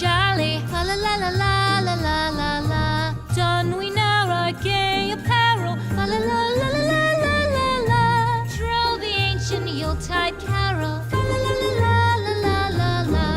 jolly. La la la la la la la la la. Don we now our gay apparel. La la la la la la la la. Troll the ancient Yuletide carol. La la la la la la la la.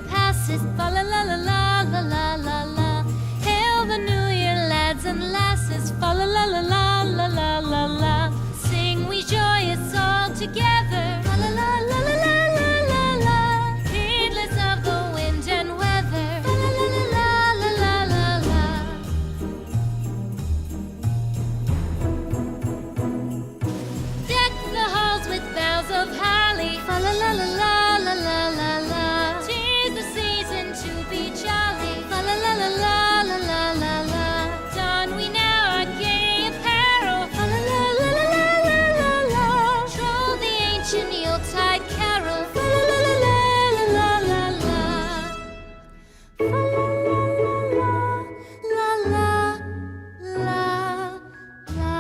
Passes, fa la la la la la la la la. Hail the new year, lads and lasses, fa la la la la la la la la. Sing we joyous all together, fa la la la la la la la la. Heedless of the wind and weather, fa la la la la la la la la. Deck the halls with boughs of holly, fa la la la la la la la la. To be jolly, la la la la la la la la la. Don we now our gay apparel, la la la la la la la la. Troll the ancient Yuletide carol, la la la la la la la la. La la la la la.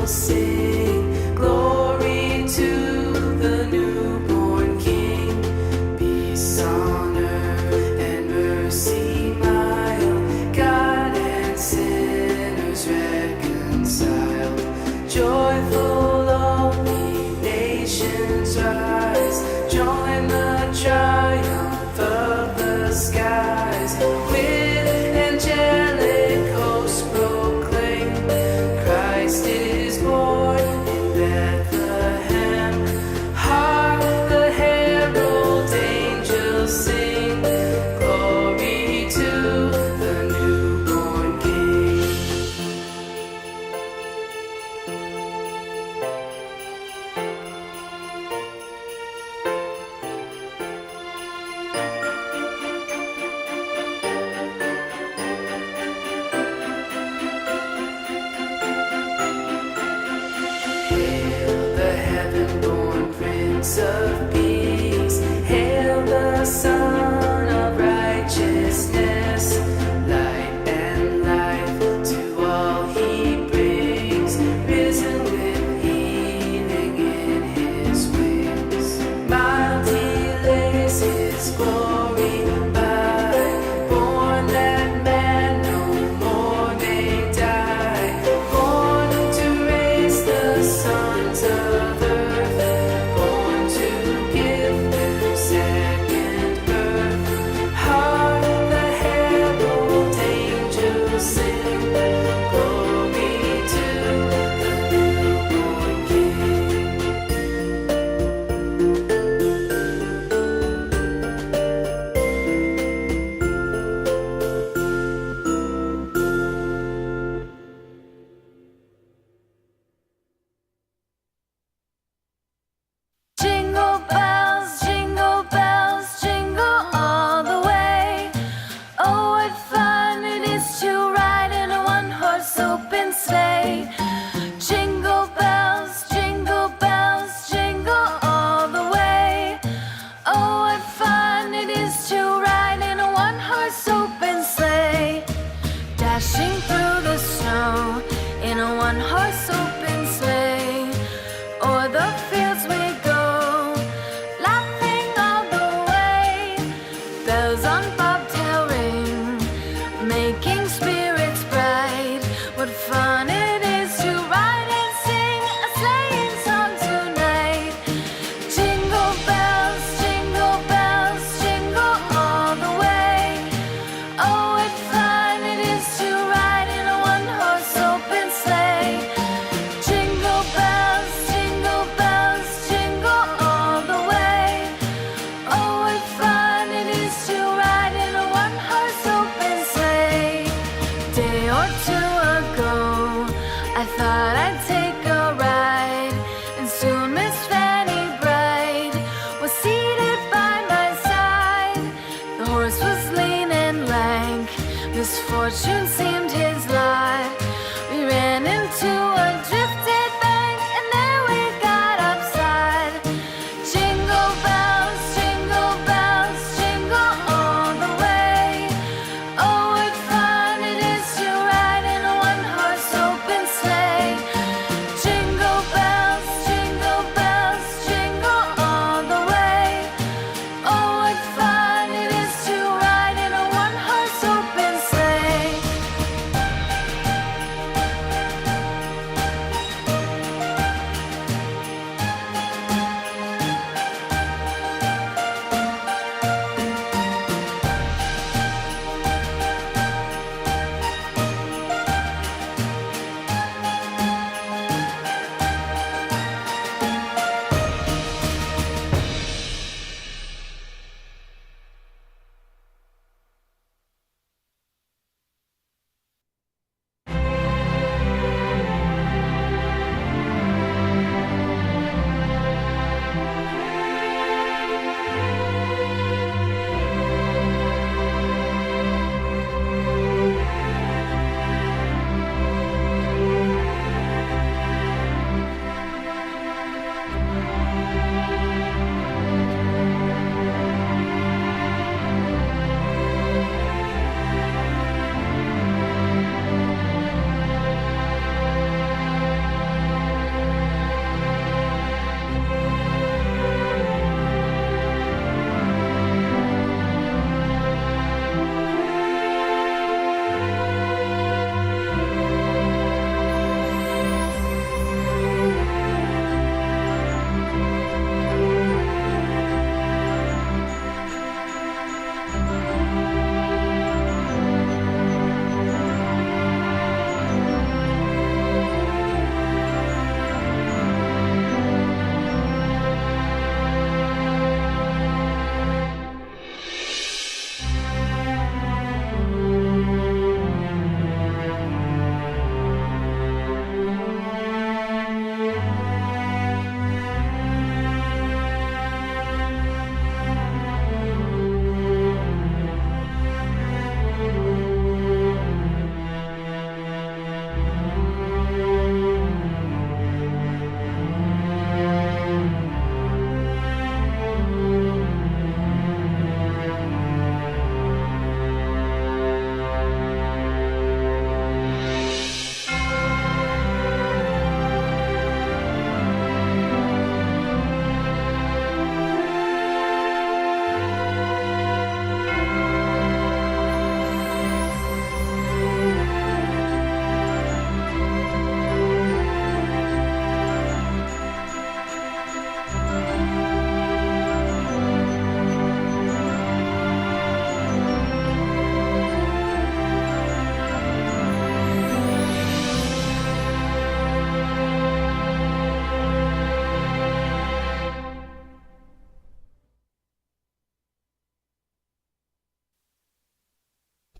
Sing glory to the newborn King. Peace on earth and mercy mild. God and sinners reconciled. Joyful all ye nations rise. Join the triumph of the skies. With angelic hosts proclaim Christ is born in Bethlehem. Hark the herald angels sing. Glory to the newborn King. Hail the heaven-born Prince of Peace. Hail the Son of Righteousness. Light and life to all he brings. Risen with healing in his wings. Mild he lays his glory by. Born that man no more may die. Born to raise the sons of earth. Born to give them second birth. Hark the herald angels sing. Glory to the newborn King.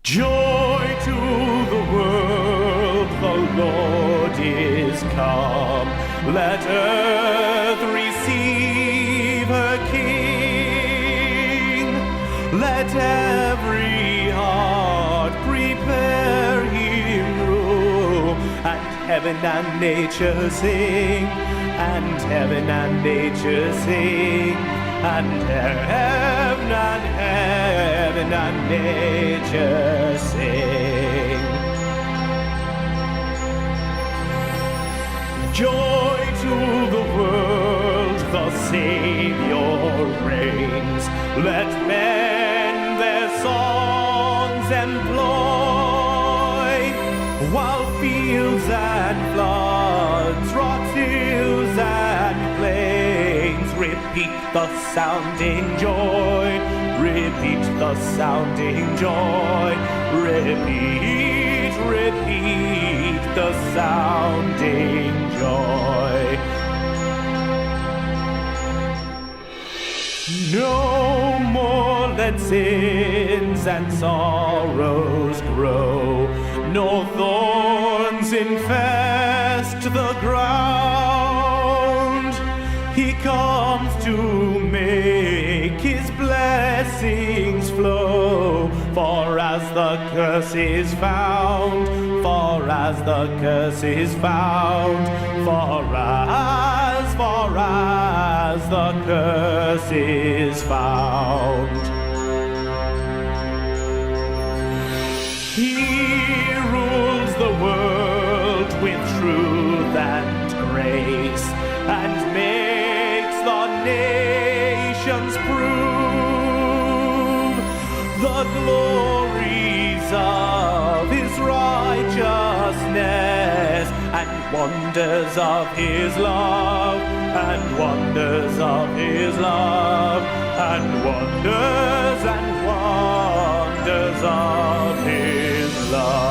Joy to the world, the Lord is come. Let earth receive her King. Let every heart prepare him room. And heaven and nature sing. And heaven and nature sing. And heaven and nature sing. Joy to the world, the Savior reigns. Let men their songs employ, while fields and floods, rocks, hills and plains repeat the sounding joy. Repeat the sounding joy. Repeat, repeat the sounding joy. No more let sins and sorrows grow, nor thorns infest the ground. He comes to make his blessings flow, for as the curse is found, for as the curse is found, for as the curse is found. He rules the world with truth and grace, and makes the nations prove the glories of his righteousness, and wonders of his love, and wonders of his love, and wonders of his love.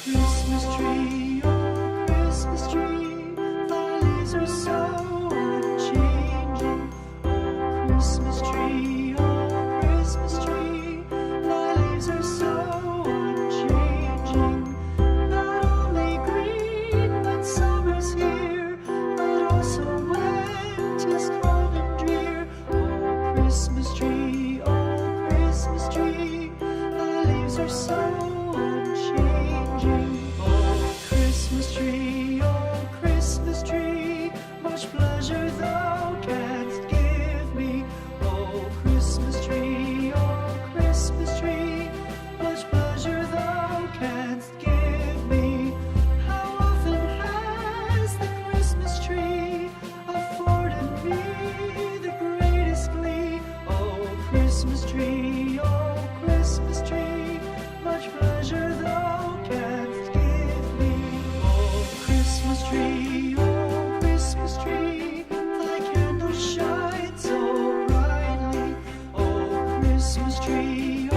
Christmas tree, oh Christmas tree, thy leaves are so unchanging. Oh Christmas tree, thy leaves are so unchanging. Not only green when summer's here, but also when 'tis cold and drear. Oh Christmas tree, thy leaves are so unchanging. Oh Christmas tree, much pleasure thou canst give me. Oh Christmas tree, much pleasure thou canst give me. How often has the Christmas tree afforded me the greatest glee? Oh Christmas tree, much pleasure thou canst give me. Oh Christmas tree, thy candles shine so brightly. Oh Christmas tree,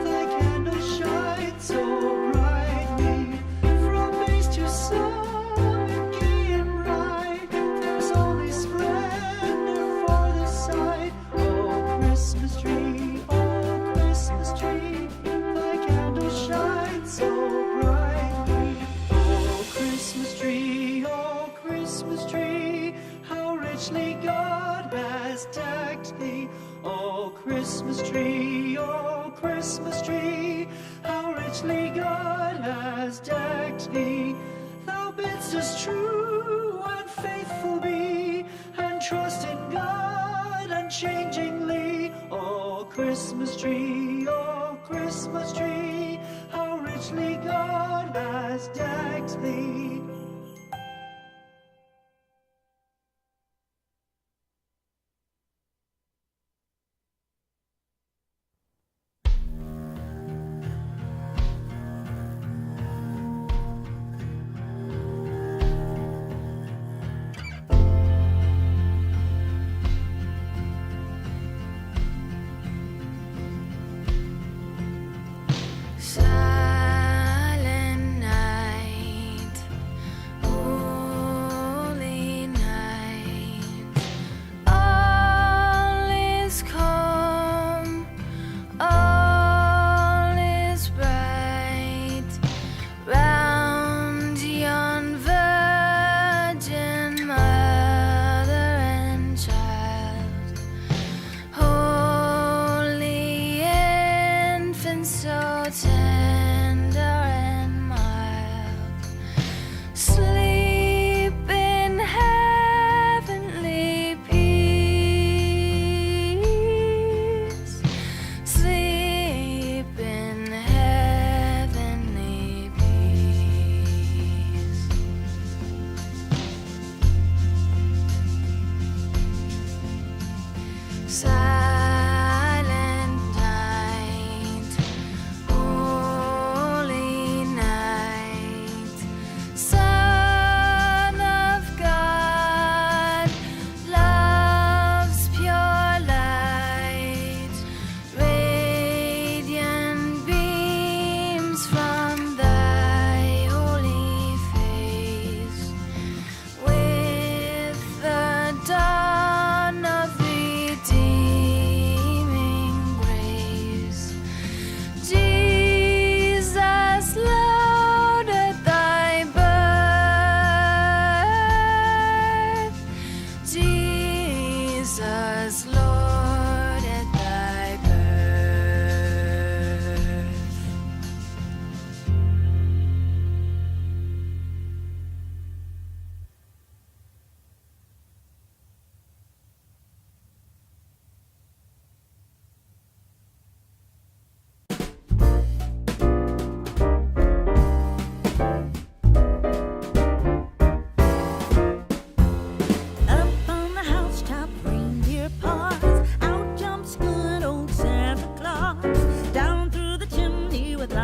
thy candles shine so brightly. From base to summit, gay and bright, there's only splendor for the sight. Oh Christmas tree, thy candles shine so brightly. Oh Christmas tree, how richly God has decked thee. Oh Christmas tree, how richly God has decked thee. Thou bidst us true and faithful be, and trust in God unchangingly. Oh Christmas tree, how richly God has decked thee.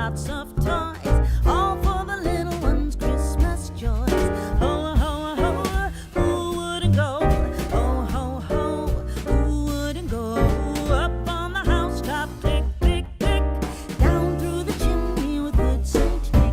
lots of toys, all for the little ones' Christmas joys. Ho, ho, ho, who wouldn't go? Ho, ho, ho, who wouldn't go? Up on the housetop, pick, pick, pick, down through the chimney with good Saint Nick.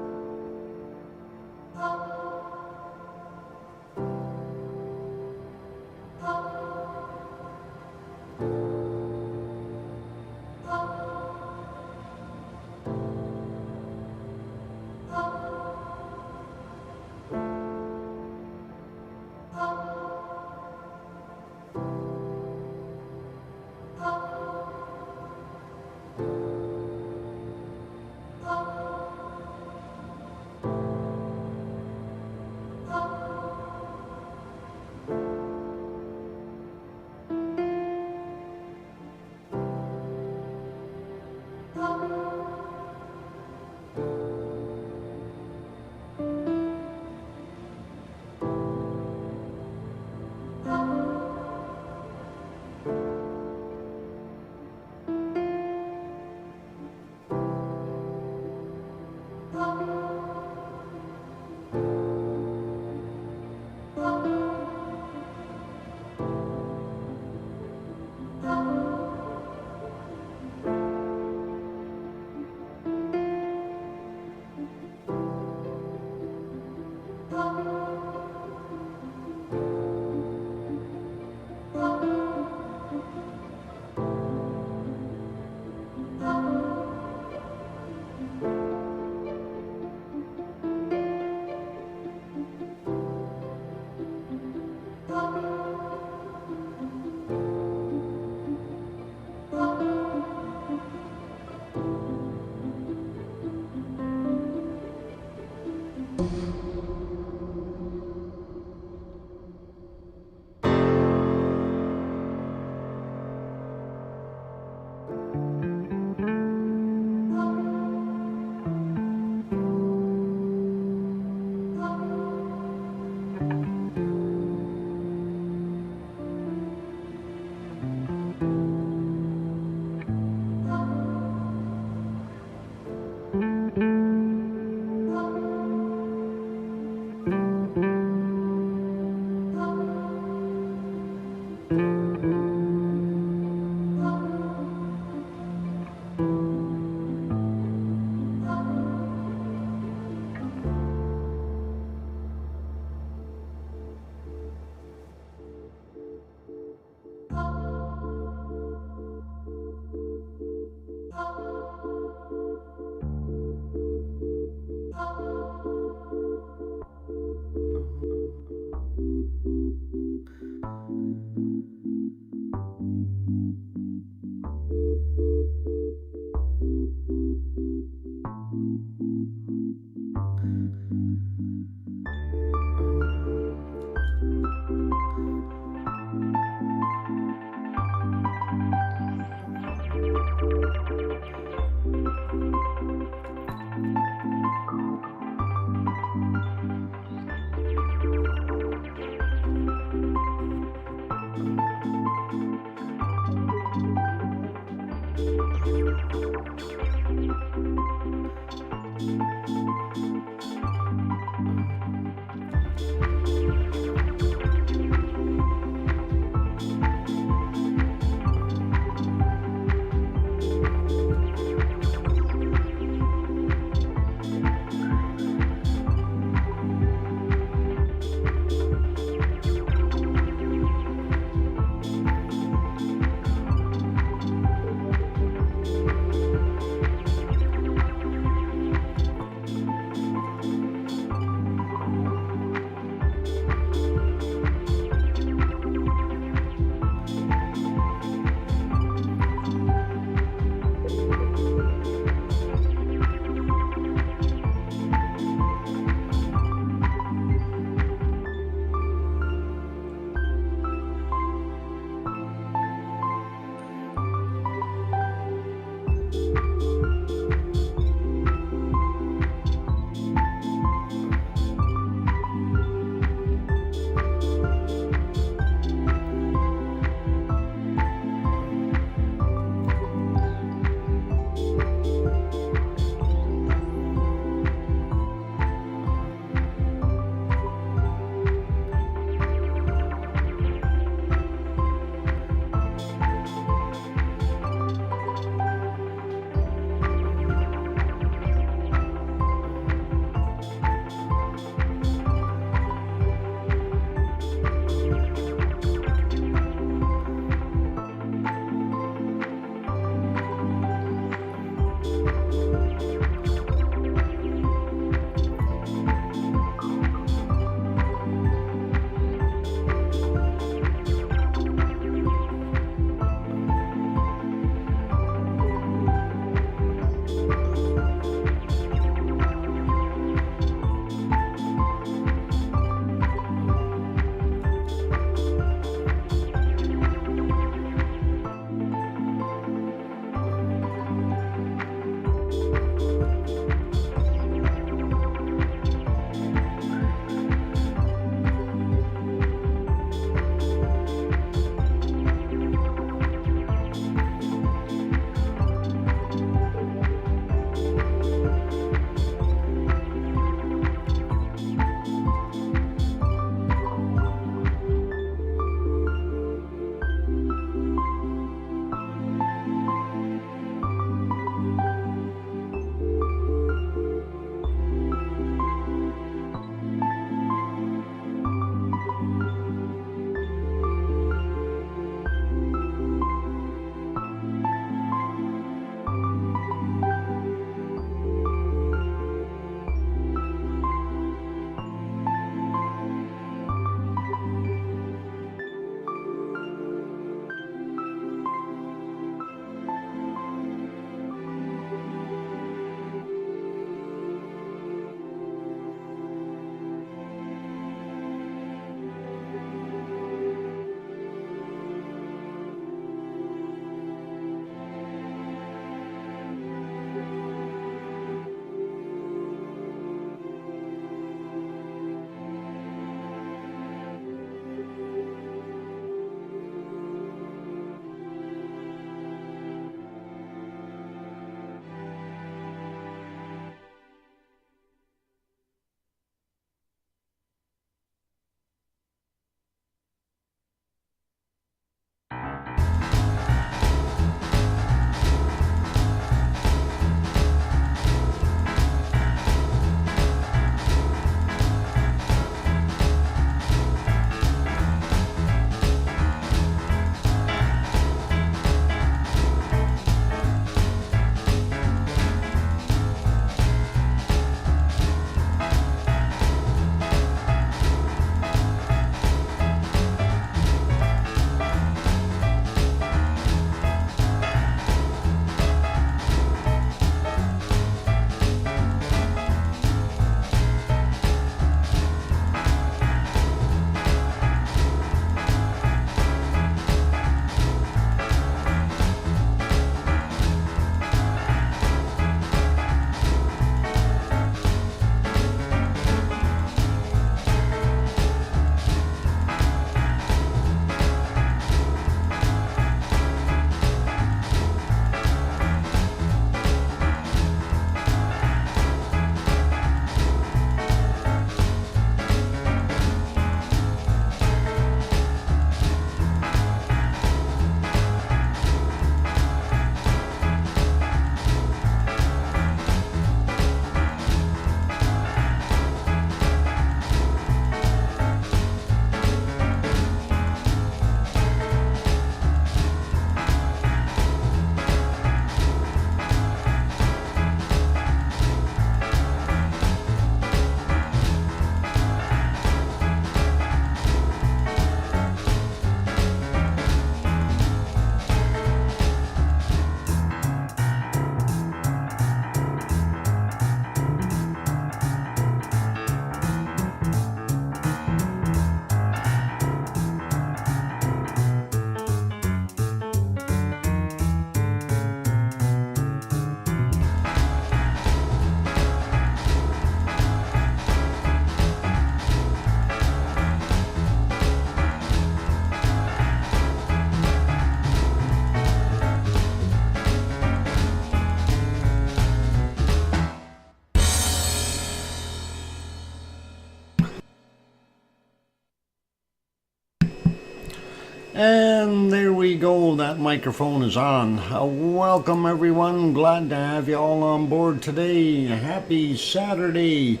And there we go, that microphone is on. Welcome everyone, glad to have you all on board today. Happy Saturday,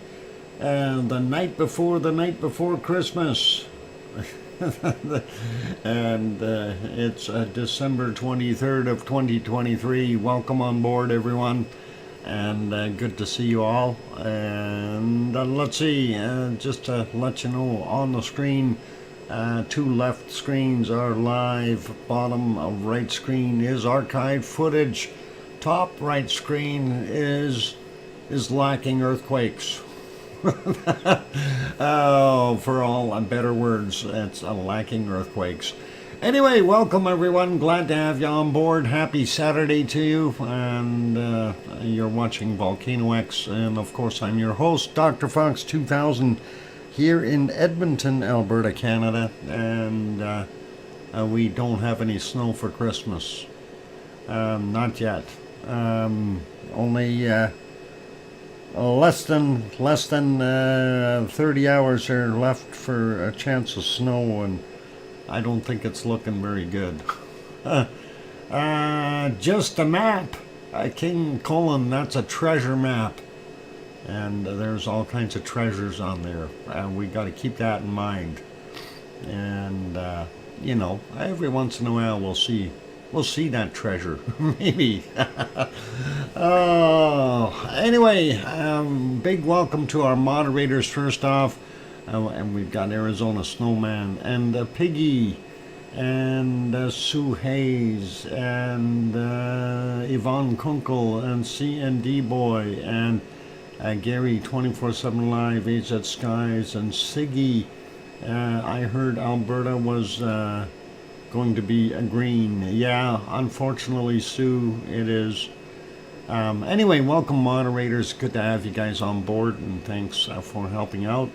the night before Christmas. And it's December 23rd of 2023. Welcome on board everyone, and good to see you all. And let's see, just to let you know, on the screen, two left screens are live. Bottom of right screen is archived footage. Top right screen is lacking earthquakes. Oh, for all better words, it's lacking earthquakes. Anyway, welcome everyone. Glad to have you on board. Happy Saturday to you. And you're watching VolcanoX. And of course, I'm your host, DrFox2000, here in Edmonton, Alberta, Canada. And we don't have any snow for Christmas. Not yet. Only less than 30 hours are left for a chance of snow, and I don't think it's looking very good. Just a map. King Colin, that's a treasure map. And there's all kinds of treasures on there. We got to keep that in mind. And, you know, every once in a while we'll see that treasure. Maybe. Anyway, big welcome to our moderators first off. And we've got Arizona Snowman and Piggy and Sue Hayes and Yvonne Kunkel and C&D Boy and Gary 24/7 Live, AZ Skies, and Siggy. I heard Alberta was going to be a green. Yeah, unfortunately, Sue, it is. Anyway, welcome moderators. Good to have you guys on board, and thanks for helping out.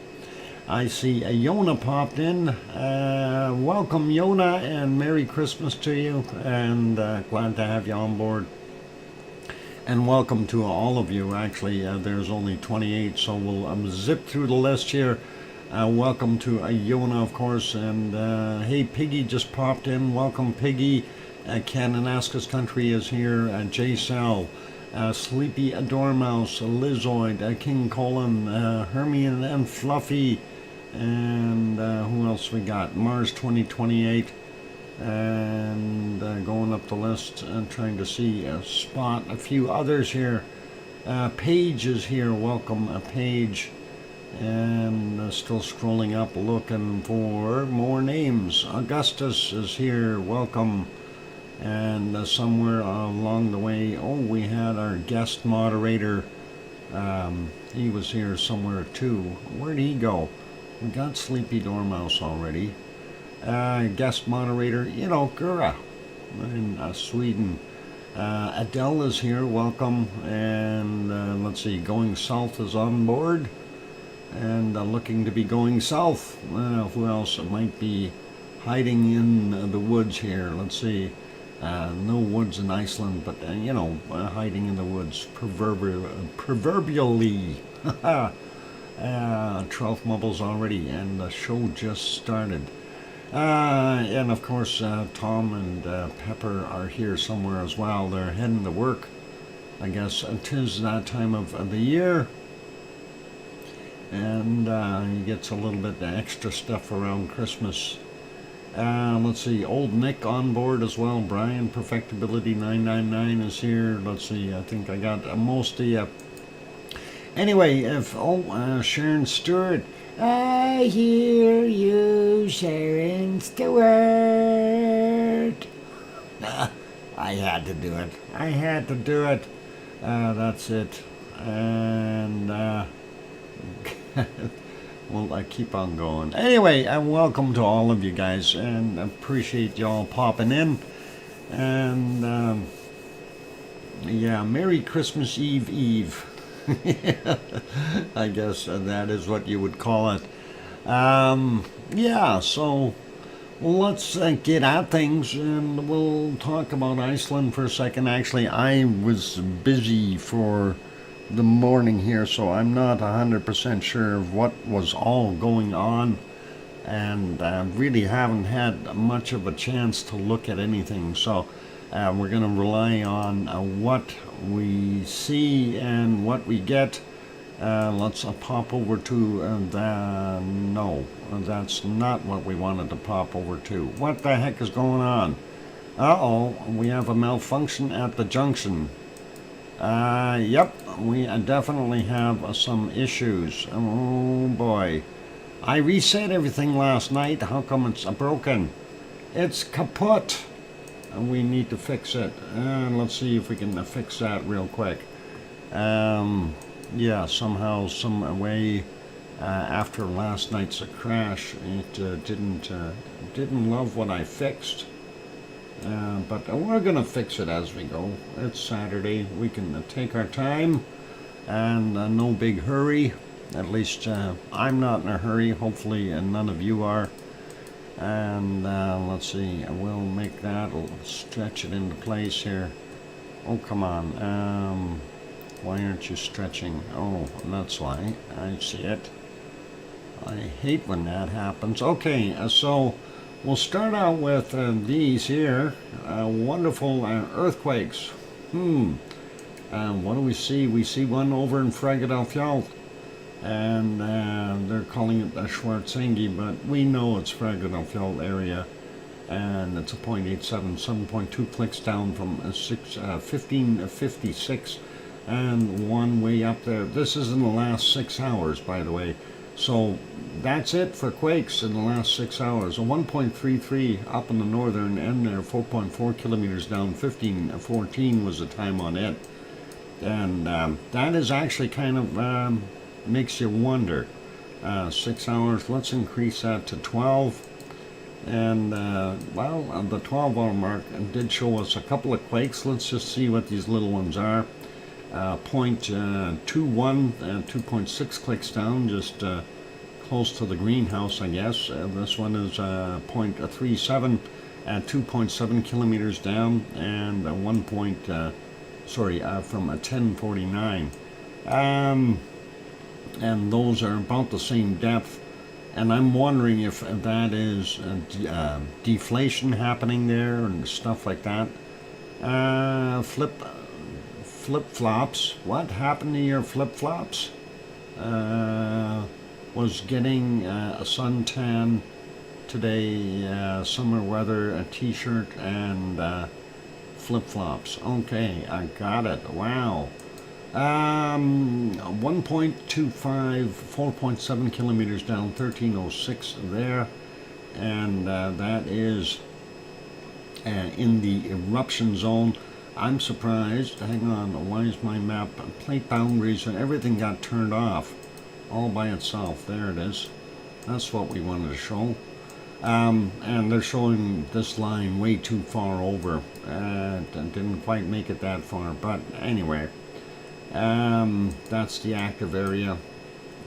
I see Yona popped in. Welcome, Yona, and Merry Christmas to you, and glad to have you on board. And welcome to all of you. Actually, there's only 28, so we'll zip through the list here. Welcome to Yona, of course, and hey, Piggy just popped in. Welcome, Piggy. Kananaskis Country is here. J-Cell, Sleepy Dormouse, Lizoid, King Colin, Hermione and Fluffy, and who else we got? Mars 2028. And going up the list and trying to see spot a few others here. Paige is here. Welcome, Paige. And still scrolling up looking for more names. Augustus is here. Welcome. And somewhere along the way, oh, we had our guest moderator. He was here somewhere too. Where'd he go? We got Sleepy Dormouse already. Guest moderator, you know, Gura in Sweden. Adele is here, welcome. And let's see, Going South is on board. And looking to be going south. Who else might be hiding in the woods here? Let's see. No woods in Iceland, but, you know, hiding in the woods, proverbially. 12 mubbles already, and the show just started. And of course, Tom and Pepper are here somewhere as well. They're heading to work. I guess 'tis that time of the year. And he gets a little bit extra stuff around Christmas. Let's see, Old Nick on board as well. Brian, Perfectibility 999 is here. Let's see, I think I got most of you. Anyway, Sharon Stewart. I hear you, Sharon Stewart. I had to do it. That's it. And well, I keep on going. Anyway, welcome to all of you guys, and appreciate y'all popping in. And yeah, Merry Christmas Eve. I guess that is what you would call it. Yeah, so let's get at things, and we'll talk about Iceland for a second. Actually, I was busy for the morning here, so I'm not 100% sure of what was all going on and really haven't had much of a chance to look at anything. So we're going to rely on what we see and what we get. Let's pop over to no, that's not what we wanted to pop over to. What the heck is going on? Uh-oh, we have a malfunction at the junction. Yep, we definitely have some issues. Oh boy. I reset everything last night. How come it's broken? It's kaput. We need to fix it. Let's see if we can fix that real quick. Yeah, somehow, some way, after last night's crash, it didn't love what I fixed. But we're gonna fix it as we go. It's Saturday. We can take our time, and no big hurry. At least I'm not in a hurry. Hopefully, none of you are. And let's see. We'll make that. We'll stretch it into place here. Oh, come on. Why aren't you stretching? Oh, that's why. I see it. I hate when that happens. Okay, so we'll start out with these here. Wonderful earthquakes. What do we see? We see one over in Fjord, and they're calling it Schwarzenegger, but we know it's Fjord area, and it's a 0.87, 7.2 clicks down from 1556, and one way up there. This is in the last 6 hours, by the way. So that's it for quakes in the last 6 hours. A 1.33 up in the northern end there, 4.4 kilometers down, 1514 was the time on it. And that is actually kind of makes you wonder. 6 hours, let's increase that to 12. And well, the 12-hour mark did show us a couple of quakes. Let's just see what these little ones are. 0.21, 2.6 clicks down, just close to the greenhouse, I guess. This one is 0.37 at 2.7 kilometers down, and from 1049. And those are about the same depth. And I'm wondering if that is deflation happening there and stuff like that. Flip-flops. What happened to your flip-flops? Was getting a suntan today, summer weather, a t-shirt, and flip-flops. Okay, I got it. Wow. 1.25, 4.7 kilometers down, 1306 there. And that is in the eruption zone. I'm surprised. Hang on, why is my map? Plate boundaries and everything got turned off all by itself. There it is. That's what we wanted to show. And they're showing this line way too far over. Didn't quite make it that far, but anyway. That's the active area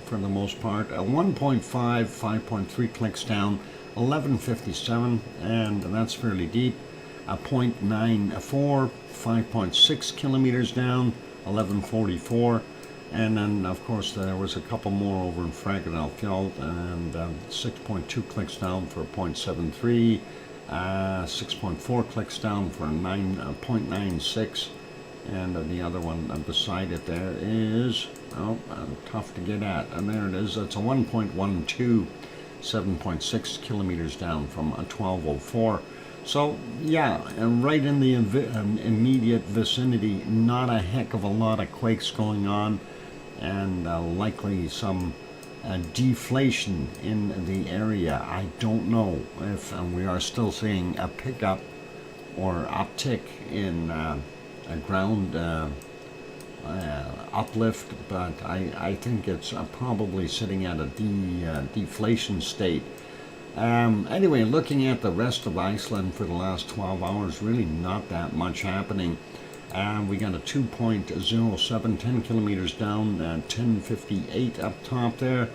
for the most part. 1.5, 5.3 clicks down, 1157, and that's fairly deep. 0.94, 5.6 kilometers down, 1144, and then of course there was a couple more over in Fjord, and 6.2 clicks down for 0.73, 6.4 clicks down for 0.96, and the other one beside it there is tough to get at, and there it is. It's a 1.12, 7.6 kilometers down from 1204. So yeah, right in the immediate vicinity, not a heck of a lot of quakes going on, and likely some deflation in the area. I don't know if we are still seeing a pickup or uptick in a ground uplift, but I think it's probably sitting at a deflation state. Anyway, looking at the rest of Iceland for the last 12 hours, really not that much happening. We got a 2.07, 10 kilometers down, 1058 up top there.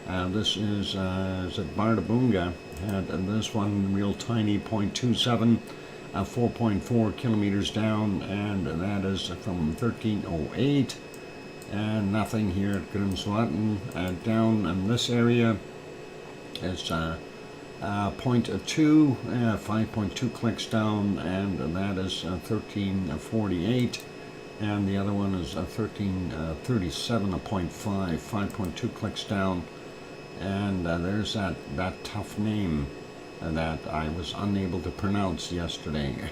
This is at Bardabunga, and this one real tiny 0.27, 4.4 kilometers down, and that is from 1308. And nothing here at Grimsvatn. Down in this area is 0.2, 5.2 clicks down, and that is 1348. And the other one is 1337, 5.2 clicks down. And there's that tough name that I was unable to pronounce yesterday.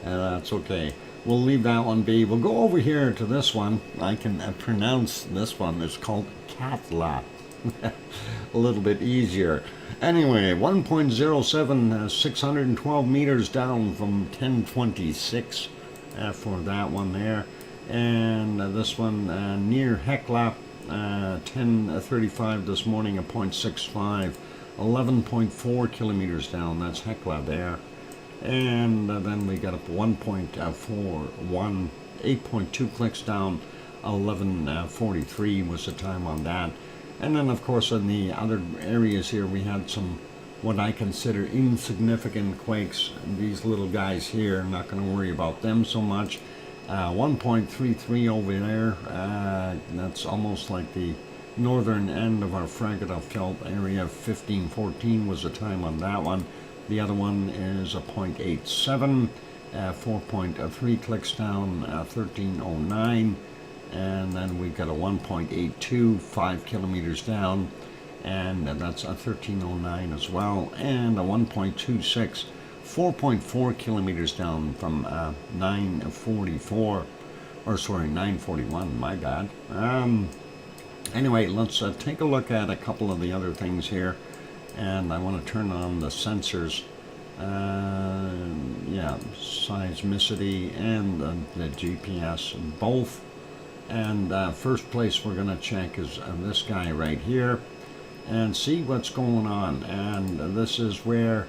That's okay. We'll leave that one be. We'll go over here to this one. I can pronounce this one. It's called Katla. A little bit easier. Anyway, 1.07, 612 meters down from 1026 for that one there. And this one near Hekla, 10:35 this morning, a 0.65, 11.4 kilometers down. That's Hekla there. And then we got up 1.41, 8.2 clicks down, 11:43 was the time on that. And then, of course, in the other areas here, we had some what I consider insignificant quakes. These little guys here, I'm not going to worry about them so much. 1.33 over there. That's almost like the northern end of our Fragata area. 1514 was the time on that one. The other one is a 0.87, 4.3 clicks down, 1309. And then we've got a 1.82, 5 kilometers down, and that's a 1309 as well, and a 1.26, 4.4 kilometers down from 941, my bad. Anyway, let's take a look at a couple of the other things here, and I want to turn on the sensors. Yeah, seismicity and the GPS, both. And first place we're going to check is this guy right here and see what's going on. And this is where,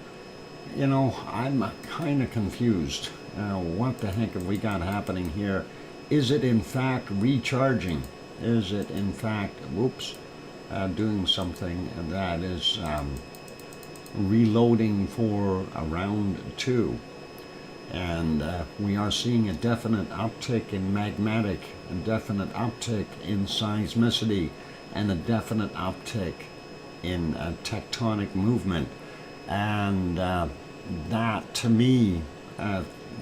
you know, I'm kind of confused. What the heck have we got happening here? Is it in fact recharging? Is it in fact, doing something that is reloading for a round 2? And we are seeing a definite uptick in magmatic, a definite uptick in seismicity, and a definite uptick in tectonic movement. And that, to me,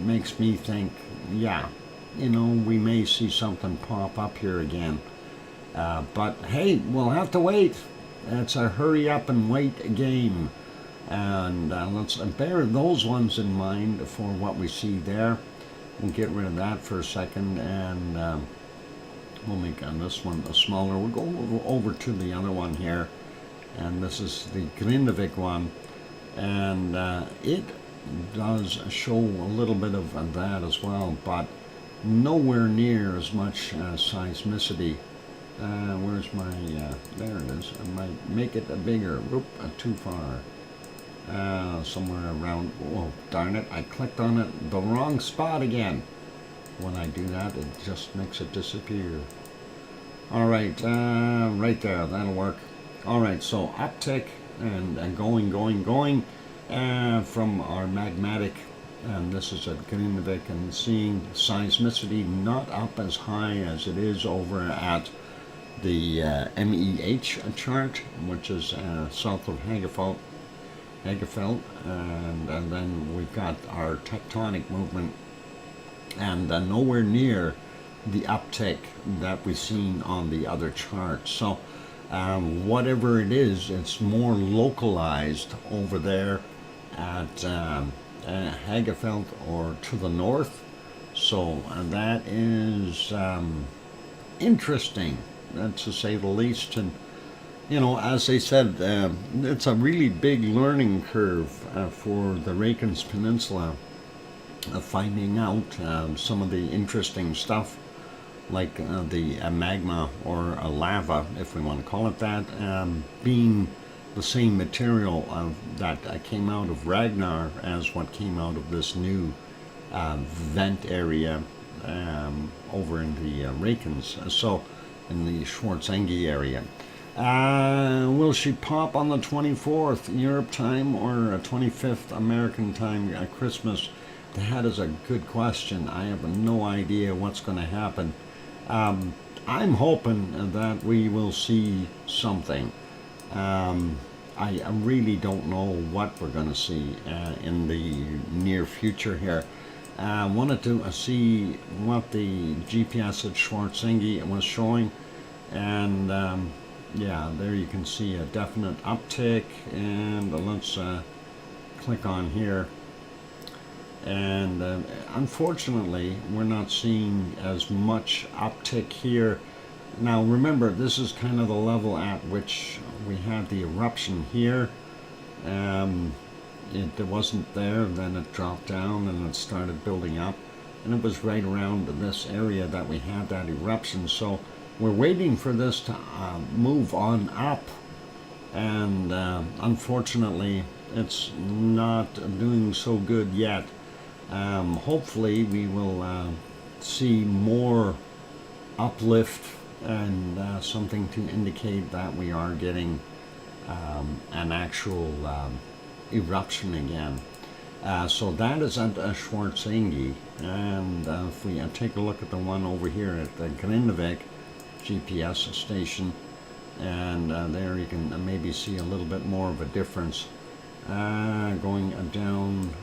makes me think, yeah, you know, we may see something pop up here again. But hey, we'll have to wait. It's a hurry up and wait game. And let's bear those ones in mind for what we see there. We'll get rid of that for a second, and we'll make this one smaller. We'll go over to the other one here, and this is the Grindavik one, and it does show a little bit of that as well, but nowhere near as much seismicity. Where's my, there it is. I might make it bigger. Too far. Somewhere around, oh darn it, I clicked on it the wrong spot again. When I do that, it just makes it disappear. Alright, right there, that'll work. Alright, so uptick and going from our magmatic, and this is at Grindavik, and seeing seismicity not up as high as it is over at the MEH chart, which is south of Hagefeld, and then we've got our tectonic movement, and nowhere near the uptick that we've seen on the other charts. So whatever it is, it's more localized over there at Hagefeld or to the north. So that is interesting, to say the least. And you know, as I said, it's a really big learning curve for the Reykjanes Peninsula, finding out some of the interesting stuff, like the magma or lava, if we want to call it that, being the same material that came out of Ragnar as what came out of this new vent area over in the Reykjanes, so in the Schwarzenegger area. Will she pop on the 24th Europe time or 25th American time, Christmas? That is a good question. I have no idea what's going to happen. I'm hoping that we will see something. I really don't know what we're going to see in the near future here. I wanted to see what the GPS at Schwarzenegger was showing, and yeah, there you can see a definite uptick, and let's click on here. And unfortunately, we're not seeing as much uptick here. Now remember, this is kind of the level at which we had the eruption here. It wasn't there, then it dropped down and it started building up. And it was right around this area that we had that eruption. So we're waiting for this to move on up. And unfortunately, it's not doing so good yet. Hopefully we will see more uplift and something to indicate that we are getting an actual eruption again. So that is at Schwarzenegger, and if we take a look at the one over here at the Grindavik GPS station, and there you can maybe see a little bit more of a difference. Going down,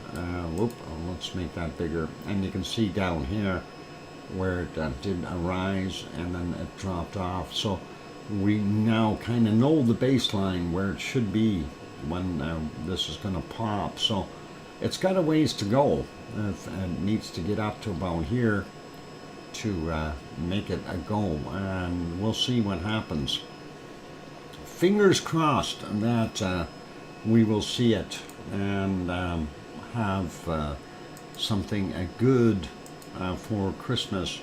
let's make that bigger, and you can see down here where it did arise and then it dropped off. So we now kind of know the baseline where it should be when this is going to pop. So it's got a ways to go. It needs to get up to about here to make it a go, and we'll see what happens. Fingers crossed that we will see it and have something good for Christmas.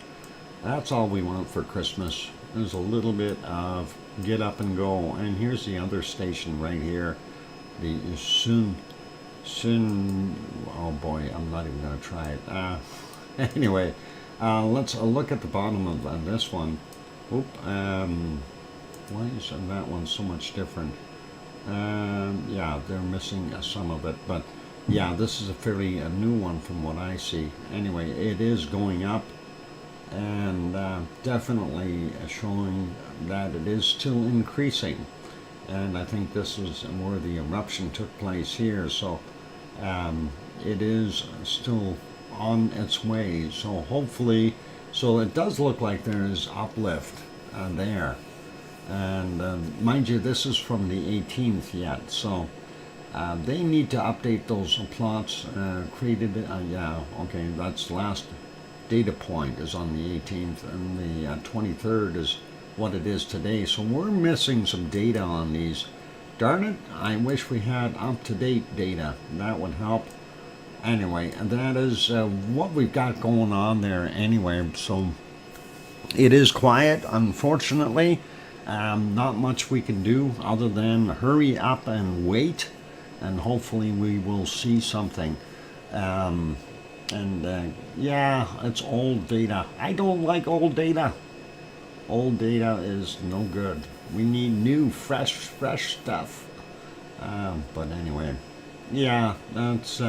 That's all we want for Christmas. There's a little bit of get up and go. And here's the other station right here, the Sun. Oh boy, I'm not even going to try it. Anyway, let's look at the bottom of this one. Why is that one so much different? Yeah, they're missing some of it, but yeah, this is a fairly new one from what I see. Anyway, it is going up, and definitely showing that it is still increasing. And I think this is where the eruption took place here, so it is still on its way. So hopefully, so it does look like there is uplift there. And mind you, this is from the 18th yet, so they need to update those plots created. Yeah, okay, that's last data point is on the 18th, and the 23rd is what it is today. So we're missing some data on these. Darn it, I wish we had up-to-date data. That would help. Anyway, that is what we've got going on there anyway. So it is quiet, unfortunately. Not much we can do other than hurry up and wait, and hopefully we will see something. Yeah, it's old data. I don't like old data. Old data is no good. We need new, fresh stuff. But anyway, yeah, that's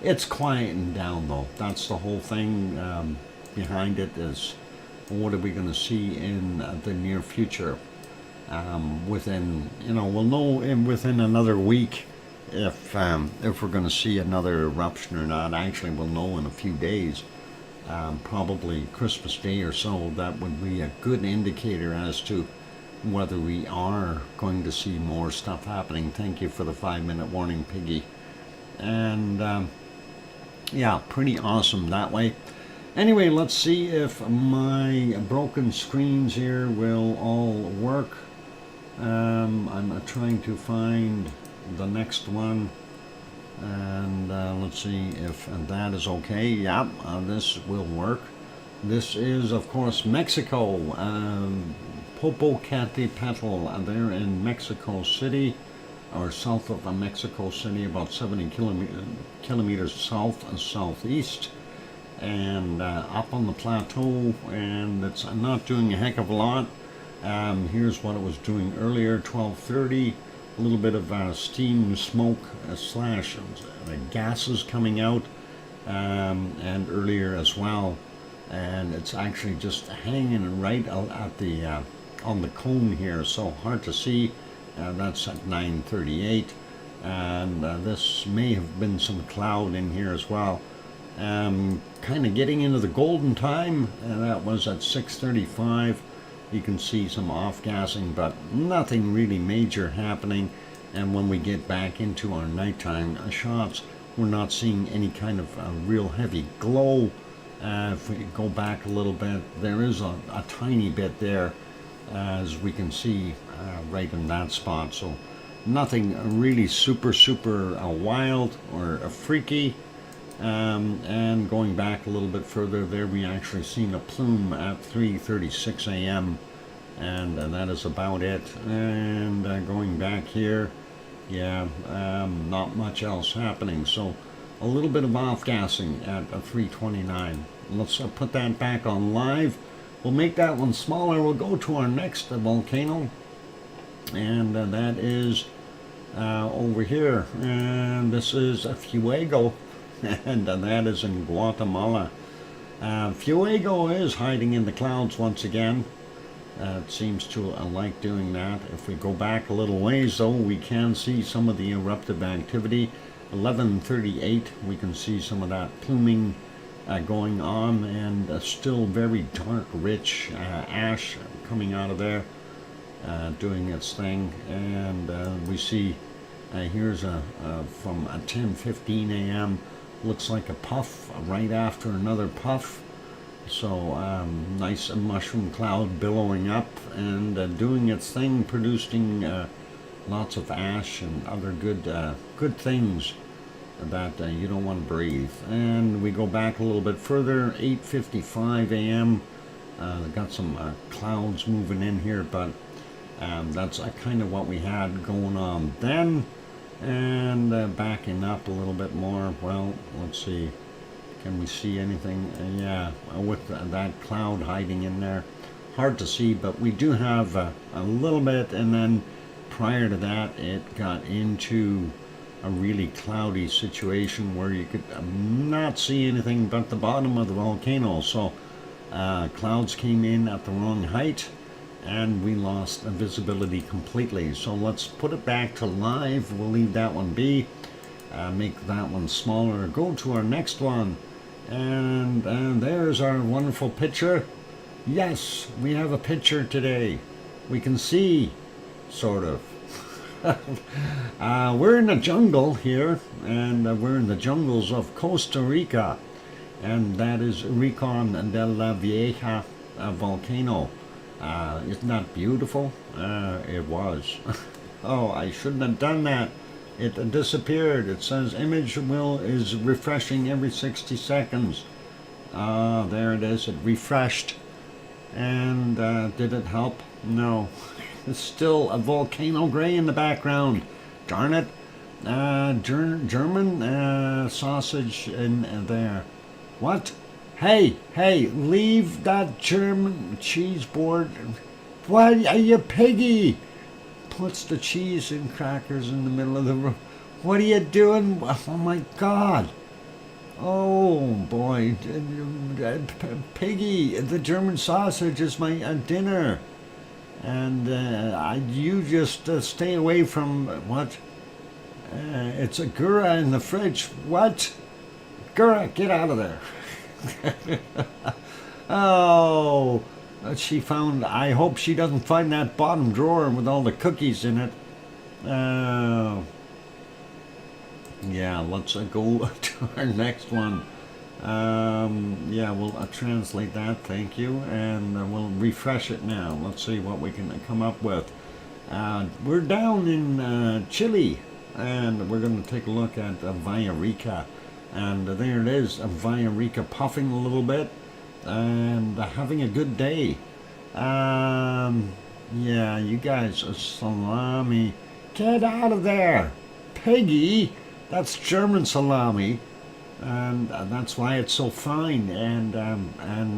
it's quieting down though. That's the whole thing behind it, is what are we going to see in the near future? Within, we'll know within another week if we're going to see another eruption or not. Actually, we'll know in a few days, probably Christmas Day or so. That would be a good indicator as to whether we are going to see more stuff happening. Thank you for the 5-minute warning, Piggy. And yeah, pretty awesome that way. Anyway, let's see if my broken screens here will all work. I'm trying to find the next one, and let's see if that is okay. Yep, this will work. This is, of course, Mexico, Popocatépetl. They're in Mexico City, or south of Mexico City, about 70 kilometers south and southeast, and up on the plateau, and it's not doing a heck of a lot. Here's what it was doing earlier, 12:30. A little bit of steam, smoke, slash gases coming out, and earlier as well. And it's actually just hanging right out at the on the cone here, so hard to see. That's at 9:38, and this may have been some cloud in here as well. Kind of getting into the golden time, and that was at 6:35. You can see some off-gassing, but nothing really major happening. And when we get back into our nighttime shots, we're not seeing any kind of real heavy glow. If we go back a little bit, there is a tiny bit there, as we can see right in that spot. So nothing really super wild or freaky. And going back a little bit further, there we actually seen a plume at 3:36 a.m. and that is about it. And going back here, yeah, not much else happening. So a little bit of off-gassing at 3:29. Let's put that back on live. We'll make that one smaller. We'll go to our next volcano, and that is over here. And this is Fuego, and that is in Guatemala. Fuego is hiding in the clouds once again. It seems to like doing that. If we go back a little ways, though, we can see some of the eruptive activity. 11:38, we can see some of that pluming going on, and still very dark, rich ash coming out of there, doing its thing. And we see here's from 10:15 a.m. looks like a puff right after another puff. So nice mushroom cloud billowing up and doing its thing, producing lots of ash and other good things that you don't want to breathe. And we go back a little bit further, 8:55 a.m. Got some clouds moving in here, but that's kind of what we had going on then. And backing up a little bit more, well, let's see. Can we see anything? Yeah, with that cloud hiding in there. Hard to see, but we do have a little bit, and then prior to that, it got into a really cloudy situation where you could not see anything but the bottom of the volcano. So clouds came in at the wrong height, and we lost visibility completely. So let's put it back to live. We'll leave that one be. Make that one smaller. Go to our next one. And there's our wonderful picture. Yes, we have a picture today. We can see, sort of. We're in the jungle here, and we're in the jungles of Costa Rica. And that is Rincon de la Vieja volcano. Isn't that beautiful? It was. Oh, I shouldn't have done that. It disappeared. It says image is refreshing every 60 seconds. There it is. It refreshed. And did it help? No. It's still a volcano gray in the background. Darn it. German sausage in there. What? Hey, leave that German cheese board. What are you, piggy? Puts the cheese and crackers in the middle of the room. What are you doing? Oh my God. Oh boy. Piggy, the German sausage is my dinner. And you just stay away from what? It's a Gura in the fridge. What? Gura, get out of there. Oh. She found, I hope she doesn't find that bottom drawer with all the cookies in it. Yeah, let's go to our next one. Yeah, we'll translate that, thank you, and we'll refresh it now. Let's see what we can come up with. We're down in Chile, and we're going to take a look at Villarrica. And there it is, Villarrica puffing a little bit. And having a good day. Yeah, you guys are salami. Get out of there, piggy. That's German salami, and that's why it's so fine and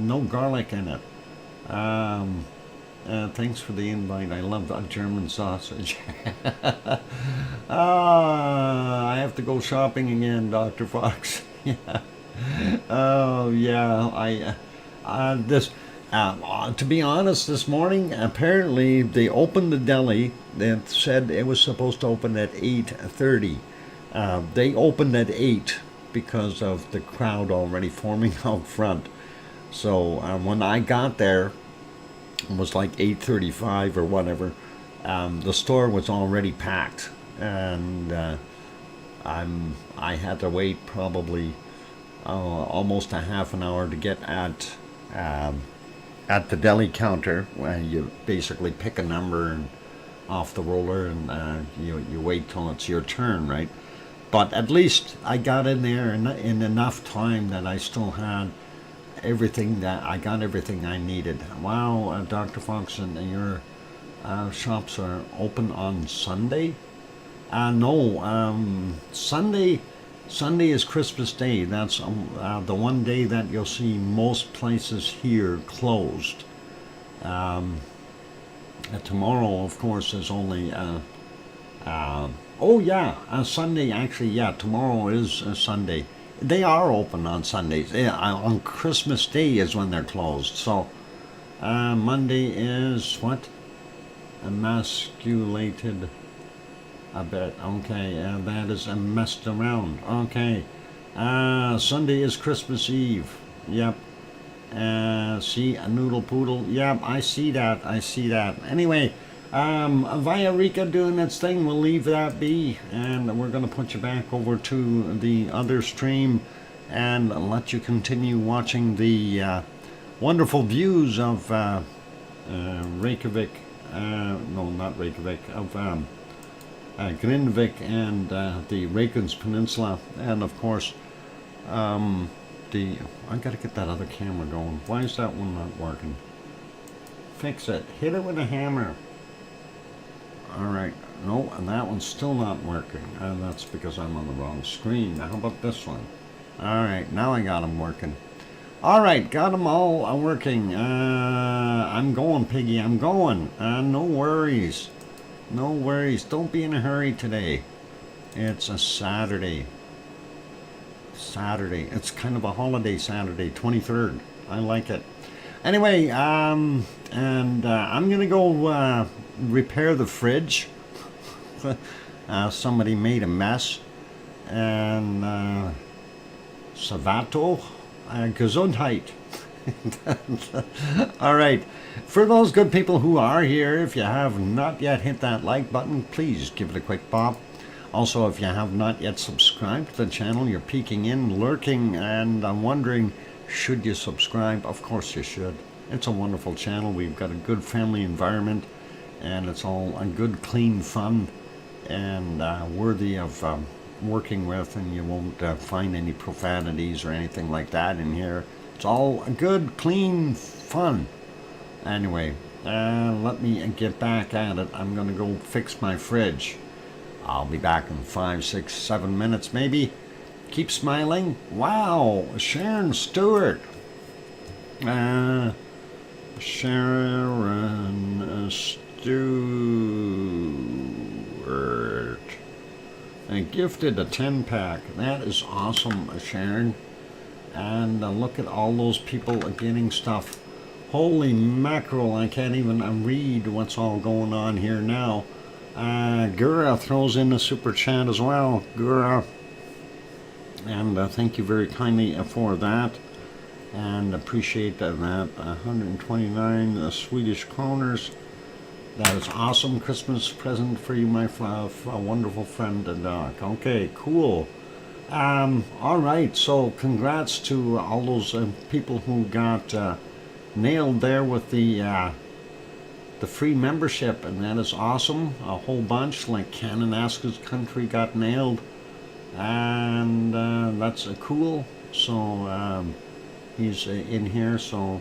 no garlic in it. Thanks for the invite. I love German sausage. I have to go shopping again, Dr. Fox. Yeah. Oh yeah, To be honest, this morning, apparently they opened the deli. They said it was supposed to open at 8:30. They opened at 8 because of the crowd already forming out front. So when I got there, it was like 8:35 or whatever. The store was already packed, and I had to wait probably almost a half an hour to get at the deli counter, where you basically pick a number and off the roller, and you wait till it's your turn, right? But at least I got in there in enough time that I still had everything that I got everything I needed. Wow, Dr. Fox, and your shops are open on Sunday? No, Sunday is Christmas Day. That's the one day that you'll see most places here closed. Tomorrow, of course, is only Sunday. Actually, yeah, tomorrow is Sunday. They are open on Sundays. On Christmas Day is when they're closed. So Monday is what? Emasculated a bit. Okay, that is messed around. Okay. Sunday is Christmas Eve. Yep. See, a noodle poodle. Yep, I see that. Anyway, Via Rica doing its thing. We'll leave that be, and we're going to put you back over to the other stream and let you continue watching the wonderful views of Reykjavik. No, not Reykjavik. Of Grindvik and the Reykjanes Peninsula, and of course I gotta get that other camera going. Why is that one not working? Fix it. Hit it with a hammer. Alright, no, and that one's still not working, and that's because I'm on the wrong screen. Now how about this one? Alright, now I got them working. Alright, got them all working. I'm going, Piggy, I'm going. No worries. No worries. Don't be in a hurry today. It's a Saturday. It's kind of a holiday Saturday, 23rd. I like it. Anyway, and I'm going to go repair the fridge. Somebody made a mess. And Savato, Gesundheit. All right. For those good people who are here, if you have not yet hit that like button, please give it a quick pop. Also, if you have not yet subscribed to the channel, you're peeking in, lurking, and I'm wondering, should you subscribe? Of course you should. It's a wonderful channel. We've got a good family environment, and it's all a good, clean fun, and worthy of working with, and you won't find any profanities or anything like that in here. It's all good, clean fun. Anyway, let me get back at it. I'm going to go fix my fridge. I'll be back in 5, 6, 7 minutes maybe. Keep smiling. Wow, Sharon Stewart. Sharon Stewart. And gifted a 10-pack. That is awesome, Sharon. And look at all those people getting stuff. Holy mackerel, I can't even read what's all going on here now. Gura throws in a super chat as well. Gura. And thank you very kindly for that. And appreciate that. 129 Swedish kroners. That is awesome Christmas present for you, my wonderful friend Doc. Okay, cool. All right, so congrats to all those people who got nailed there with the free membership, and that is awesome. A whole bunch, like Kananaska's country got nailed, and that's cool. So he's in here, so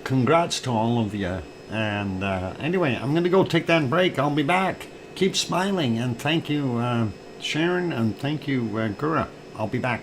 congrats to all of you. And anyway, I'm gonna go take that break. I'll be back. Keep smiling, and thank you, Sharon, and thank you, Gura. I'll be back.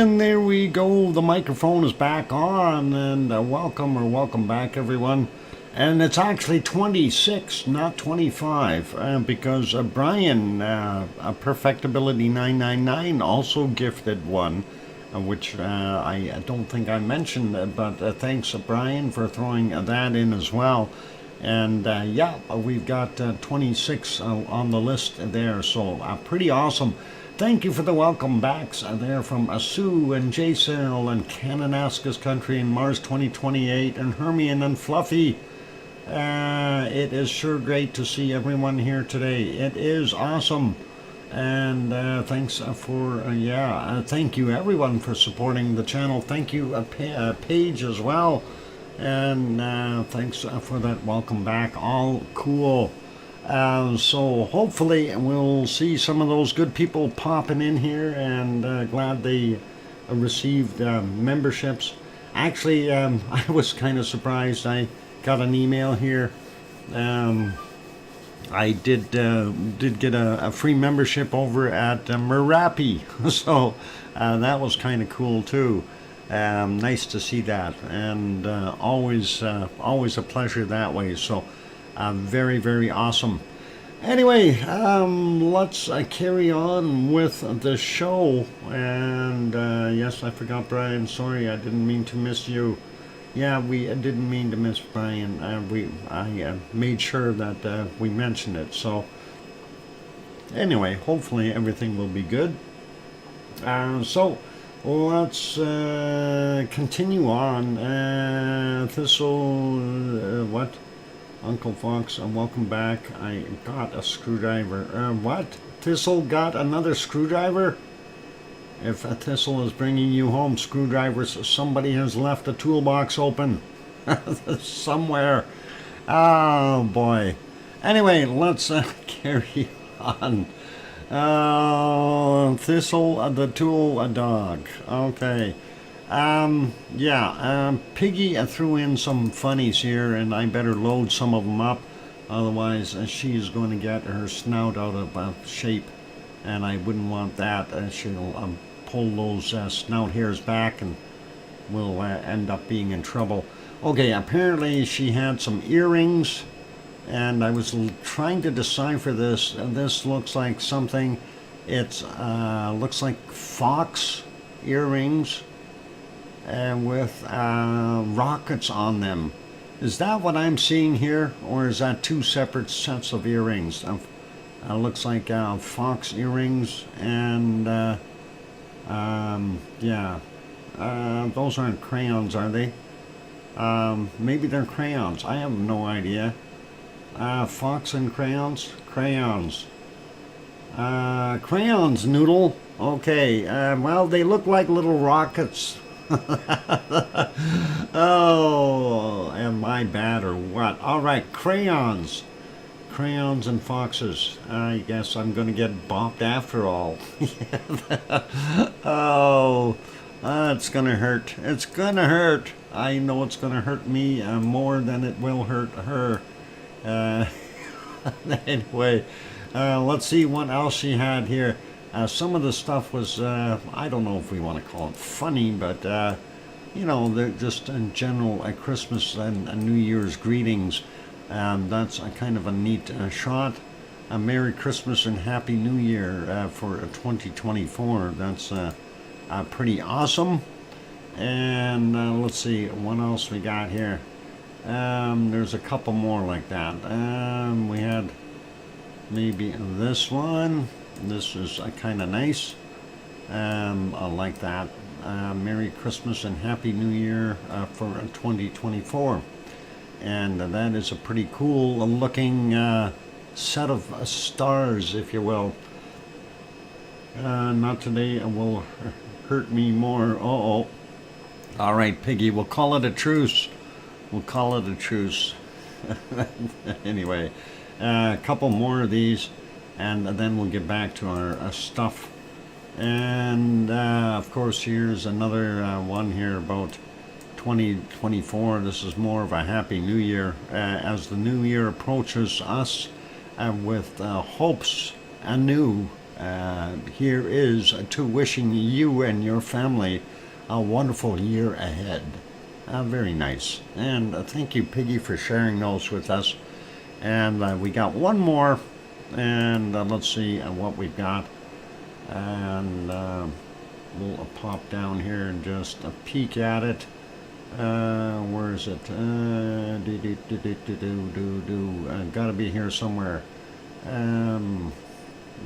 And there we go. The microphone is back on, and welcome back, everyone. And it's actually 26, not 25, because Brian, Perfectibility 999, also gifted one, which I don't think I mentioned, but thanks, Brian, for throwing that in as well. And yeah, we've got 26 on the list there, so pretty awesome. Thank you for the welcome backs there from Sue and Jasil and Kananaskis Country and Mars 2028 and Hermione and Fluffy. It is sure great to see everyone here today. It is awesome. And thanks for, thank you everyone for supporting the channel. Thank you, Paige, as well. And thanks for that welcome back. All cool. So hopefully we'll see some of those good people popping in here, and glad they received memberships. Actually, I was kind of surprised. I got an email here. I did get a free membership over at Merapi, so that was kind of cool too. Nice to see that, and always a pleasure that way. So very, very awesome. Anyway, let's carry on with the show. And yes, I forgot Brian. Sorry, I didn't mean to miss you. Yeah, we didn't mean to miss Brian. I made sure that we mentioned it. So anyway, hopefully everything will be good. So let's continue on. Thistle, what? Uncle Fox, welcome back. I got a screwdriver. What? Thistle got another screwdriver? If a Thistle is bringing you home screwdrivers, somebody has left a toolbox open somewhere. Oh boy. Anyway, let's carry on. Thistle, the tool, a dog. Okay. Piggy threw in some funnies here, and I better load some of them up, otherwise she's going to get her snout out of shape, and I wouldn't want that. She'll pull those snout hairs back, and we'll end up being in trouble. Okay, apparently she had some earrings, and I was trying to decipher this. This looks like something. It's looks like fox earrings. With rockets on them. Is that what I'm seeing here, or is that two separate sets of earrings? Looks like fox earrings, and those aren't crayons, are they? Maybe they're crayons. I have no idea. Fox and crayons? Crayons. Crayons, Noodle. Okay, well, they look like little rockets. Oh, am I bad or what? All right, crayons. Crayons and foxes. I guess I'm going to get bopped after all. Oh, it's going to hurt. It's going to hurt. I know it's going to hurt me more than it will hurt her. Anyway, let's see what else she had here. Some of the stuff was, I don't know if we want to call it funny, but, they're just in general Christmas and New Year's greetings. That's a kind of a neat shot. A Merry Christmas and Happy New Year for 2024. That's pretty awesome. And let's see, what else we got here? There's a couple more like that. We had maybe this one. This is kind of nice. I like that. Merry Christmas and Happy New Year for 2024. And that is a pretty cool looking set of stars, if you will. Not today, it will hurt me more. Uh-oh. All right, Piggy, we'll call it a truce. We'll call it a truce. Anyway, a couple more of these, and then we'll get back to our stuff. And of course, here's another one here about 2024. This is more of a Happy New Year as the new year approaches us with hopes anew here is to wishing you and your family a wonderful year ahead. Very nice. And thank you, Piggy, for sharing those with us. And we got one more. And let's see what we've got. And we'll pop down here and just peek at it. Where is it? Gotta be here somewhere.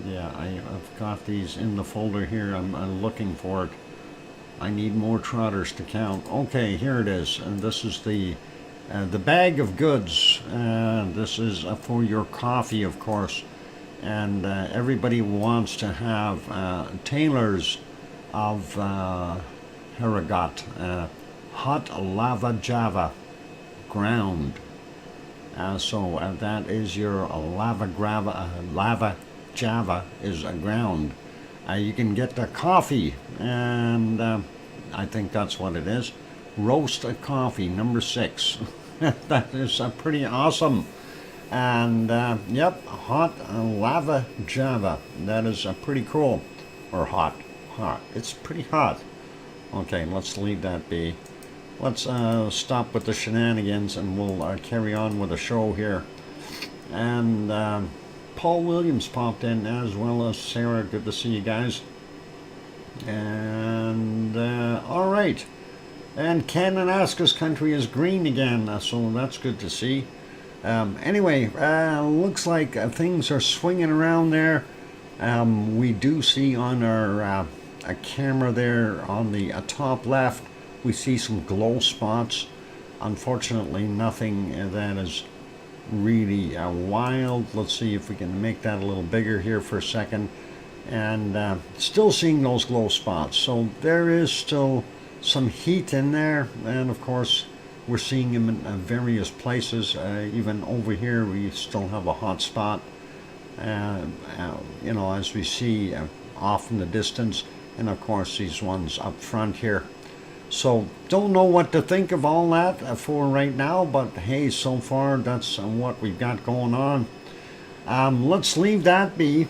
Yeah, I've got these in the folder here. I'm looking for it. I need more trotters to count. Okay, here it is. And this is the bag of goods. This is for your coffee, of course. And everybody wants to have tailors of Haragat, hot lava java ground. So that is your lava java is a ground. You can get the coffee, and I think that's what it is. Roast coffee, number 6. That is pretty awesome. And yep, hot lava java. That is pretty cool. Or hot. It's pretty hot. Okay, let's leave that be. Let's stop with the shenanigans, and we'll carry on with the show here. And Paul Williams popped in, as well as Sarah. Good to see you guys. And all right. And Kananaska's country is green again, so that's good to see. Anyway, looks like things are swinging around there. We do see on our camera there on the top left, we see some glow spots. Unfortunately, nothing that is really wild. Let's see if we can make that a little bigger here for a second. And still seeing those glow spots. So there is still some heat in there. And of course, we're seeing them in various places. Even over here, we still have a hot spot. You know, as we see off in the distance. And of course, these ones up front here. So don't know what to think of all that for right now, but hey, so far that's what we've got going on. Let's leave that be.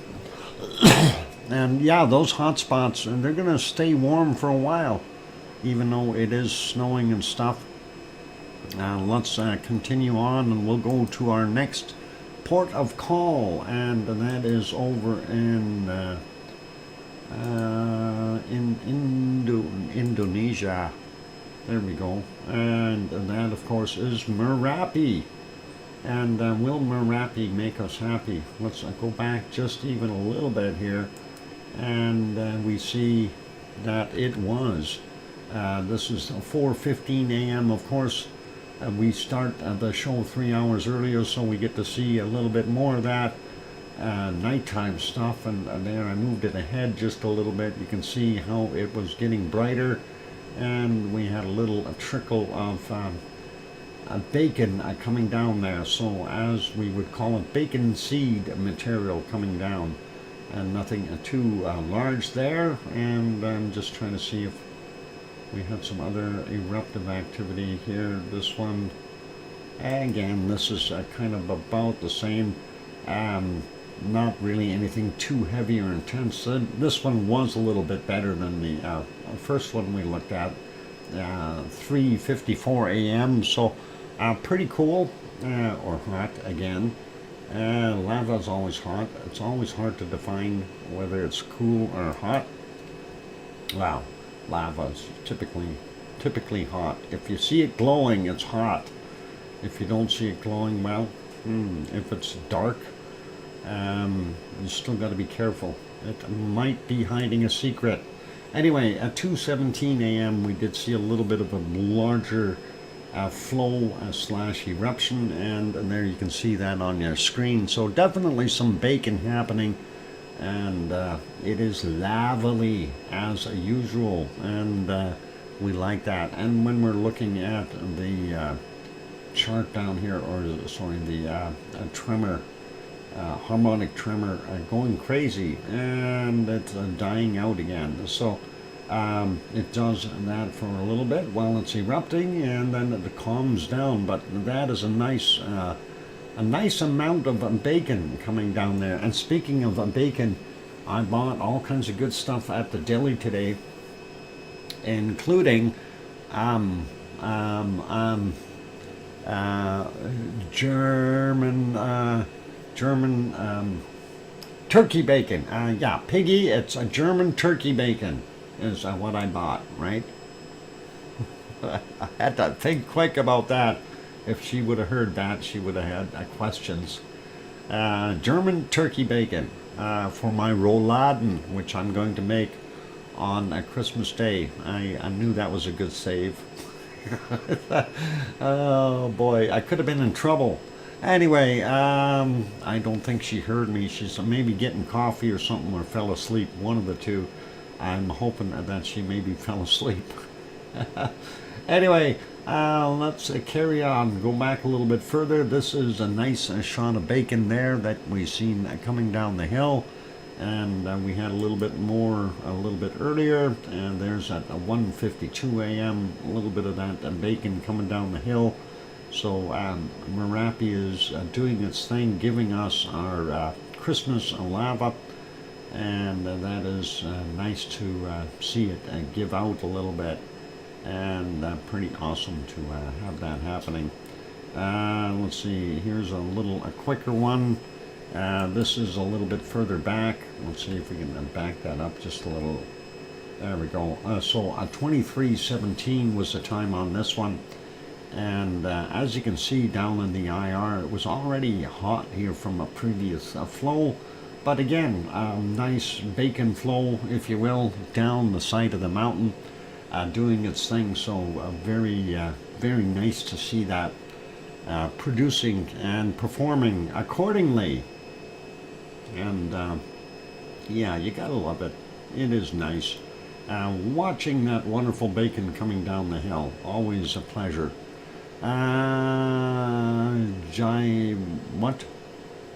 And yeah, those hot spots, and they're gonna stay warm for a while, even though it is snowing and stuff. Let's continue on, and we'll go to our next port of call, and that is over in Indonesia. There we go. And that, of course, is Merapi. And will Merapi make us happy? Let's go back just even a little bit here. And we see that it was. This is 4:15 a.m. Of course, we start the show 3 hours earlier, so we get to see a little bit more of that nighttime stuff. And there I moved it ahead just a little bit. You can see how it was getting brighter, and we had a little trickle of bacon coming down there. So as we would call it, bacon seed material coming down, and nothing too large there. And I'm just trying to see if we had some other eruptive activity here. This one, again, this is kind of about the same. Not really anything too heavy or intense. This one was a little bit better than the first one we looked at, 3:54 a.m. So pretty cool, or hot again. Lava is always hot. It's always hard to define whether it's cool or hot. Wow, lava is typically hot. If you see it glowing, it's hot. If you don't see it glowing, well, if it's dark, you still got to be careful. It might be hiding a secret. Anyway, at 2:17 a.m. we did see a little bit of a larger flow / eruption, and there you can see that on your screen. So definitely some bacon happening, and it is lavally as usual, and we like that. And when we're looking at the chart down here, or sorry, the tremor, harmonic tremor going crazy, and it's dying out again. So it does that for a little bit while it's erupting, and then it calms down. But that is a nice amount of bacon coming down there. And speaking of bacon, I bought all kinds of good stuff at the deli today, including German turkey bacon. Yeah, Piggy, it's a German turkey bacon is what I bought, right? I had to think quick about that. If she would have heard that, she would have had questions. German turkey bacon for my rouladen, which I'm going to make on Christmas Day. I knew that was a good save. Oh boy, I could have been in trouble. Anyway, I don't think she heard me. She's maybe getting coffee or something, or fell asleep, one of the two. I'm hoping that she maybe fell asleep. Anyway, let's carry on. Go back a little bit further. This is a nice shot of bacon there that we seen coming down the hill, and we had a little bit more a little bit earlier. And there's at 1:52 a.m. a little bit of that bacon coming down the hill. So Merapi is doing its thing, giving us our Christmas lava, and that is nice to see it give out a little bit. And pretty awesome to have that happening. Let's see, here's a quicker one. This is a little bit further back. Let's see if we can back that up just a little. There we go. So 23:17 was the time on this one. And as you can see down in the IR, it was already hot here from a previous flow. But again, nice bacon flow, if you will, down the side of the mountain. Doing its thing, so very nice to see that producing and performing accordingly. And yeah, you gotta love it. It is nice. Watching that wonderful bacon coming down the hill, always a pleasure.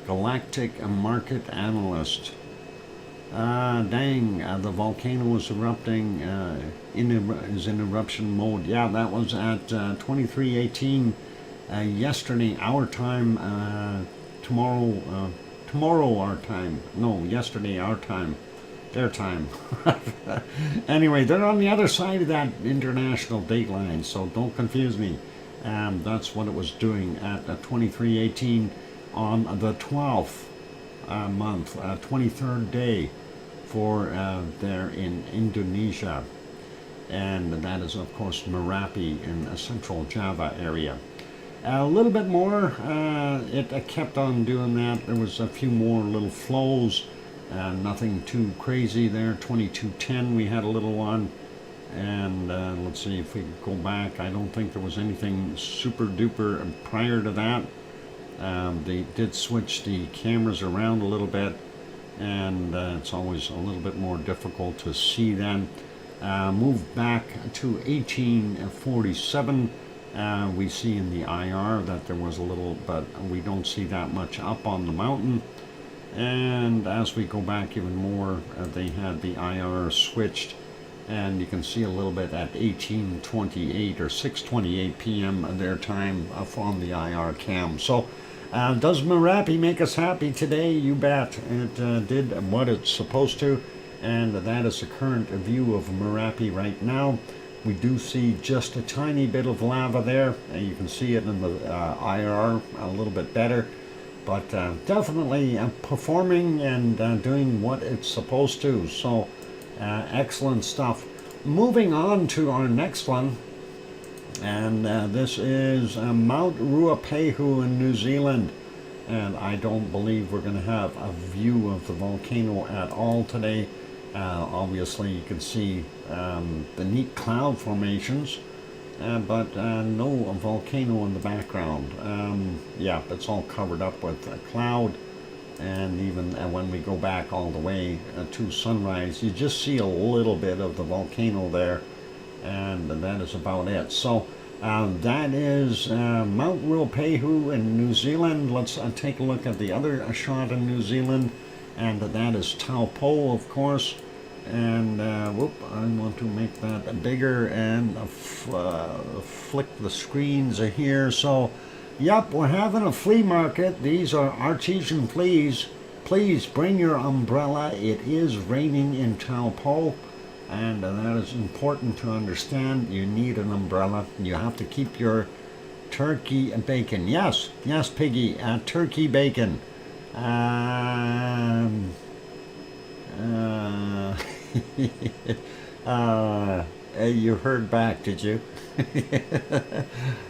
Galactic Market Analyst. The volcano is erupting, is in eruption mode. Yeah, that was at 23:18 yesterday, our time, tomorrow our time. No, yesterday our time, their time. Anyway, they're on the other side of that international date line, so don't confuse me. That's what it was doing at 23:18 on the 12th month, 23rd day for there in Indonesia. And that is, of course, Merapi in the central Java area. A little bit more, it kept on doing that. There was a few more little flows, nothing too crazy there. 22:10 we had a little one. And let's see if we can go back. I don't think there was anything super duper prior to that. They did switch the cameras around a little bit, and it's always a little bit more difficult to see then. Moved back to 1847. We see in the IR that there was a little, but we don't see that much up on the mountain. And as we go back even more, they had the IR switched, and you can see a little bit at 18:28 or 6:28 p.m. their time on the IR cam. So does Merapi make us happy today? You bet. It did what it's supposed to, and that is the current view of Merapi right now. We do see just a tiny bit of lava there. You can see it in the IR a little bit better, but definitely performing and doing what it's supposed to. So excellent stuff. Moving on to our next one, and this is Mount Ruapehu in New Zealand. And I don't believe we're going to have a view of the volcano at all today. Obviously you can see the neat cloud formations, but no volcano in the background. Yeah, it's all covered up with a cloud. And even when we go back all the way to sunrise, you just see a little bit of the volcano there, and that is about it. So that is Mount Ruapehu in New Zealand. Let's take a look at the other shot in New Zealand, and that is Taupo, of course. And whoop, I want to make that bigger and flick the screens here. So yep, we're having a flea market. These are artesian fleas, please bring your umbrella. It is raining in Taupo, and that is important to understand. You need an umbrella. You have to keep your turkey and bacon. Yes, yes, Piggy, turkey bacon. You heard back, did you?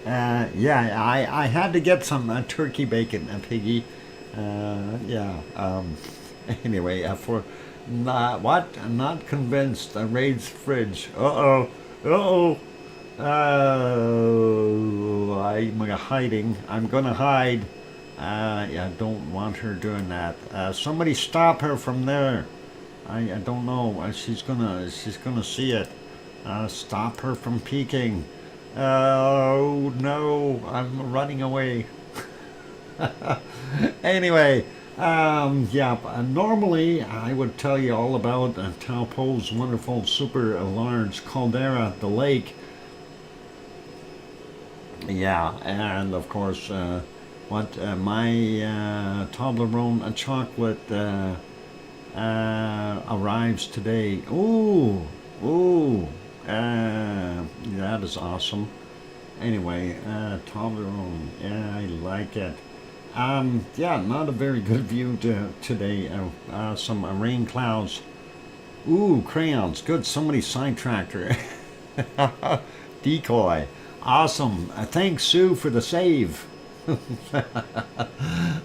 Yeah, I had to get some turkey bacon, Piggy. Yeah. Anyway, for not convinced. Raid's fridge. I'm hiding. I'm gonna hide. I don't want her doing that. Somebody stop her from there. I don't know. She's gonna see it. Stop her from peeking. Oh no! I'm running away. Anyway, yeah. Normally, I would tell you all about Taupo's wonderful, super large caldera, the lake. Yeah, and of course, my Toblerone chocolate arrives today. Ooh, that is awesome. Anyway, Toblerone, yeah, I like it. Yeah, not a very good view today. Some rain clouds. Ooh, crayons. Good. Somebody sidetracked her. Decoy. Awesome. Thanks, Sue, for the save.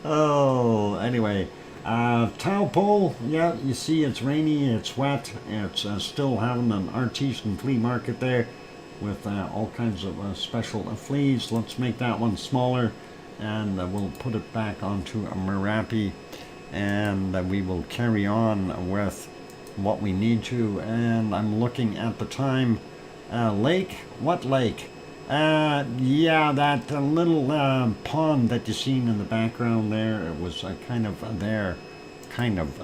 Oh, anyway. Taupo, yeah, you see it's rainy, it's wet, it's still having an artesian flea market there with all kinds of special fleas. Let's make that one smaller, and we'll put it back onto a Merapi, and we will carry on with what we need to. And I'm looking at the time. Lake? What lake? Yeah, that little pond that you seen in the background there, it was kind of there,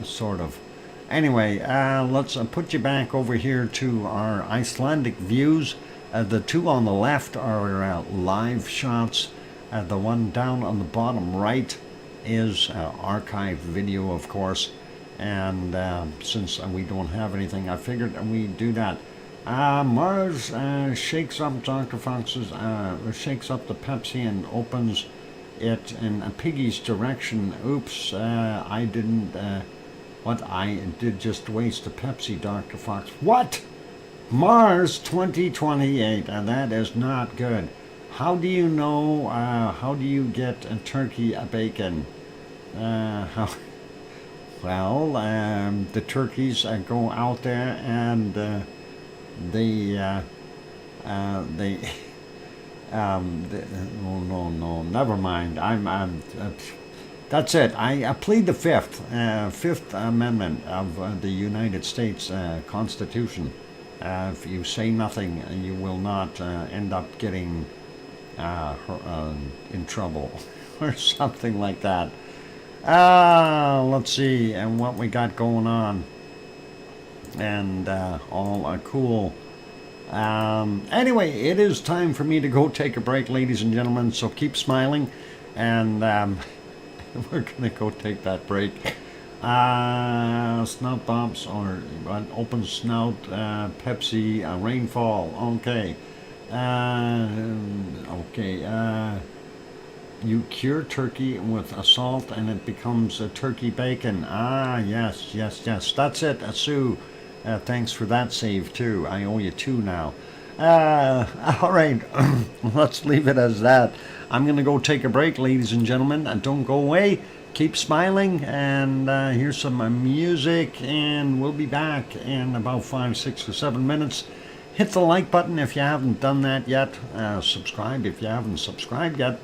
sort of. Anyway, let's put you back over here to our Icelandic views. The two on the left are live shots. The one down on the bottom right is archived video, of course. And since we don't have anything, I figured we'd do that. Mars shakes up Dr. Fox's, shakes up the Pepsi and opens it in Piggy's direction. Oops, I didn't, what? I did just waste a Pepsi, Dr. Fox. What? Mars 2028, that is not good. How do you know, how do you get a turkey bacon? Well, the turkeys go out there and no, never mind. That's it. I plead the Fifth Amendment of the United States Constitution. If you say nothing, you will not end up getting in trouble or something like that. Let's see, and what we got going on. And all cool. Anyway, it is time for me to go take a break, ladies and gentlemen, so keep smiling, and we're gonna go take that break. Snout bumps or open snout, Pepsi, rainfall. Okay. You cure turkey with salt and it becomes a turkey bacon. Yes. That's it, Sue. Thanks for that save too. I owe you 2 now. All right, let's leave it as that. I'm going to go take a break, ladies and gentlemen. Don't go away. Keep smiling, and here's some music, and we'll be back in about 5, 6, or 7 minutes. Hit the like button if you haven't done that yet. Subscribe if you haven't subscribed yet.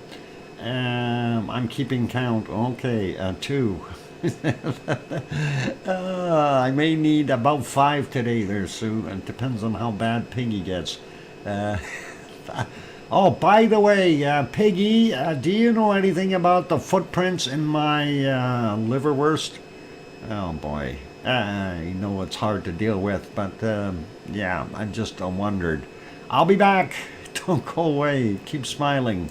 I'm keeping count. Okay, 2. I may need about 5 today there, Sue. It depends on how bad Piggy gets. Oh, by the way, Piggy, do you know anything about the footprints in my liverwurst? Oh boy, I know it's hard to deal with, but yeah, I just wondered. I'll be back. Don't go away. Keep smiling.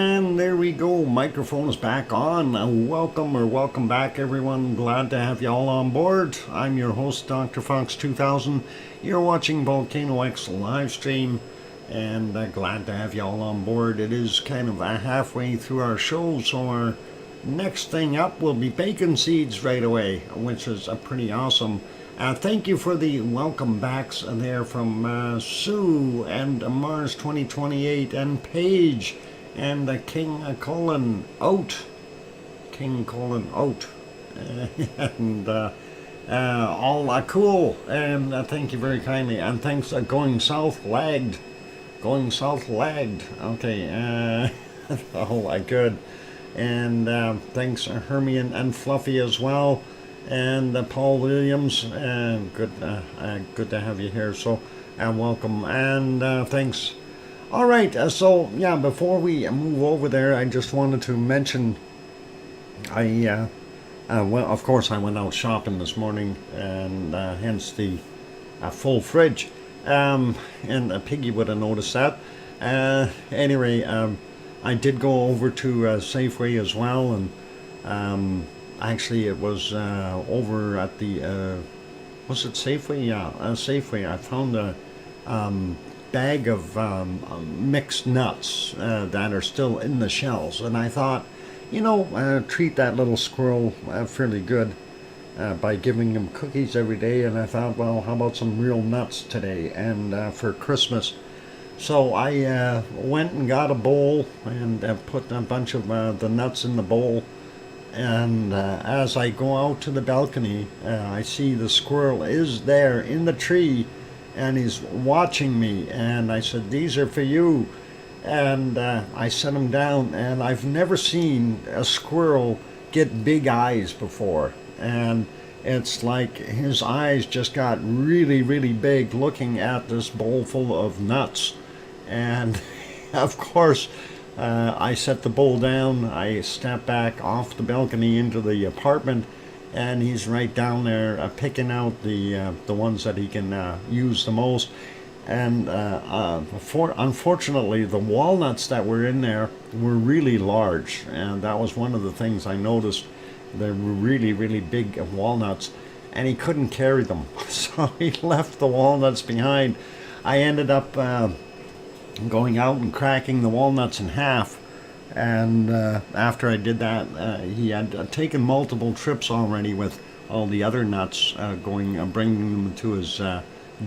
And there we go. Microphone is back on. Welcome back, everyone. Glad to have you all on board. I'm your host, DrFox2000. You're watching VolcanoX live stream, and glad to have you all on board. It is kind of halfway through our show, so our next thing up will be bacon seeds right away, which is pretty awesome. Thank you for the welcome backs there from Sue and Mars 2028 and Paige and King Colin Oat. And all cool. And thank you very kindly. And thanks Going South Lagged. Okay. Oh, good. And thanks Hermione and Fluffy as well. And Paul Williams, good to have you here. So, welcome and thanks. All right, so yeah, before we move over there, I just wanted to mention, well, of course, I went out shopping this morning, and hence the full fridge. And Piggy would have noticed that. Anyway, I did go over to Safeway as well, and actually, it was over at the, was it Safeway? Yeah, Safeway. I found a bag of mixed nuts that are still in the shells. And I thought, treat that little squirrel fairly good by giving him cookies every day. And I thought, well, how about some real nuts today and for Christmas? So I went and got a bowl and put a bunch of the nuts in the bowl. And as I go out to the balcony, I see the squirrel is there in the tree, and he's watching me. And I said, "These are for you." And I set him down, and I've never seen a squirrel get big eyes before. And it's like his eyes just got really, really big looking at this bowl full of nuts. And of course, I set the bowl down, I step back off the balcony into the apartment, and he's right down there picking out the ones that he can use the most. And unfortunately, the walnuts that were in there were really large, and that was one of the things I noticed. They were really, really big walnuts, and he couldn't carry them, so he left the walnuts behind. I ended up going out and cracking the walnuts in half, and after I did that, he had taken multiple trips already with all the other nuts, bringing them to his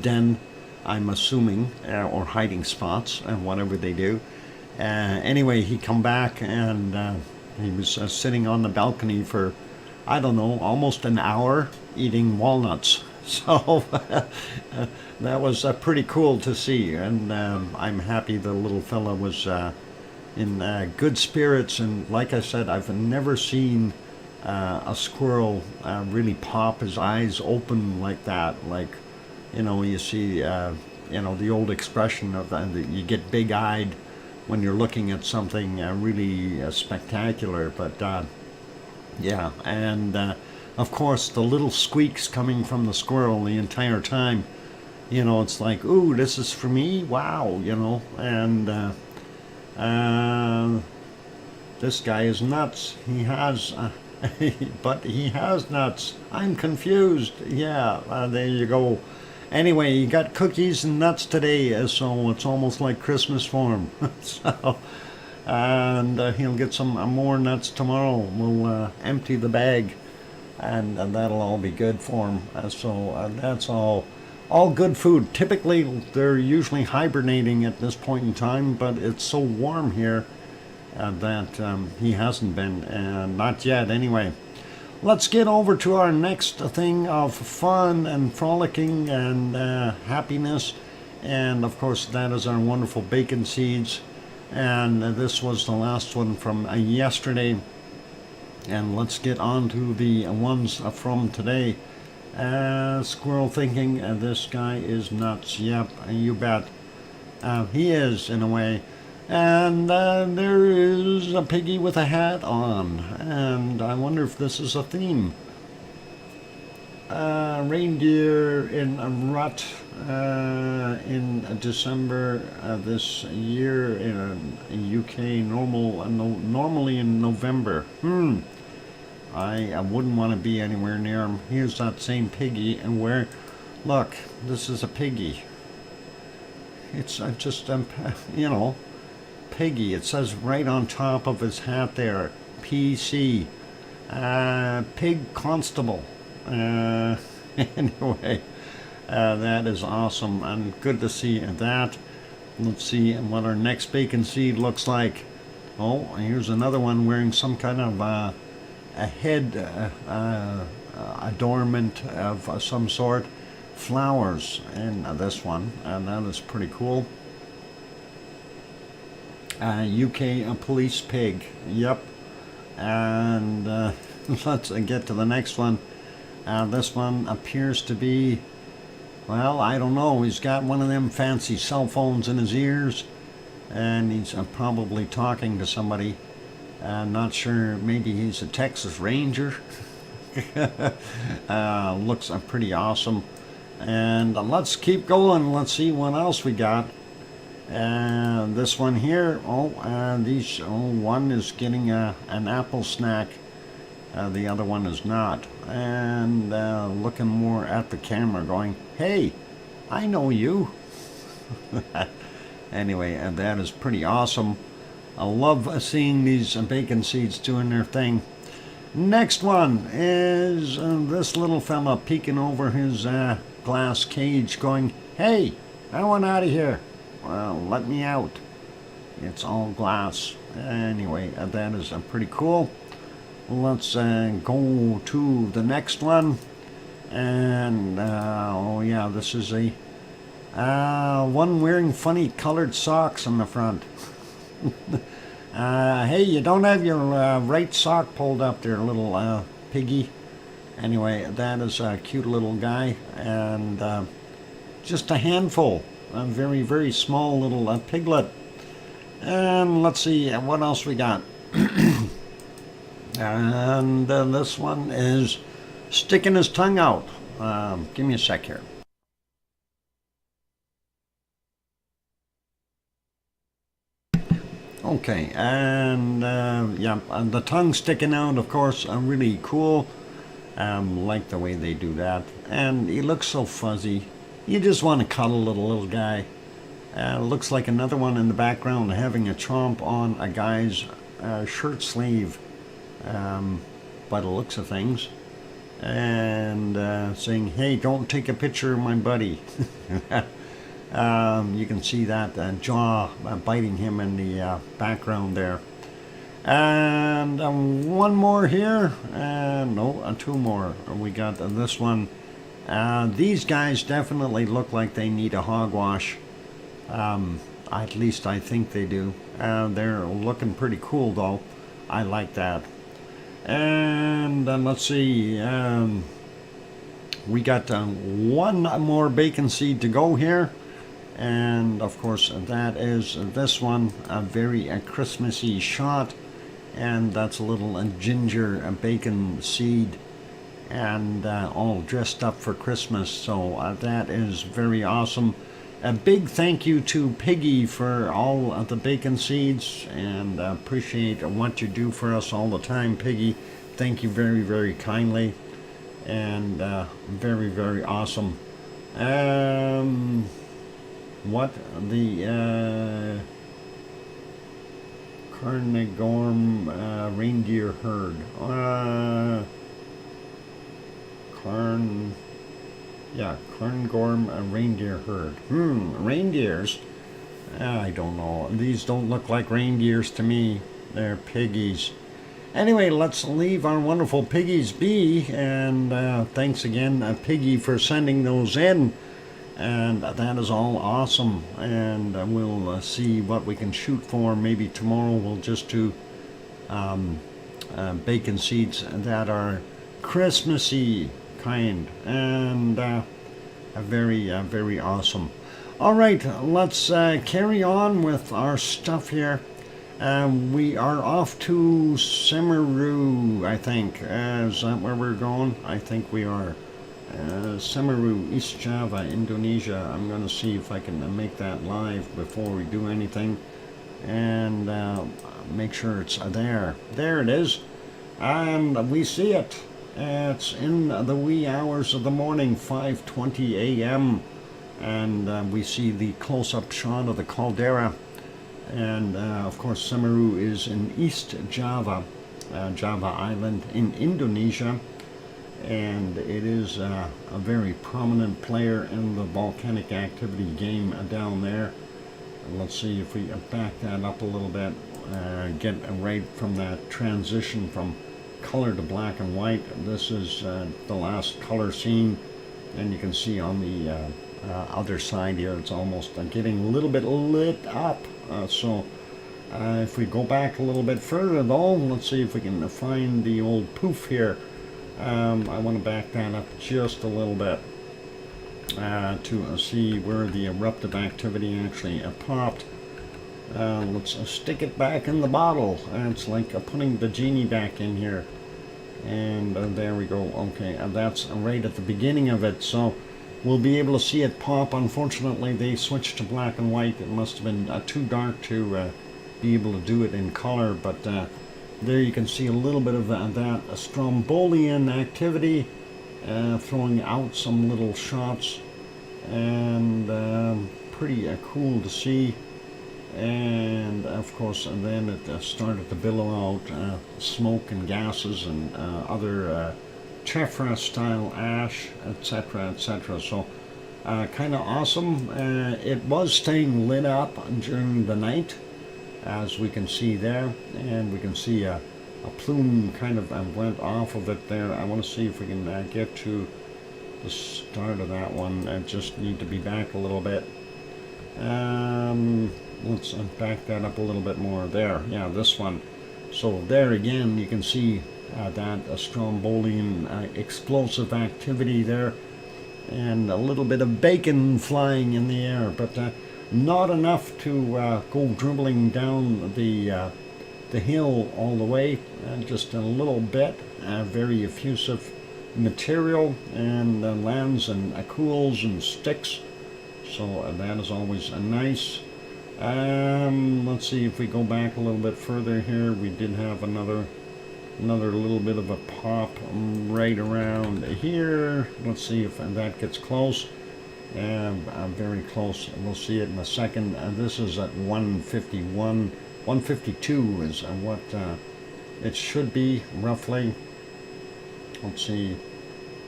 den, I'm assuming, or hiding spots, and whatever they do. Anyway, he come back, and he was sitting on the balcony for, I don't know, almost an hour eating walnuts. So that was pretty cool to see, and I'm happy the little fella was in good spirits. And like I said, I've never seen a squirrel really pop his eyes open like that. Like, you see, the old expression of you get big-eyed when you're looking at something really spectacular. But yeah, and of course, the little squeaks coming from the squirrel the entire time, it's like, ooh, this is for me, wow, and this guy is nuts. He has, but he has nuts. I'm confused. Yeah, there you go. Anyway, you got cookies and nuts today, so it's almost like Christmas for him. So, and he'll get some more nuts tomorrow. We'll empty the bag. And that'll all be good for them. So that's all good food. Typically, they're usually hibernating at this point in time, but it's so warm here that he hasn't been, not yet anyway. Let's get over to our next thing of fun and frolicking and happiness. And of course, that is our wonderful bacon seeds. And this was the last one from yesterday. And let's get on to the ones from today. Squirrel thinking this guy is nuts. Yep, you bet. He is, in a way. And there is a piggy with a hat on. And I wonder if this is a theme. reindeer in a rut in December this year in UK. Normally in November. I wouldn't want to be anywhere near him. Here's that same piggy, and where, look, this is a piggy. It's just, you know, piggy. It says right on top of his hat there, PC, pig constable. Anyway, that is awesome and good to see that. Let's see what our next bacon seed looks like. Oh, here's another one wearing some kind of a head adornment of some sort. Flowers in this one, and that is pretty cool. UK police pig, yep. And let's get to the next one. This one appears to be, well, I don't know, he's got one of them fancy cell phones in his ears, and he's probably talking to somebody. Not sure, maybe he's a Texas Ranger. Looks pretty awesome. And let's keep going. Let's see what else we got. This one here, one is getting an apple snack. The other one is not. And looking more at the camera going, hey, I know you. Anyway, that is pretty awesome. I love seeing these bacon seeds doing their thing. Next one is this little fella peeking over his glass cage going, hey, I want out of here. Well, let me out. It's all glass. Anyway, that is pretty cool. Let's go to the next one. And, oh yeah, this is a one wearing funny colored socks on the front. Hey, you don't have your right sock pulled up there, little piggy. Anyway, that is a cute little guy, and just a handful, a very, very small little piglet. And let's see what else we got. And this one is sticking his tongue out. Give me a sec here. Okay, and yeah, the tongue sticking out, of course, really cool. Like the way they do that. And he looks so fuzzy. You just want to cuddle little guy. Looks like another one in the background having a chomp on a guy's shirt sleeve, by the looks of things. And saying, hey, don't take a picture of my buddy. You can see that jaw biting him in the background there. And one more here, and no, two more. We got this one. These guys definitely look like they need a hogwash. At least I think they do. They're looking pretty cool though. I like that. And let's see. We got one more bacon seed to go here. And of course that is this one, a very Christmassy shot. And that's a little ginger bacon seed, and all dressed up for Christmas. So that is very awesome. A big thank you to Piggy for all of the bacon seeds, and appreciate what you do for us all the time, Piggy. Thank you very, very kindly, and very, very awesome. What the Carnegorm reindeer herd. Carnegorm reindeer herd. Reindeers? I don't know. These don't look like reindeers to me. They're piggies. Anyway, let's leave our wonderful piggies be. And thanks again, Piggy, for sending those in. And that is all awesome, and we'll see what we can shoot for. Maybe tomorrow we'll just do bacon seeds that are Christmassy kind, and very, very awesome. All right, let's carry on with our stuff here. We are off to Semeru, I think. Is that where we're going? I think we are. Semeru, East Java, Indonesia. I'm going to see if I can make that live before we do anything, and make sure it's there. There it is, and we see it. It's in the wee hours of the morning, 5:20 a.m., and we see the close-up shot of the caldera. And of course, Semeru is in East Java, Java Island in Indonesia, and it is a very prominent player in the volcanic activity game down there. And let's see if we back that up a little bit, get right from that transition from color to black and white. This is the last color scene, and you can see on the other side here it's almost getting a little bit lit up. So if we go back a little bit further though, let's see if we can find the old poof here. I want to back that up just a little bit to see where the eruptive activity actually popped. Let's stick it back in the bottle. It's like putting the genie back in here. And there we go. Okay, that's right at the beginning of it. So we'll be able to see it pop. Unfortunately, they switched to black and white. It must have been too dark to be able to do it in color. But there you can see a little bit of that strombolian activity, throwing out some little shots, and pretty cool to see. And of course, then it started to billow out smoke and gases and other tephra style ash, etc., etc. So kind of awesome. It was staying lit up during the night, as we can see there, and we can see a plume kind of went off of it there. I want to see if we can get to the start of that one. I just need to be back a little bit. Let's back that up a little bit more. There, yeah, this one. So there again, you can see that strombolian explosive activity there, and a little bit of bacon flying in the air, but not enough to go dribbling down the hill all the way. Just a little bit. Very effusive material, and lands and cools and sticks. So that is always nice. Let's see if we go back a little bit further here. We did have another little bit of a pop right around here. Let's see if that gets close. Very close. We'll see it in a second. This is at 151. 152 is what it should be roughly. Let's see.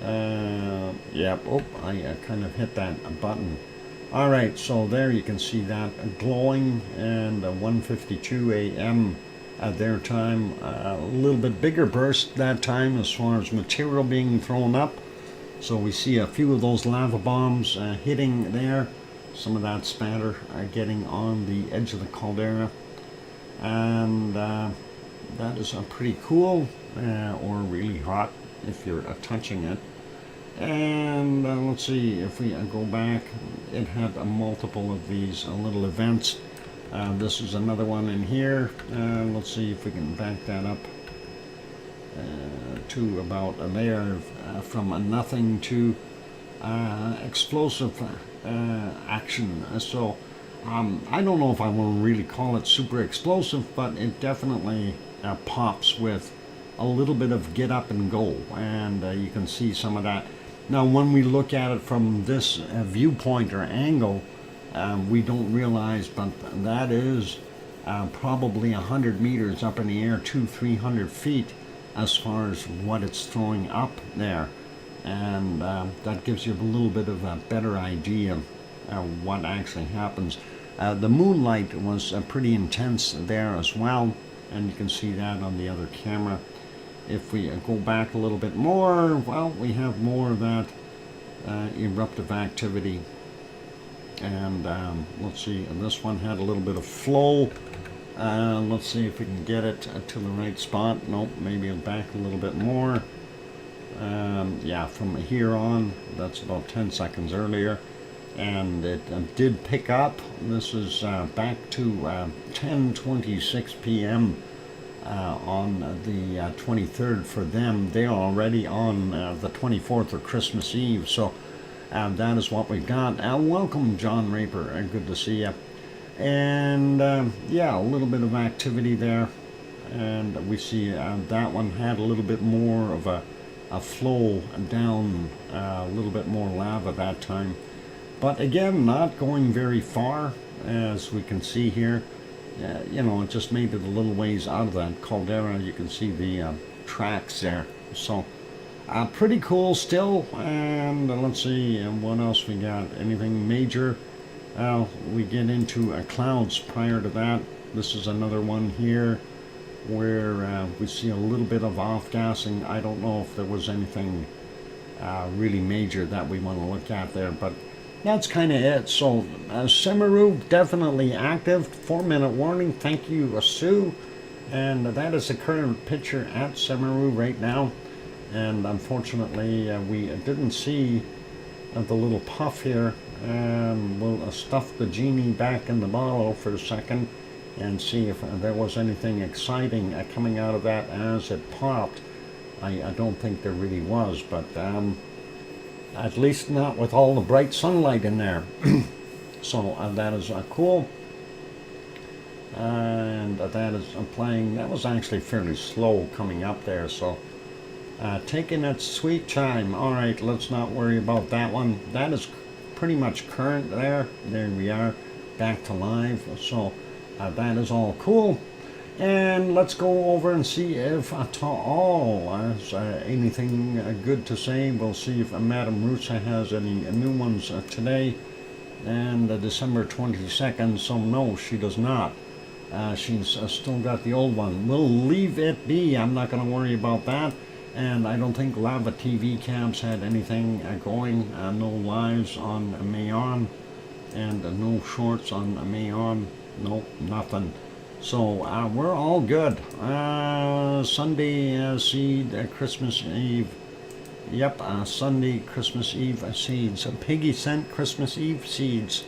Yeah. Oh, I kind of hit that button. All right, so there you can see that glowing, and 1:52 a.m. at their time. A little bit bigger burst that time as far as material being thrown up. So we see a few of those lava bombs hitting there. Some of that spatter getting on the edge of the caldera, and that is pretty cool, or really hot if you're touching it. And let's see if we go back. It had multiple of these little events. This is another one in here. Let's see if we can back that up to about there, from nothing to explosive action. So I don't know if I want to really call it super explosive, but it definitely pops with a little bit of get up and go, and you can see some of that. Now, when we look at it from this viewpoint or angle, we don't realize, but that is probably 100 meters up in the air, 200-300 feet, as far as what it's throwing up there. And that gives you a little bit of a better idea of what actually happens. The moonlight was pretty intense there as well, and you can see that on the other camera. If we go back a little bit more, well, we have more of that eruptive activity. And let's see, and this one had a little bit of flow. Let's see if we can get it to the right spot. Nope, maybe back a little bit more. Yeah, from here on, that's about 10 seconds earlier. And it did pick up. This is back to 10:26 p.m. on the 23rd for them. They're already on the 24th or Christmas Eve. So that is what we've got. Welcome, John Raper. Good to see you. And yeah, a little bit of activity there. And we see that one had a little bit more of a flow down, a little bit more lava that time. But again, not going very far, as we can see here. You know, it just made it a little ways out of that caldera. You can see the tracks there. So pretty cool still. And let's see what else we got. Anything major? We get into clouds prior to that. This is another one here where we see a little bit of off-gassing. I don't know if there was anything really major that we want to look at there, but that's kind of it. So Semeru definitely active. 4-minute warning. Thank you, Sue. And that is the current picture at Semeru right now. And unfortunately, we didn't see the little puff here. We'll stuff the genie back in the bottle for a second and see if there was anything exciting coming out of that as it popped. I don't think there really was, but at least not with all the bright sunlight in there. So that is cool. And that is playing. That was actually fairly slow coming up there, so taking its sweet time. All right, let's not worry about that one. That is pretty much current there. There we are, back to live. So that is all cool. And let's go over and see if at all has anything good to say. We'll see if Madame Rusa has any new ones today. And December 22nd, so no, she does not. She's still got the old one. We'll leave it be. I'm not going to worry about that. And I don't think Lava TV Cabs had anything going. No lives on Mayon. And no shorts on Mayon. Nope, nothing. So we're all good. Sunday seed, Christmas Eve. Yep, Sunday, Christmas Eve seeds. Piggy sent Christmas Eve seeds.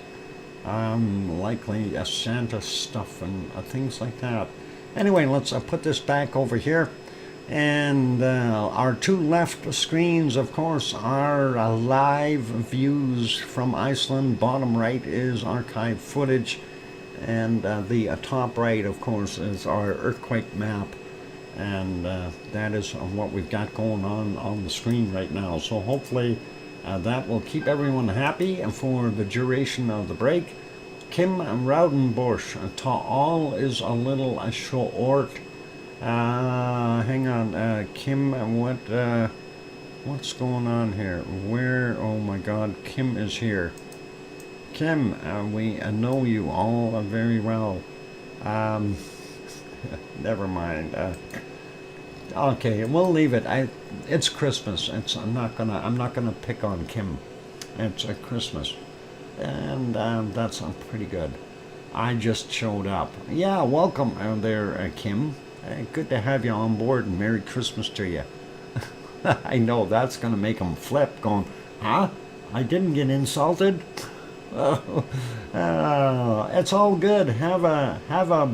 Likely Santa stuff and things like that. Anyway, let's put this back over here. And our two left screens, of course, are live views from Iceland. Bottom right is archive footage. And the top right, of course, is our earthquake map. And that is what we've got going on the screen right now. So hopefully that will keep everyone happy for the duration of the break. Kim Raudenbush, to all is a little short. Hang on, Kim, what's going on here? Where, oh my God, Kim is here. Kim, we know you all very well. Never mind. Okay, we'll leave it. It's Christmas. I'm not gonna pick on Kim. It's Christmas, and that's pretty good. I just showed up. Yeah, welcome there, Kim. Good to have you on board, and Merry Christmas to you. I know that's gonna make them flip, going, huh? I didn't get insulted. It's all good. Have a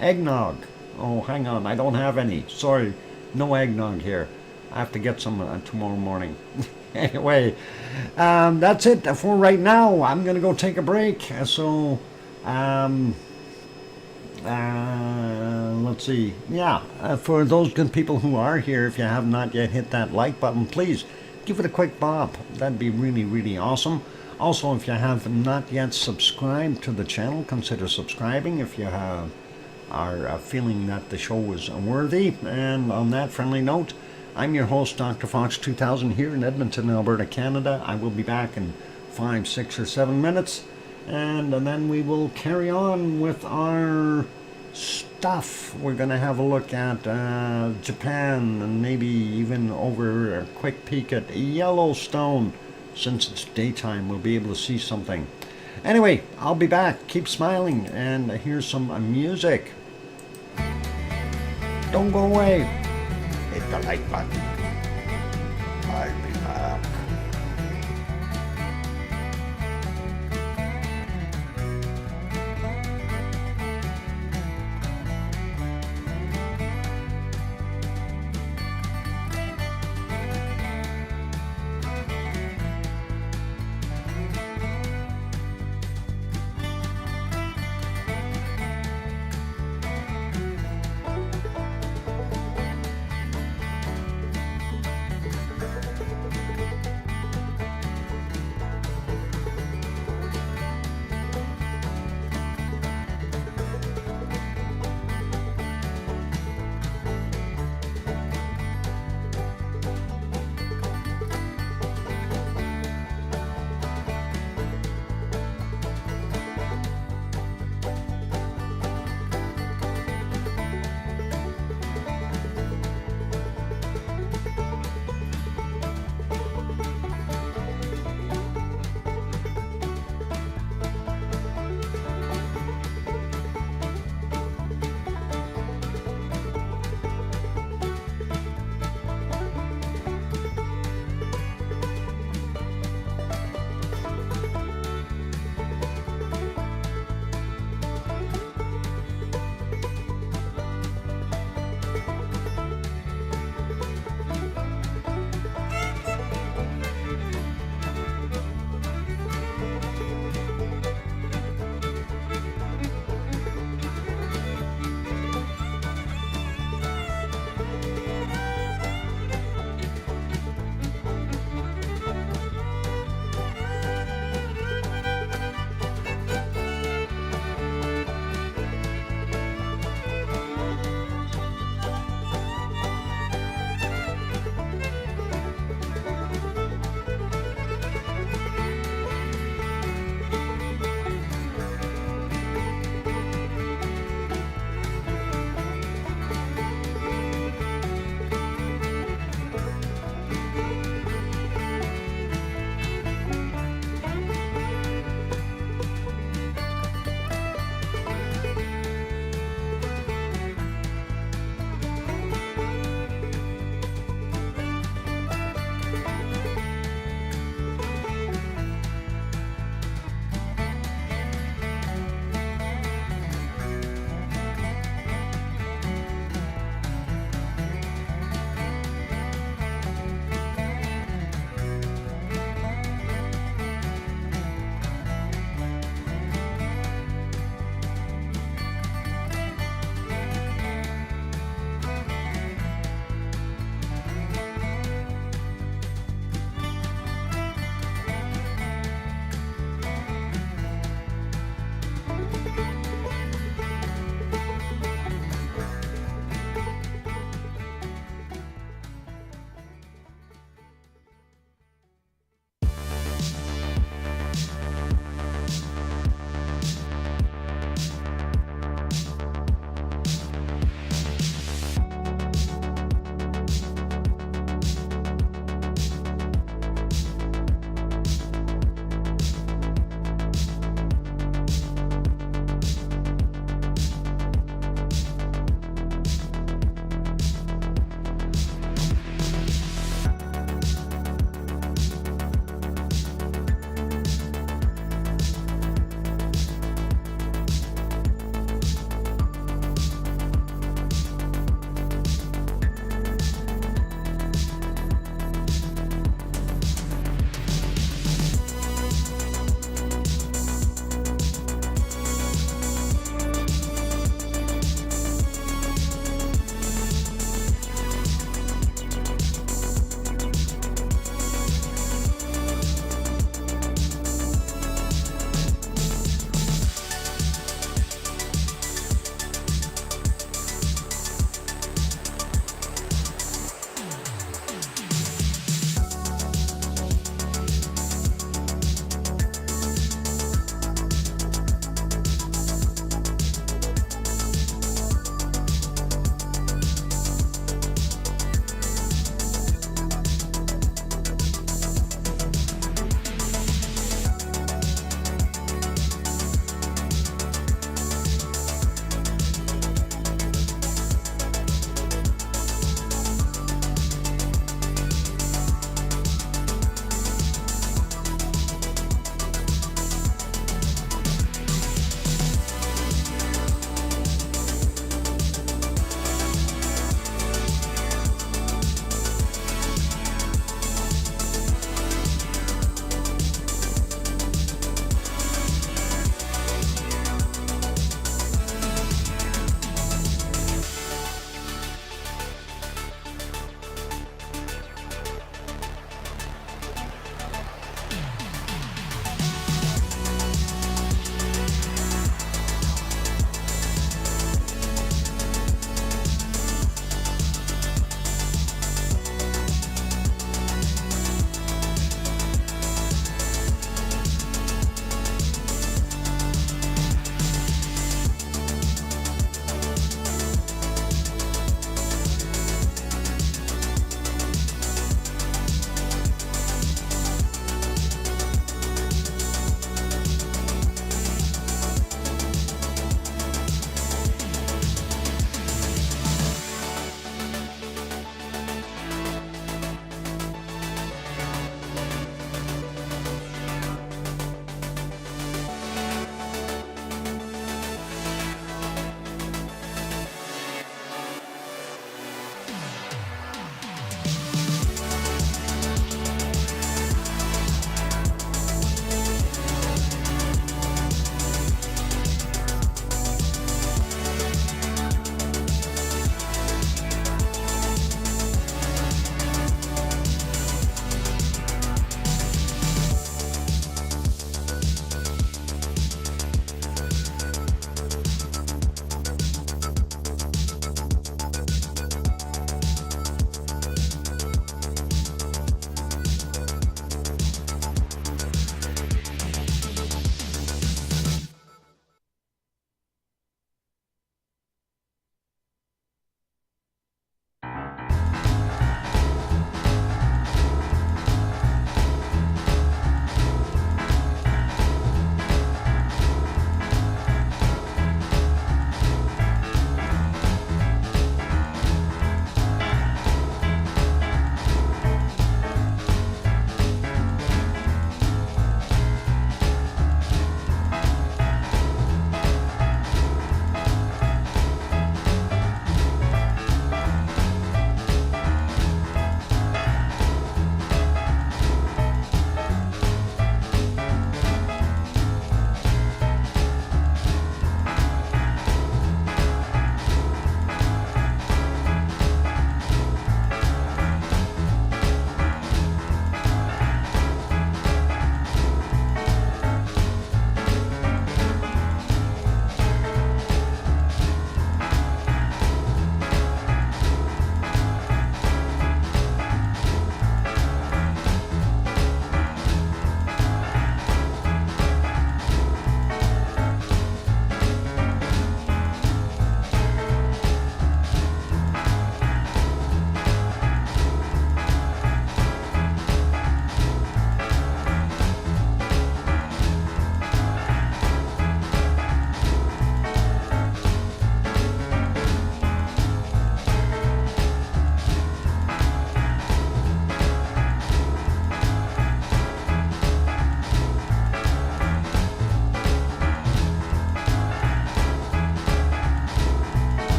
eggnog. Oh, hang on, I don't have any. Sorry, no eggnog here. I have to get some tomorrow morning. Anyway, that's it for right now. I'm gonna go take a break. So, let's see. Yeah, for those good people who are here, if you have not yet hit that like button, please give it a quick bop. That'd be really, really awesome. Also, if you have not yet subscribed to the channel, consider subscribing if you are feeling that the show is worthy. And on that friendly note, I'm your host, DrFox2000, here in Edmonton, Alberta, Canada. I will be back in 5, 6, or 7 minutes. And then we will carry on with our stuff. We're going to have a look at Japan and maybe even over a quick peek at Yellowstone. Since it's daytime, we'll be able to see something. Anyway, I'll be back. Keep smiling, and here's some music. Don't go away. Hit the like button. I'll be back.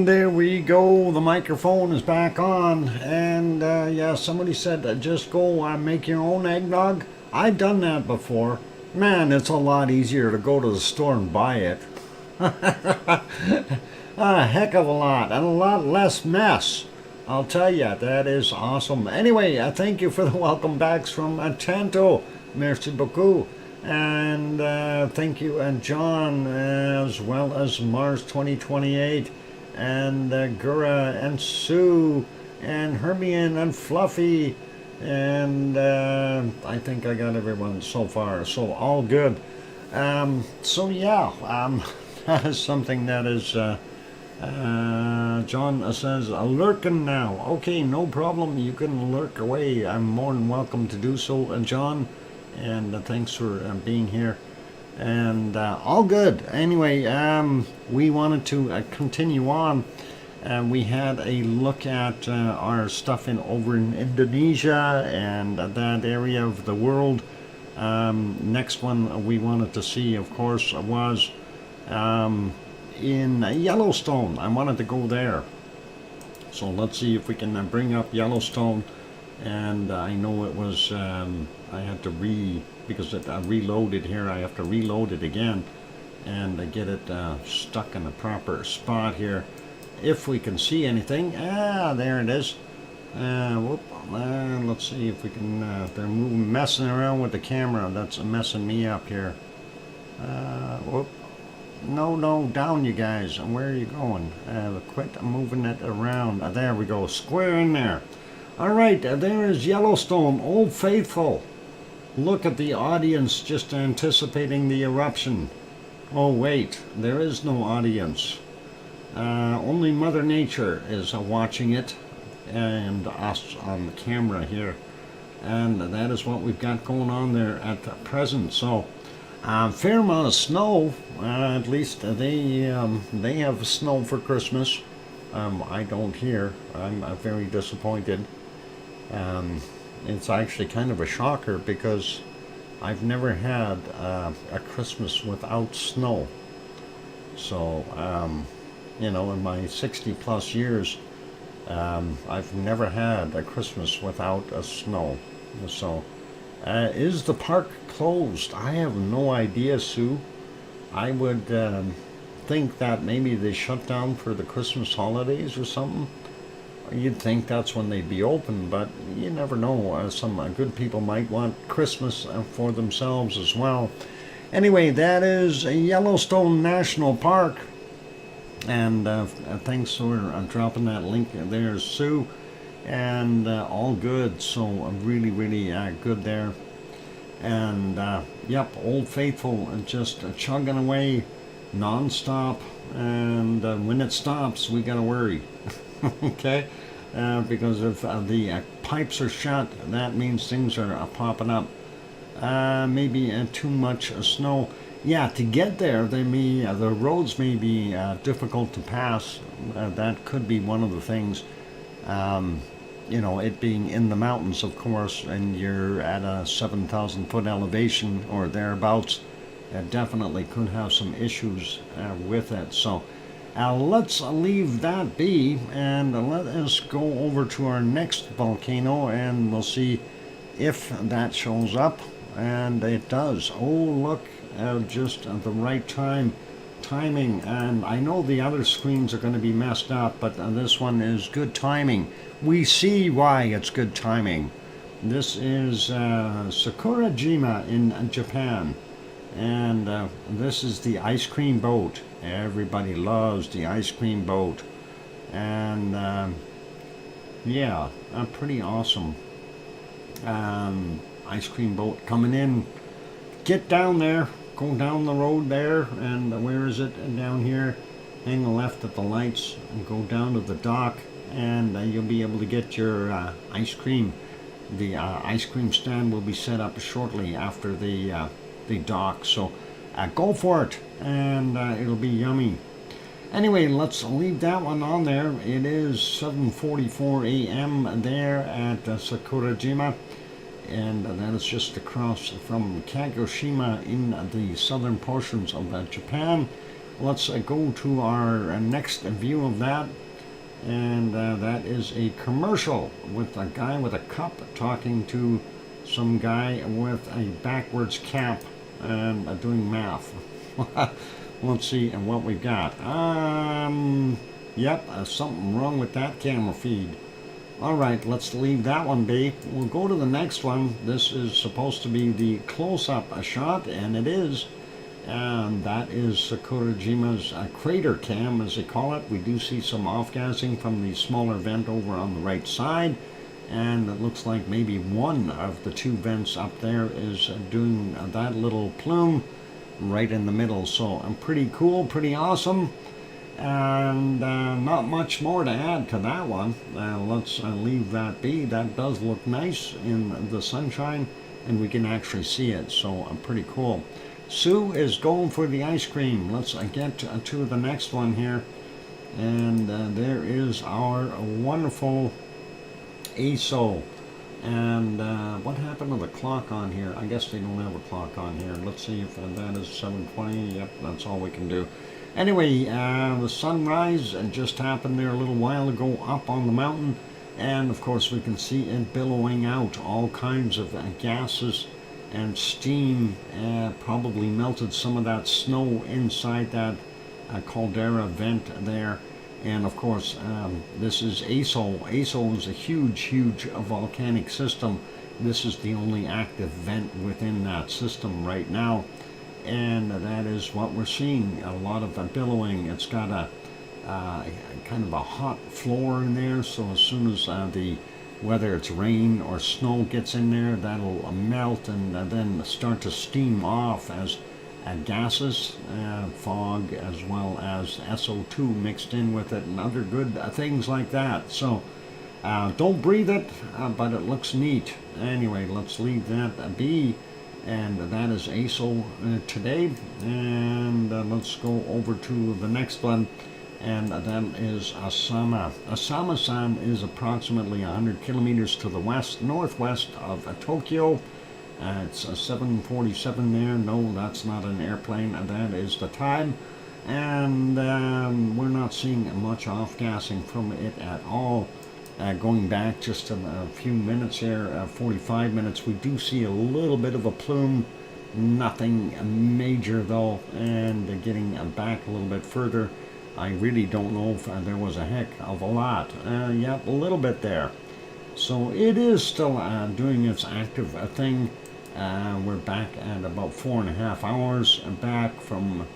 And there we go. The microphone is back on. And yeah, somebody said just go make your own eggnog. I've done that before. Man, it's a lot easier to go to the store and buy it. A heck of a lot, and a lot less mess. I'll tell you, that is awesome. Anyway, thank you for the welcome backs from Tanto. Merci beaucoup. And thank you, John, as well as Mars 2028, and Gura, and Sue, and Hermione, and Fluffy, and I think I got everyone so far, so all good. So yeah, that is something that is, John says, lurking now. Okay, no problem, you can lurk away. I'm more than welcome to do so, John. And thanks for being here, and all good. Anyway, we wanted to continue on. We had a look at our stuff over in Indonesia and that area of the world. Next one we wanted to see, of course, was in Yellowstone. I wanted to go there, so let's see if we can bring up Yellowstone. And I know it was I had to because it reloaded here, I have to reload it again and get it stuck in the proper spot here. If we can see anything, there it is. Let's see if we can, they're messing around with the camera, that's messing me up here. No, down you guys, where are you going? Quit moving it around. There we go, square in there. Alright, there is Yellowstone, Old Faithful. Look at the audience just anticipating the eruption. Oh wait, there is no audience. Only Mother Nature is watching it, and us on the camera here. And that is what we've got going on there at the present. So, fair amount of snow. At least they have snow for Christmas. I don't here. I'm very disappointed. It's actually kind of a shocker because I've never had a Christmas without snow. So, you know, in my 60 plus years, I've never had a Christmas without a snow. So, is the park closed? I have no idea, Sue. I would think that maybe they shut down for the Christmas holidays or something. You'd think that's when they'd be open, but you never know. Some good people might want Christmas for themselves as well. Anyway, that is Yellowstone National Park. And thanks for dropping that link there, Sue. And all good, so really, really good there. And yep, Old Faithful just chugging away non-stop. And when it stops, we gotta worry. Okay, because if the pipes are shut, that means things are popping up. Maybe too much snow. Yeah, to get there, the roads may be difficult to pass. That could be one of the things. You know, it being in the mountains, of course, and you're at a 7,000 foot elevation or thereabouts, definitely could have some issues with it. So. Let's leave that be, and let us go over to our next volcano, and we'll see if that shows up. And it does. Oh, look, just at the right timing. And I know the other screens are going to be messed up, but this one is good timing. We see why it's good timing. This is Sakurajima in Japan. And this is the ice cream boat. Everybody loves the ice cream boat. And yeah, pretty awesome. Ice cream boat coming in. Get down there, go down the road there, and where is it? Down here, hang left at the lights, and go down to the dock, and you'll be able to get your ice cream. The ice cream stand will be set up shortly after the dock, so go for it, and it'll be yummy. Anyway, let's leave that one on there. It is 7:44 a.m. there at Sakurajima, and that is just across from Kagoshima in the southern portions of Japan. let's go to our next view of that. And that is a commercial with a guy with a cup talking to some guy with a backwards cap and doing math. Let's see what we've got. Yep, something wrong with that camera feed. Alright, let's leave that one be. We'll go to the next one. This is supposed to be the close-up shot, and it is. And that is Sakurajima's crater cam, as they call it. We do see some off-gassing from the smaller vent over on the right side. And it looks like maybe one of the two vents up there is doing that little plume right in the middle. So pretty cool, pretty awesome. And not much more to add to that one. Let's leave that be. That does look nice in the sunshine, and we can actually see it. So pretty cool. Sue is going for the ice cream. Let's get to the next one here. And there is our wonderful ASO. And what happened to the clock on here? I guess they don't have a clock on here. Let's see if that is 7:20. Yep, that's all we can do. Anyway, the sunrise just happened there a little while ago up on the mountain. And of course we can see it billowing out all kinds of gases and steam. Probably melted some of that snow inside that caldera vent there. And of course, this is ASO. ASO is a huge volcanic system. This is the only active vent within that system right now. And that is what we're seeing, a lot of billowing. It's got a kind of a hot floor in there, so as soon as whether it's rain or snow gets in there, that'll melt and then start to steam off as gases, fog, as well as SO2 mixed in with it, and other good things like that. So don't breathe it, but it looks neat. Anyway, let's leave that be. And that is ASO today. And let's go over to the next one. And that is Asama. Asama-san is approximately 100 kilometers to the northwest of Tokyo. It's a 747 there. No, that's not an airplane. That is the time. And we're not seeing much off-gassing from it at all. Going back just a few minutes here, 45 minutes, we do see a little bit of a plume. Nothing major though. And getting back a little bit further, I really don't know if there was a heck of a lot. Yep, a little bit there. So it is still doing its active thing. We're back at about 4.5 hours back from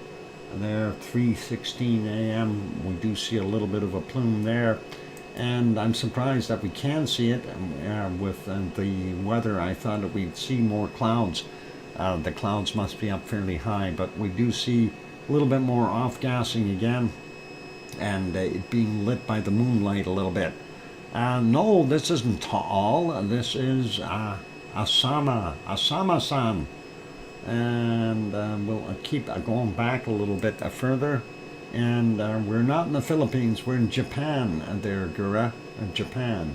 there, 3:16 a.m. We do see a little bit of a plume there. And I'm surprised that we can see it with the weather. I thought that we'd see more clouds. The clouds must be up fairly high, but we do see a little bit more off-gassing again, and it being lit by the moonlight a little bit. No, this isn't all. This is Asama-san. And we'll keep going back a little bit further. And we're not in the Philippines, we're in Japan there, Gura, Japan.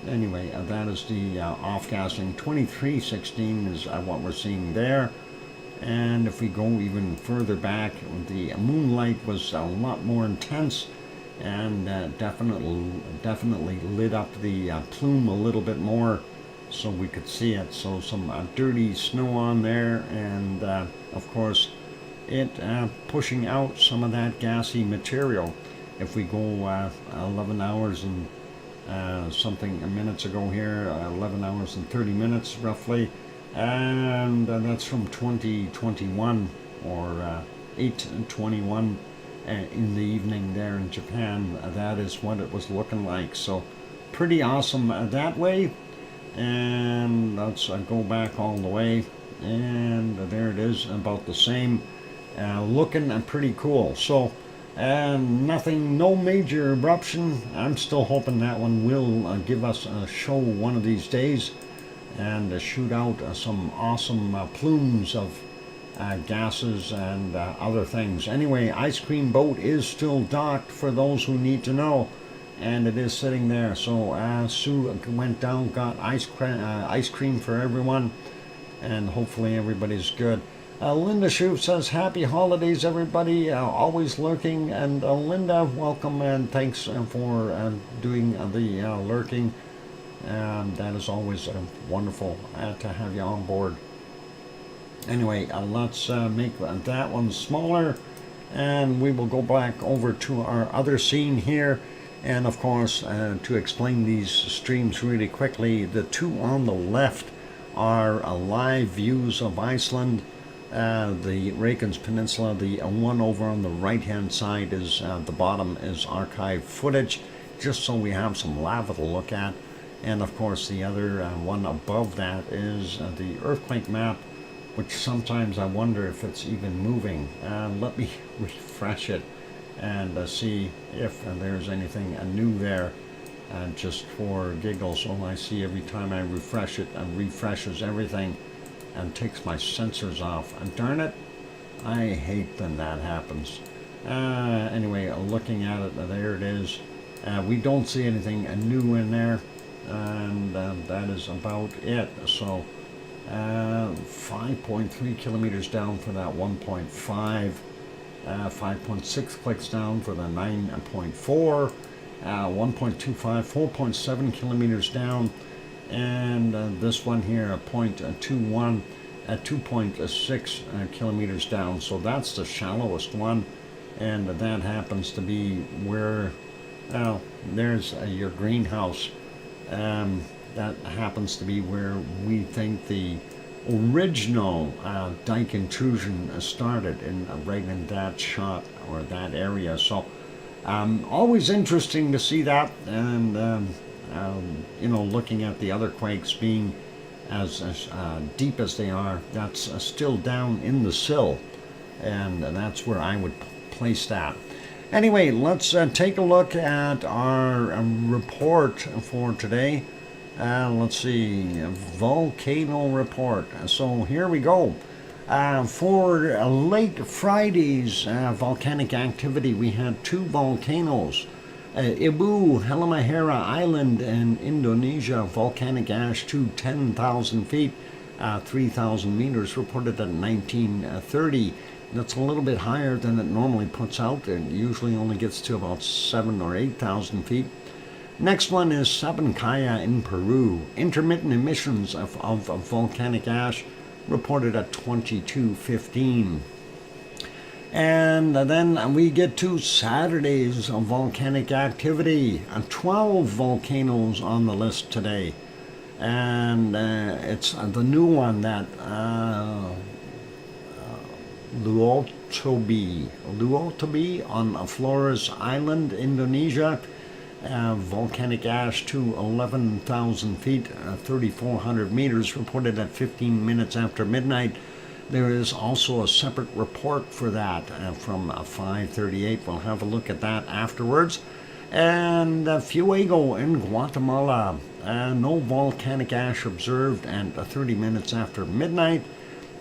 Anyway, that is the off-gassing. 2316 is what we're seeing there. And if we go even further back, the moonlight was a lot more intense and definitely lit up the plume a little bit more so we could see it. So some dirty snow on there, and of course, it pushing out some of that gassy material. If we go 11 hours and something minutes ago here, 11 hours and 30 minutes roughly, and that's from 2021 or 8:21 in the evening there in Japan. That is what it was looking like. So pretty awesome that way. And let's go back all the way, and there it is, about the same. Looking pretty cool. So nothing, no major eruption. I'm still hoping that one will give us a show one of these days and shoot out some awesome plumes of gases and other things. Anyway, ice cream boat is still docked for those who need to know, and it is sitting there. So Sue went down, got ice cream for everyone, and hopefully everybody's good. Linda Shoup says, happy holidays, everybody. Always lurking. And Linda, welcome and thanks for doing the lurking. That is always wonderful to have you on board. Anyway, let's make that one smaller. And we will go back over to our other scene here. And of course, to explain these streams really quickly, the two on the left are live views of Iceland, the Reykjanes Peninsula. The one over on the right hand side is the bottom is archive footage, just so we have some lava to look at. And of course, the other one above that is the earthquake map, which sometimes I wonder if it's even moving. Let me refresh it and see if there's anything new there, just for giggles. So I see every time I refresh it, and refreshes everything and takes my sensors off. And darn it, I hate when that happens. Anyway, looking at it, there it is. We don't see anything new in there, and that is about it. So 5.3 kilometers down for that 1.5, 5.6 clicks down for the 9.4, 1.25, 4.7 kilometers down, and this one here, 0.21 at 2.6 kilometers down. So that's the shallowest one, and that happens to be where, well, there's your greenhouse. That happens to be where we think the original dike intrusion started, right in that shot or that area. So always interesting to see that, and you know, looking at the other quakes being as deep as they are, that's still down in the sill, and that's where I would place that. Anyway, let's take a look at our report for today. Let's see, volcano report. So here we go. For late Friday's volcanic activity, we had two volcanoes. Ibu, Halmahera Island in Indonesia, volcanic ash to 10,000 feet, 3,000 meters, reported at 1930. That's a little bit higher than it normally puts out. It usually only gets to about 7,000 or 8,000 feet. Next one is Sabancaya in Peru. Intermittent emissions of volcanic ash reported at 2215. And then we get to Saturday's volcanic activity. 12 volcanoes on the list today. And it's the new one, that Luotobi on Flores Island, Indonesia. Volcanic ash to 11,000 feet, 3,400 meters, reported at 15 minutes after midnight. There is also a separate report for that from 5:38. We'll have a look at that afterwards. And Fuego in Guatemala, no volcanic ash observed at 30 minutes after midnight.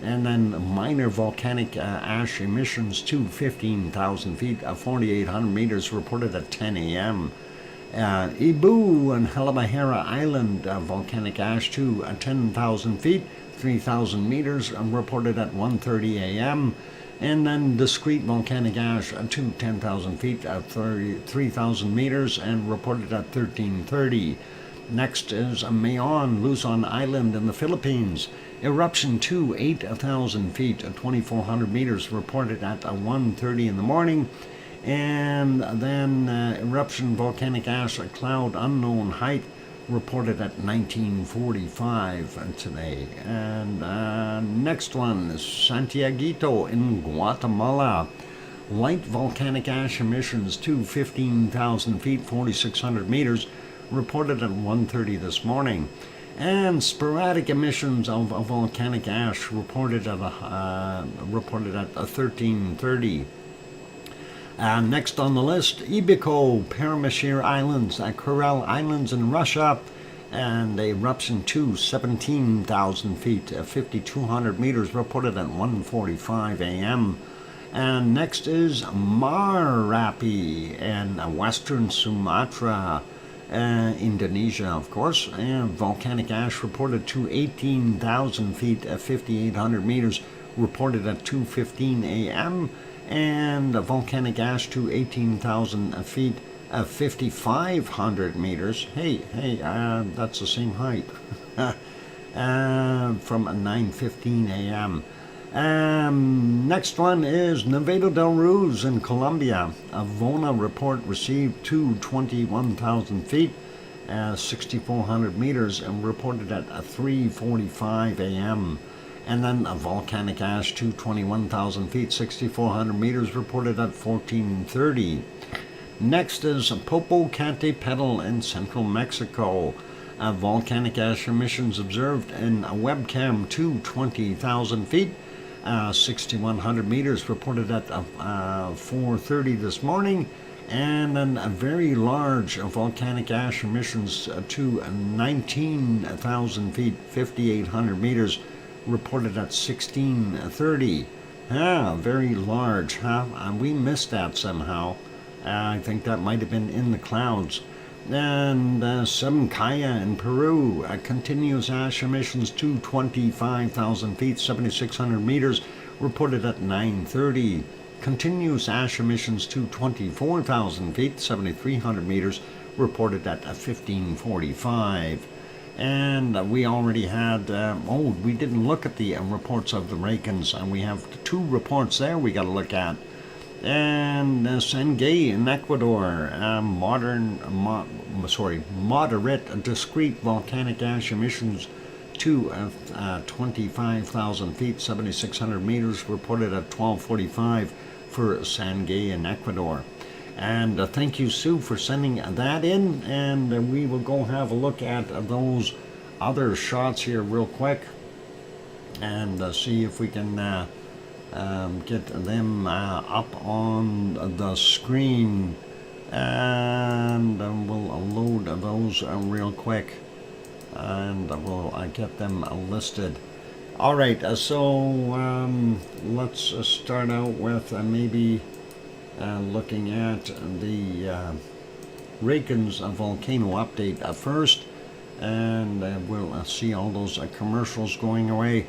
And then minor volcanic ash emissions to 15,000 feet, 4,800 meters, reported at 10 a.m. Ibu and Halmahera Island, volcanic ash to 10,000 feet, 3,000 meters, reported at 1:30 a.m. And then discrete volcanic ash to 10,000 feet, 3,000 meters, and reported at 13:30. Next is Mayon, Luzon Island in the Philippines. Eruption to 8,000 feet, 2,400 meters, reported at 1:30 in the morning. And then eruption volcanic ash, a cloud unknown height, reported at 1945 today. And next one is Santiaguito in Guatemala. Light volcanic ash emissions to 15,000 feet, 4,600 meters, reported at 1:30 this morning. And sporadic emissions of volcanic ash reported at 13:30. Next on the list, Ibico, Paramashir Islands, Kuril Islands in Russia, and eruption to 17,000 feet, 5,200 meters, reported at 1:45 a.m. And next is Merapi in Western Sumatra, Indonesia, of course, and volcanic ash reported to 18,000 feet, 5,800 meters, reported at 2:15 a.m. and volcanic ash to 18,000 feet, 5,500 meters. Hey, that's the same height. From 9:15 a.m. Next one is Nevado del Ruiz in Colombia. A VONA report received to 21,000 feet, 6,400 meters, and reported at 3:45 a.m. And then a volcanic ash to 21,000 feet, 6,400 meters, reported at 14:30. Next is Popocatépetl in central Mexico. Volcanic ash emissions observed in a webcam to 20,000 feet, 6,100 meters, reported at 4:30 this morning. And then a very large volcanic ash emissions to 19,000 feet, 5,800 meters, reported at 16:30. Very large, huh? We missed that somehow. I think that might have been in the clouds. And Semcaya in Peru, continuous ash emissions to 25,000 feet, 7,600 meters, reported at 9:30. Continuous ash emissions to 24,000 feet, 7,300 meters, reported at 15:45. And we already had, we didn't look at the reports of the Rakens, and we have 2 reports there we got to look at. And Sangay in Ecuador, moderate discrete volcanic ash emissions to 25,000 feet, 7,600 meters, reported at 12:45 for Sangay in Ecuador. And thank you, Sue, for sending that in, and we will go have a look at those other shots here real quick and see if we can get them up on the screen, and we'll load those real quick, and we'll get them listed. All right, so let's start out with maybe looking at the Rakens volcano update first, and we'll see all those commercials going away.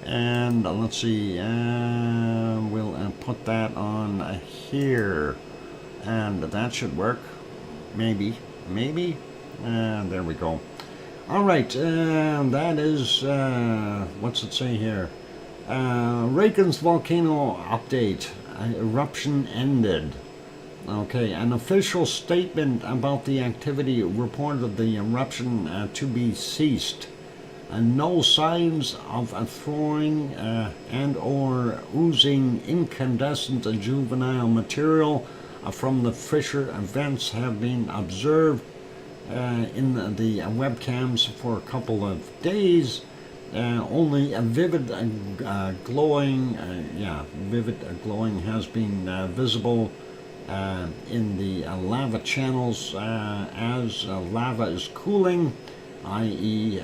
And let's see, we'll put that on here, and that should work. Maybe. There we go. All right, that is, what's it say here? Rakens volcano update. Eruption ended. Okay, an official statement about the activity reported the eruption to be ceased. No signs of thawing and or oozing incandescent juvenile material from the fissure vents have been observed in the webcams for a couple of days. Only a vivid glowing has been visible in the lava channels as lava is cooling, i.e.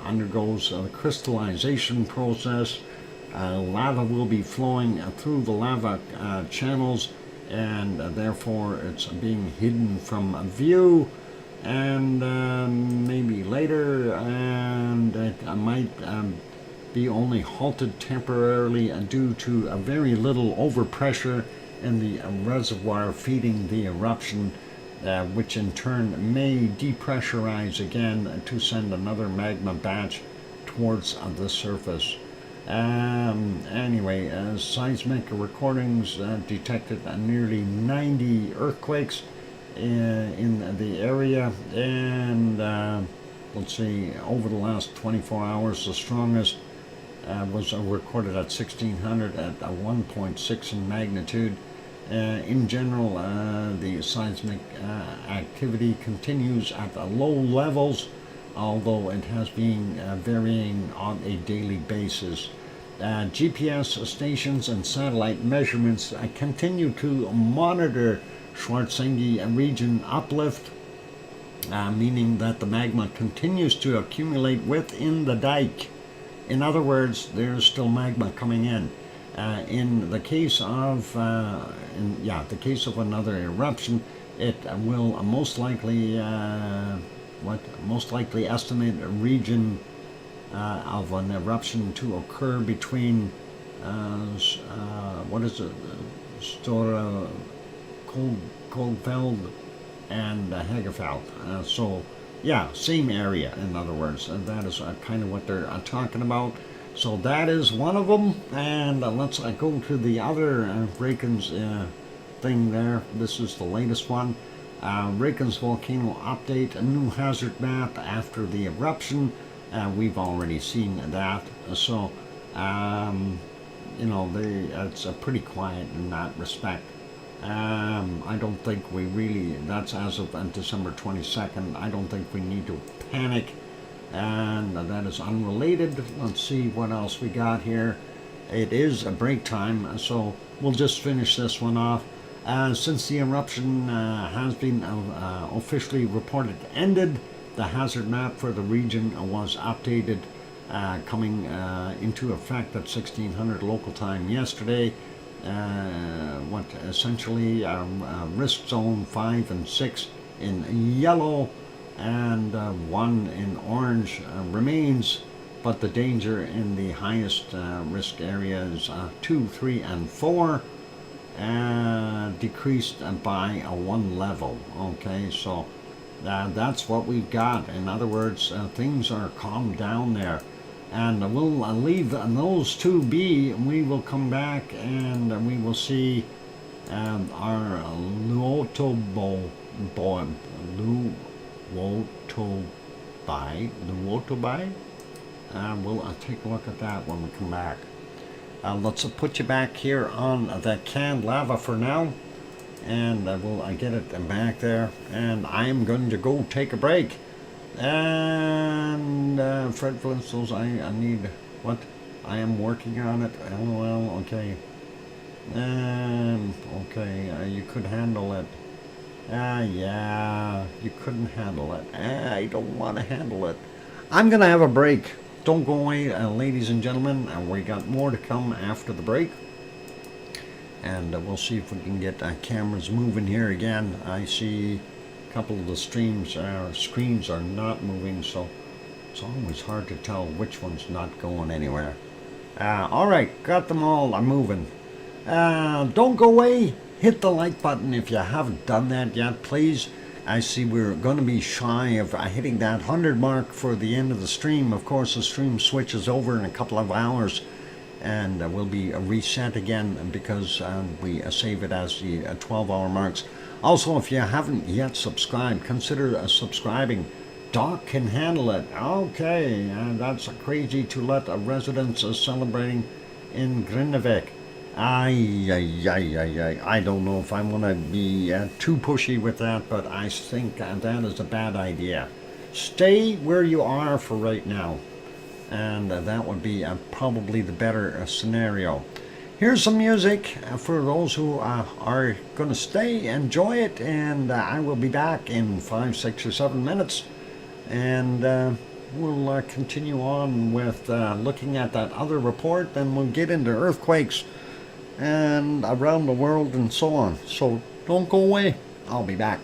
undergoes a crystallization process. Lava will be flowing through the lava channels, and therefore it's being hidden from view, and maybe later, and it might be only halted temporarily due to a very little overpressure in the reservoir feeding the eruption, which in turn may depressurize again to send another magma batch towards the surface. Anyway, seismic recordings detected nearly 90 earthquakes in the area, and let's see, over the last 24 hours, the strongest was recorded at 1600 at 1.6 in magnitude. In general, the seismic activity continues at low levels, although it has been varying on a daily basis. GPS stations and satellite measurements continue to monitor Schwarzschild region uplift, meaning that the magma continues to accumulate within the dike. In other words, there's still magma coming in. In the case of another eruption, it will most likely estimate a region of an eruption to occur between what is it? Stora Koldfeld and Hegefeld. So, yeah, same area, in other words. And that is kind of what they're talking about. So that is one of them. And let's go to the other Reykjanes thing there. This is the latest one. Reykjanes volcano update, a new hazard map after the eruption. We've already seen that. So, you know, it's pretty quiet in that respect. I don't think we really, that's as of December 22nd, I don't think we need to panic, and that is unrelated. Let's see what else we got here. It is a break time, so we'll just finish this one off. Since the eruption has been officially reported ended, the hazard map for the region was updated, coming into effect at 1600 local time yesterday. What essentially risk zone 5 and 6 in yellow and 1 in orange remains, but the danger in the highest risk areas 2, 3, and 4 decreased by 1 level. Okay, so that's what we've got. In other words, things are calmed down there. And we'll leave those two be. We will come back and we will see our Luotobai. We'll take a look at that when we come back. Let's put you back here on the canned lava for now. And we'll get it back there. And I'm going to go take a break. And Fred Flintstones, I need what? I am working on it. LOL. Okay. Okay. You could handle it. Yeah. You couldn't handle it. I don't want to handle it. I'm gonna have a break. Don't go away, ladies and gentlemen. We got more to come after the break. And we'll see if we can get cameras moving here again. I see a couple of the screens are not moving, so it's always hard to tell which one's not going anywhere. Alright, got them all. I'm moving. Don't go away. Hit the like button if you haven't done that yet, please. I see we're going to be shy of hitting that 100 mark for the end of the stream. Of course, the stream switches over in a couple of hours and will be reset again because we save it as the 12-hour marks. Also, if you haven't yet subscribed, consider subscribing. Doc can handle it. Okay, that's crazy to let residents celebrating in Grindavik. I don't know if I'm going to be too pushy with that, but I think that is a bad idea. Stay where you are for right now. And that would be probably the better scenario. Here's some music for those who are going to stay. Enjoy it, and I will be back in 5, 6, or 7 minutes. And we'll continue on with looking at that other report. Then we'll get into earthquakes and around the world and so on. So don't go away. I'll be back.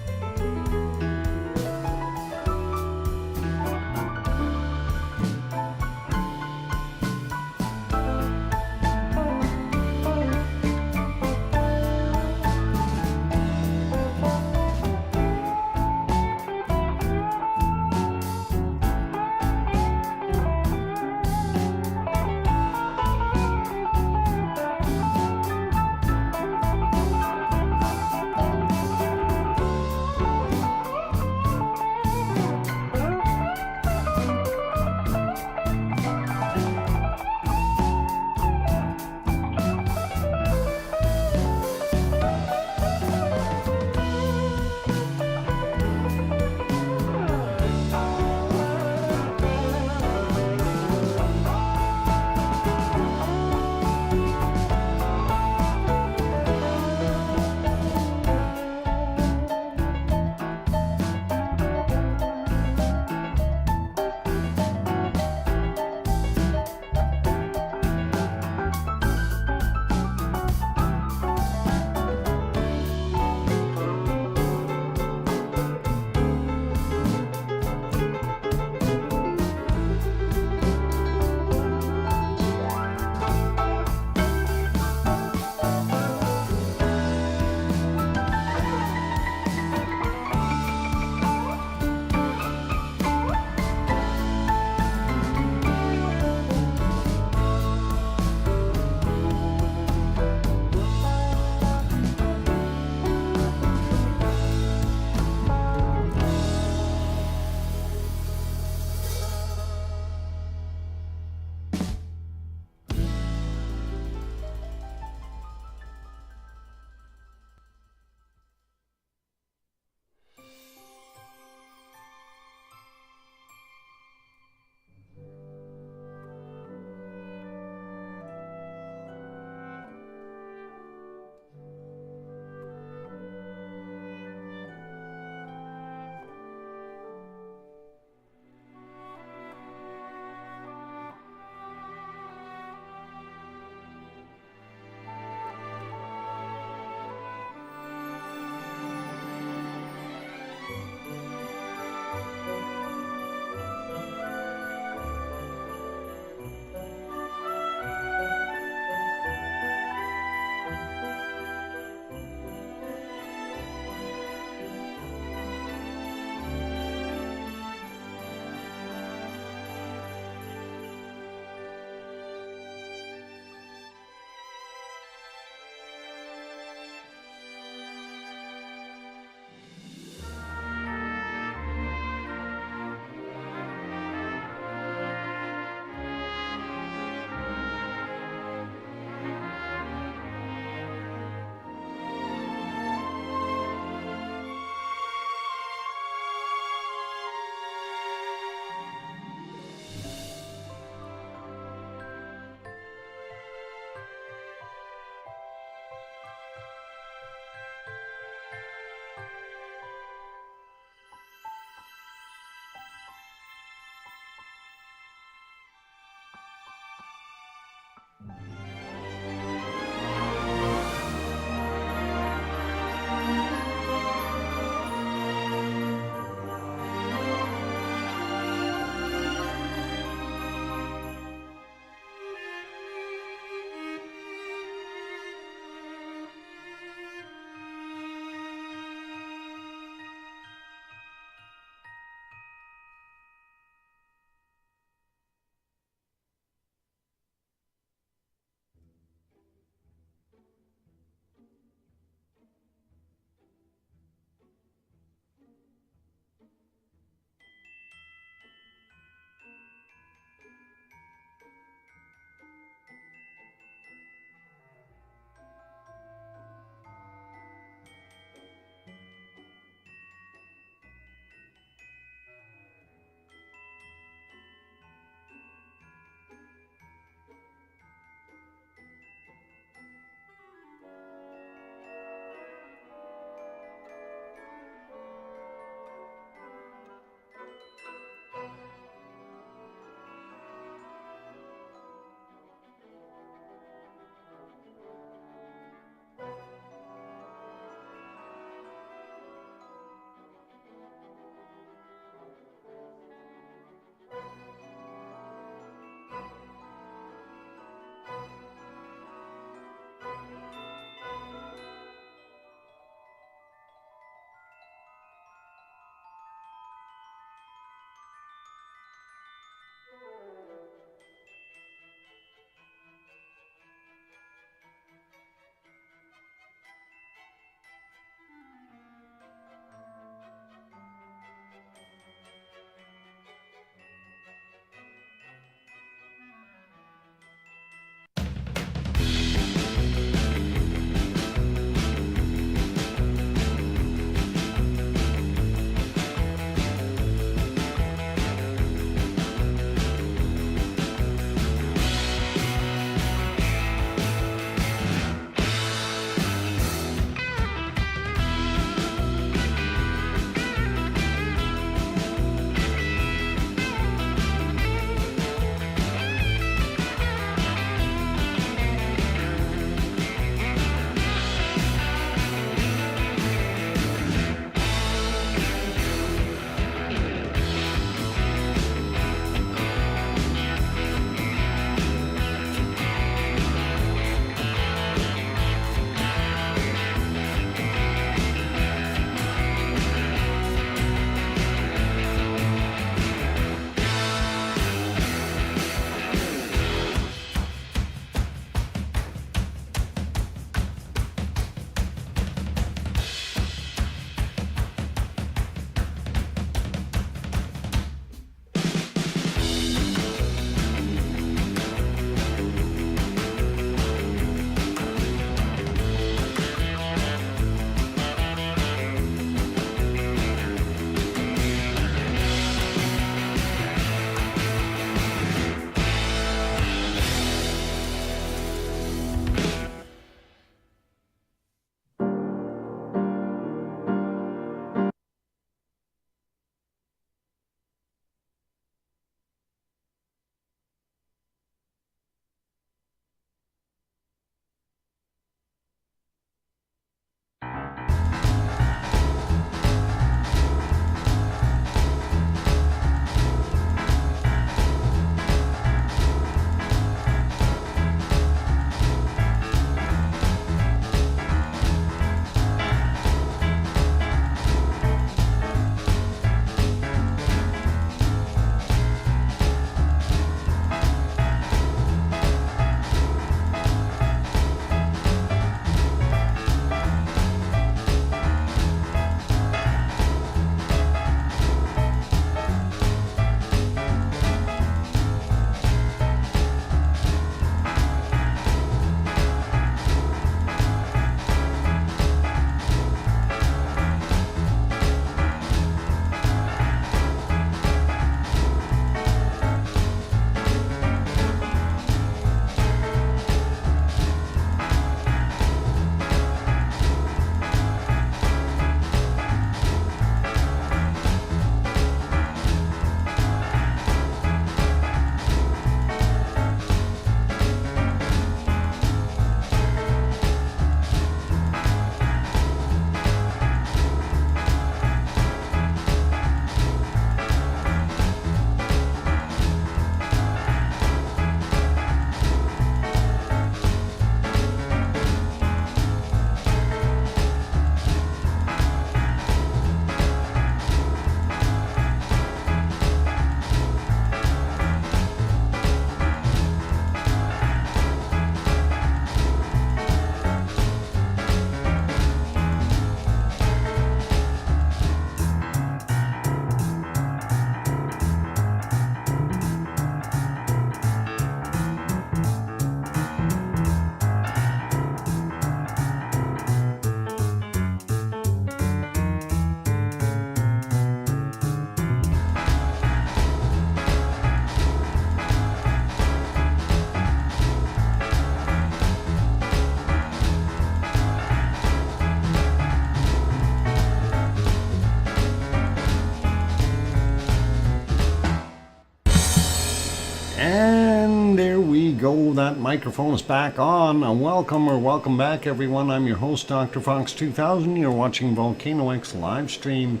And there we go. That microphone is back on. Welcome back, everyone. I'm your host, DrFox2000. You're watching VolcanoX live stream.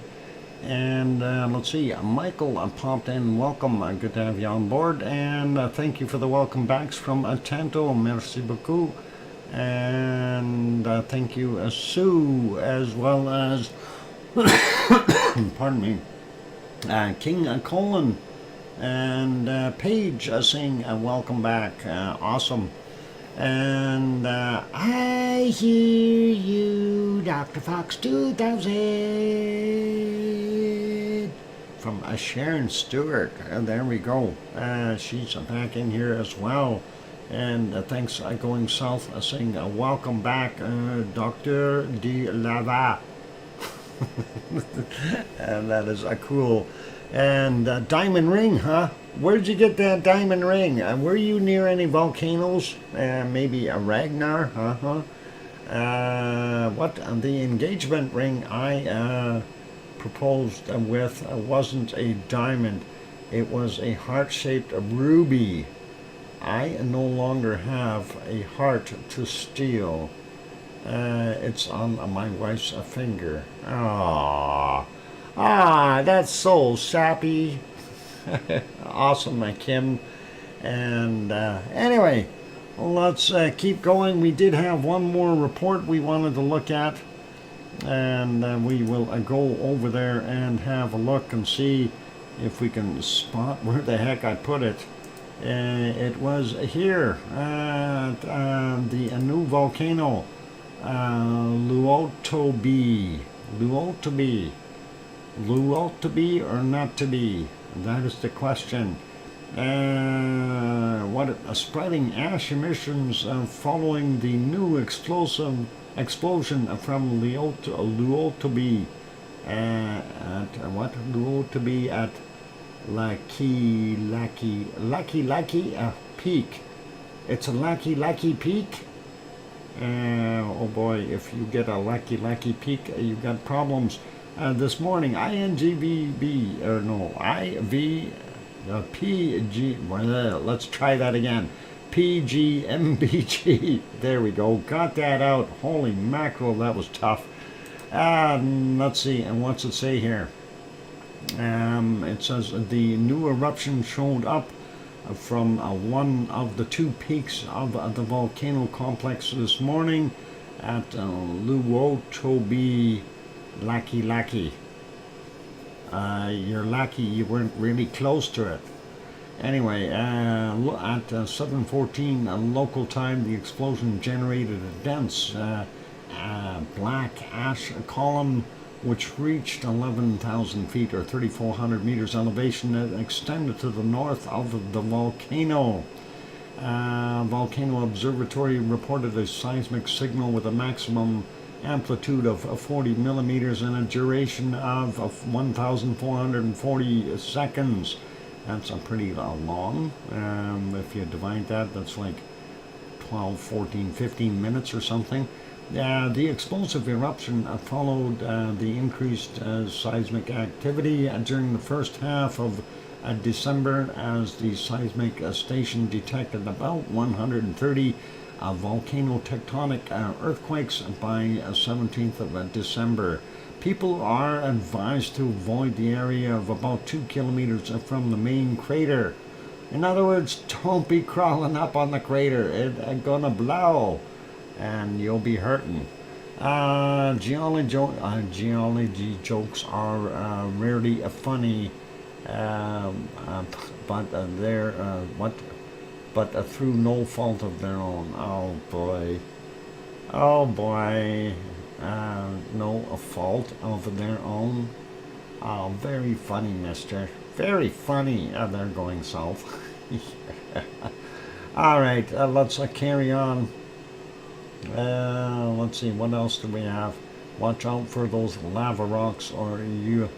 And let's see, Michael popped in. Welcome. Good to have you on board. And thank you for the welcome backs from Tanto. Merci beaucoup. And thank you, Sue, as well as, pardon me, King Colin. And Paige saying welcome back. Awesome. And I hear you, Dr. Fox 2000 from Sharon Stewart. There we go. She's back in here as well. And thanks going south saying welcome back, Dr. De Lava. And that is cool. And diamond ring, huh? Where'd you get that diamond ring? Were you near any volcanoes? Maybe a Ragnar, what the engagement ring I proposed with wasn't a diamond. It was a heart-shaped ruby. I no longer have a heart to steal. It's on my wife's finger. Aww. That's so sappy. Awesome, Kim. And anyway, let's keep going. We did have one more report we wanted to look at, and we will go over there and have a look and see if we can spot where the heck I put it. It was here, the new volcano, Luotobi. Luo to be or not to be? That is the question. Spreading ash emissions following the new explosion from Luotobi Luotobi at Lucky Peak. It's a Lucky Peak. Oh boy, if you get a Lucky Peak, you got problems. This morning, let's try that again. PGMBG. There we go. Got that out. Holy mackerel, that was tough. Let's see, and what's it say here? It says the new eruption showed up from one of the two peaks of the volcano complex this morning at Luotobi. Lucky. You're lucky you weren't really close to it. Anyway, at 7:14 local time, the explosion generated a dense black ash column which reached 11,000 feet or 3,400 meters elevation and extended to the north of the volcano. Volcano Observatory reported a seismic signal with a maximum amplitude of 40 millimeters and a duration of 1,440 seconds. That's a pretty long. If you divide that, that's like 12, 14, 15 minutes or something. The explosive eruption followed the increased seismic activity during the first half of December, as the seismic station detected about 130 volcano tectonic earthquakes by 17th of December. People are advised to avoid the area of about 2 kilometers from the main crater. In other words, don't be crawling up on the crater. It's gonna blow and you'll be hurting. Geology jokes are rarely funny, but they're through no fault of their own. Oh boy. No fault of their own. Oh, very funny, mister. Very funny. They're going south. All right, let's carry on. Let's see, what else do we have? Watch out for those lava rocks or you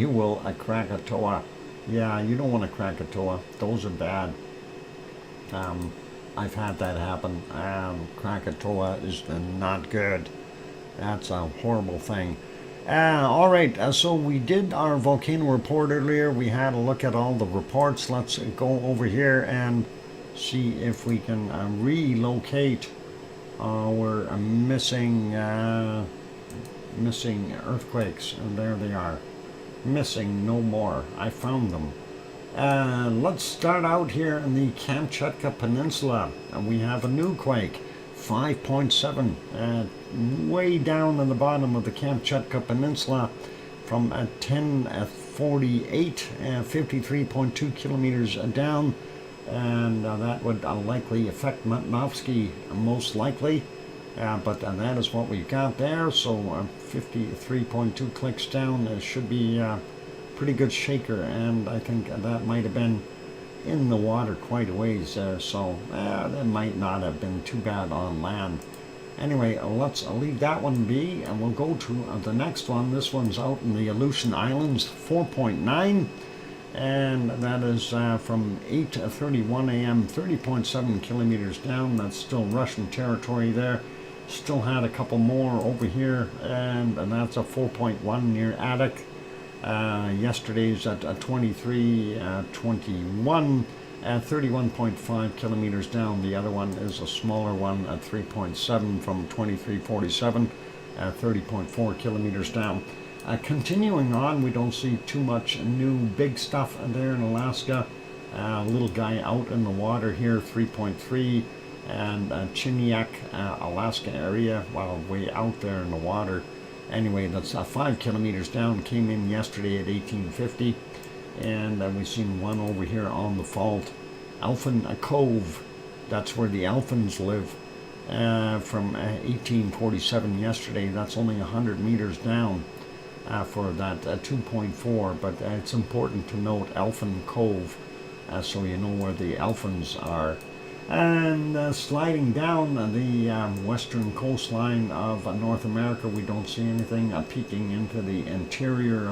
will Krakatoa. Yeah, you don't want a Krakatoa. Those are bad. I've had that happen. Krakatoa is not good. That's a horrible thing. All right, so we did our volcano report earlier. We had a look at all the reports. Let's go over here and see if we can relocate our missing earthquakes. And there they are. Missing no more. I found them. Let's start out here in the Kamchatka Peninsula. We have a new quake, 5.7, way down in the bottom of the Kamchatka Peninsula from 10:48, 53.2 kilometers down, and that would likely affect Matnovsky most likely, but that is what we've got there. So 53.2 clicks down should be pretty good shaker, and I think that might have been in the water quite a ways there, so that might not have been too bad on land. Anyway, let's leave that one be, and we'll go to the next one. This one's out in the Aleutian Islands, 4.9, and that is from 8:31 a.m., 30.7 kilometers down. That's still Russian territory there. Still had a couple more over here, and that's a 4.1 near Attic. Yesterday's at 23:21 at 31.5 kilometers down. The other one is a smaller one at 3.7 from 23:47 at 30.4 kilometers down. Continuing on, we don't see too much new big stuff there in Alaska. Little guy out in the water here, 3.3, and Chiniak, Alaska area, way out there in the water. Anyway, that's 5 kilometers down, came in yesterday at 1850, and we've seen one over here on the fault. Elfin Cove, that's where the Elfins live, from 1847 yesterday. That's only 100 meters down for that 2.4, but it's important to note Elfin Cove, so you know where the Elfins are. And sliding down the western coastline of North America, we don't see anything peeking into the interior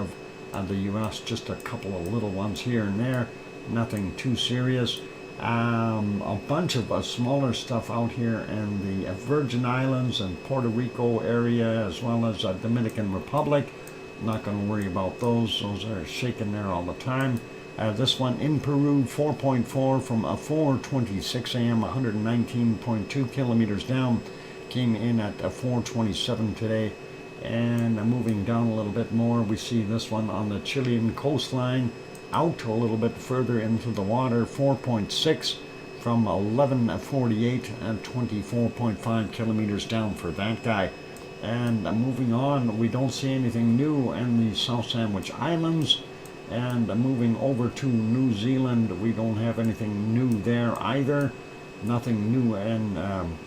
of the U.S., just a couple of little ones here and there, nothing too serious. A bunch of smaller stuff out here in the Virgin Islands and Puerto Rico area, as well as Dominican Republic. Not going to worry about those are shaking there all the time. This one in Peru, 4.4 from 4:26 a.m., 119.2 kilometers down, came in at 4:27 today. And moving down a little bit more, we see this one on the Chilean coastline, out a little bit further into the water, 4.6 from 11:48 and 24.5 kilometers down for that guy. And moving on, we don't see anything new in the South Sandwich Islands. And moving over to New Zealand, we don't have anything new there either. Nothing new in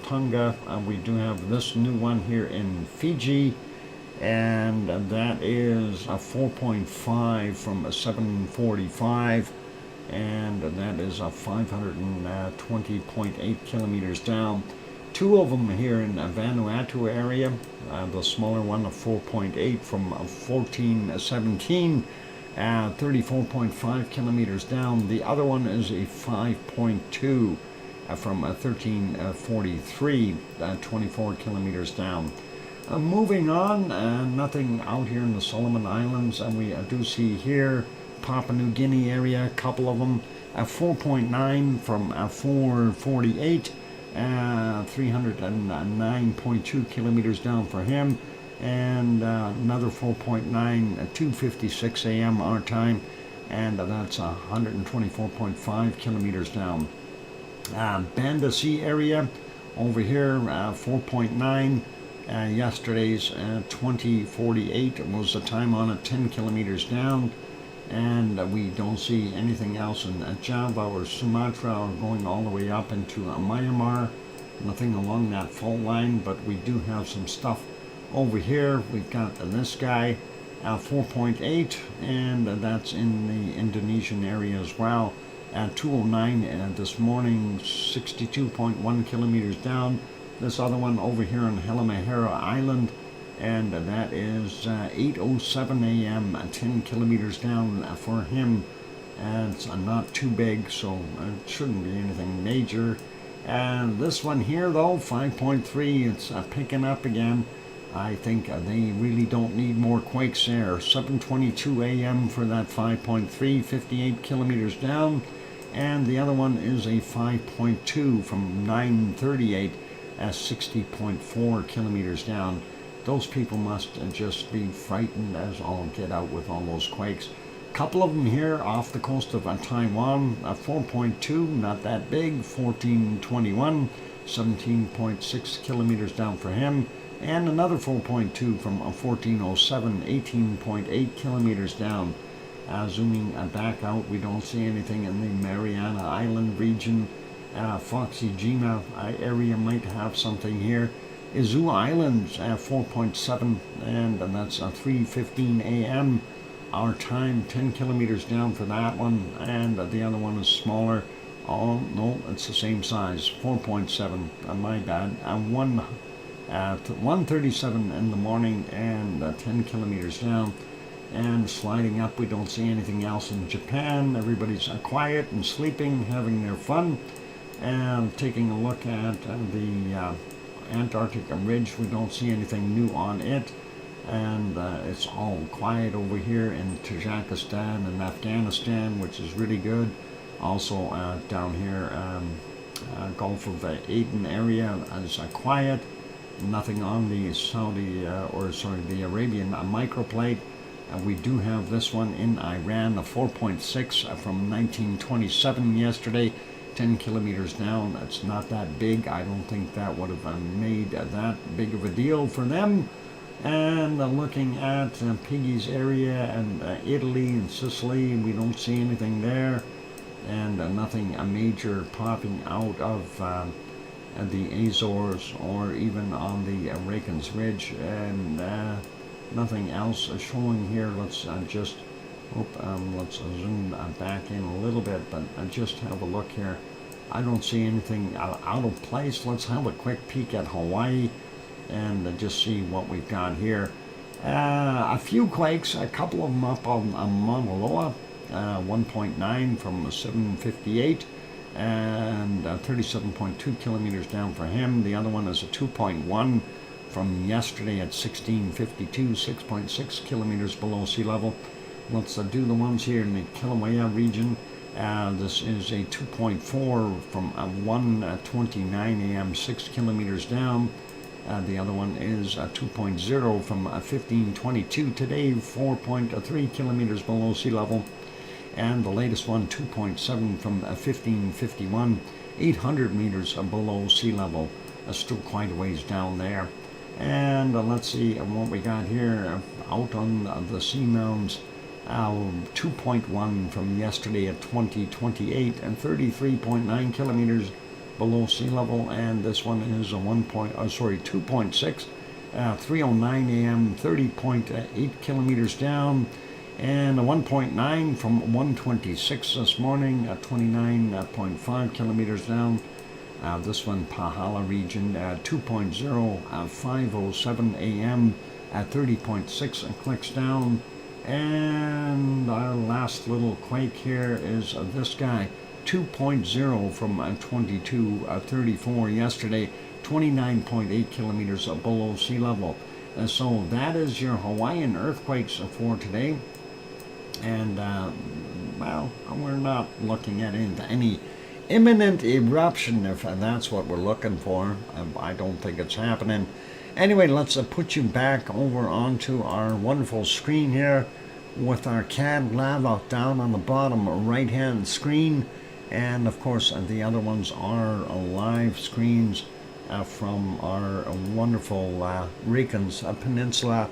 Tonga. We do have this new one here in Fiji, and that is a 4.5 from 7:45, and that is a 520.8 kilometers down. Two of them here in Vanuatu area. The smaller one, a 4.8 from 14:17. 34.5 kilometers down. The other one is a 5.2 from 13:43, 24 kilometers down. Moving on, nothing out here in the Solomon Islands, and we do see here Papua New Guinea area, a couple of them, 4.9 from 4:48, 309.2 kilometers down for him. And another 4.9 at 2:56 a.m. our time, and that's 124.5 kilometers down. Banda Sea area over here, 4.9. Yesterday's 20:48 was the time on it, 10 kilometers down, and we don't see anything else in Java or Sumatra or going all the way up into Myanmar. Nothing along that fault line, but we do have some stuff over here. We've got this guy, 4.8, and that's in the Indonesian area as well. At 2:09 this morning, 62.1 kilometers down. This other one over here on Halmahera Island, and that is 8:07 a.m., 10 kilometers down for him. And it's not too big, so it shouldn't be anything major. And this one here, though, 5.3, it's picking up again. I think they really don't need more quakes there. 7:22 a.m. for that 5.3, 58 kilometers down. And the other one is a 5.2 from 9:38 at 60.4 kilometers down. Those people must just be frightened as all get out with all those quakes. Couple of them here off the coast of Taiwan, 4.2, not that big, 1421, 17.6 kilometers down for him, and another 4.2 from 1407, 18.8 kilometers down. Zooming back out, we don't see anything in the Mariana Island region. Foxy-Jima area might have something here. Izu Islands 4.7, and that's 3:15 a.m. our time, 10 kilometers down for that one, and the other one is smaller. Oh no, it's the same size, 4.7. My bad. 1:37 in the morning, and 10 kilometers down. And sliding up, we don't see anything else in Japan. Everybody's quiet and sleeping, having their fun. And taking a look at the Antarctic ridge, we don't see anything new on it. And it's all quiet over here in Tajikistan and Afghanistan, which is really good. Also down here, Gulf of Aden area is quiet. Nothing on the the Arabian microplate. We do have this one in Iran, a 4.6 from 1927 yesterday, 10 kilometers down. It's not that big. I don't think that would have made that big of a deal for them. And looking at Piggy's area and Italy and Sicily, we don't see anything there. And nothing major popping out of the Azores or even on the Rakens Ridge. And nothing else showing here. Let's let's zoom back in a little bit, but just have a look here. I don't see anything out of place. Let's have a quick peek at Hawaii and just see what we've got here. A few quakes, a couple of them up on Mauna Loa, 1.9 from 7:58 and 37.2 kilometers down for him. The other one is a 2.1 from yesterday at 16:52, 6.6 kilometers below sea level. Let's do the ones here in the Kilauea region. This is a 2.4 from 1:29 a.m., 6 kilometers down. The other one is 2.0 from 15:22 today, 4.3 kilometers below sea level. And the latest one, 2.7 from 15:51, 800 meters below sea level. Still quite a ways down there. And let's see what we got here out on the seamounts. 2.1 from yesterday at 20:28 and 33.9 kilometers below sea level. And this one is a 2.6, 3:09 a.m., 30.8 kilometers down. And a 1.9 from 1:26 this morning at 29.5 kilometers down. This one, Pahala region, 2.0, 5:07 a.m. at 30.6 clicks down. And our last little quake here is this guy, 2.0 from 22:34 yesterday, 29.8 kilometers below sea level. So that is your Hawaiian earthquakes for today. And, well, we're not looking at any imminent eruption, if that's what we're looking for. I don't think it's happening. Anyway, let's put you back over onto our wonderful screen here with our CAD lava down on the bottom right hand screen. And of course the other ones are live screens from our wonderful Rakens Peninsula.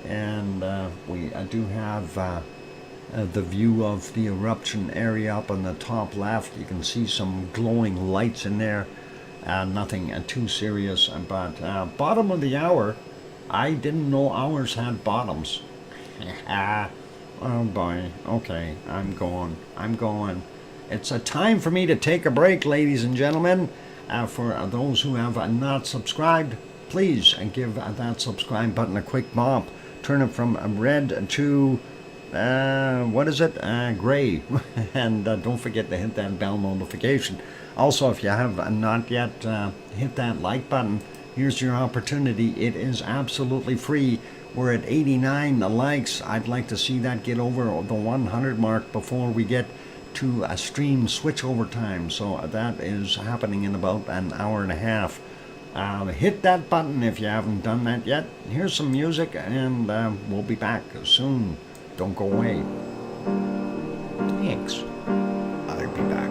And we do have the view of the eruption area up on the top left. You can see some glowing lights in there. Nothing too serious, but bottom of the hour. I didn't know ours had bottoms. Oh boy. Okay, I'm going. It's a time for me to take a break, ladies and gentlemen. For those who have not subscribed, please give that subscribe button a quick bump. Turn it from red to what is it? Gray. And don't forget to hit that bell notification. Also, if you have not yet hit that like button, here's your opportunity. It is absolutely free. We're at 89 likes. I'd like to see that get over the 100 mark before we get to a stream switchover time. So that is happening in about an hour and a half. Hit that button if you haven't done that yet. Here's some music, and we'll be back soon. Don't go away. Thanks. I'll be back.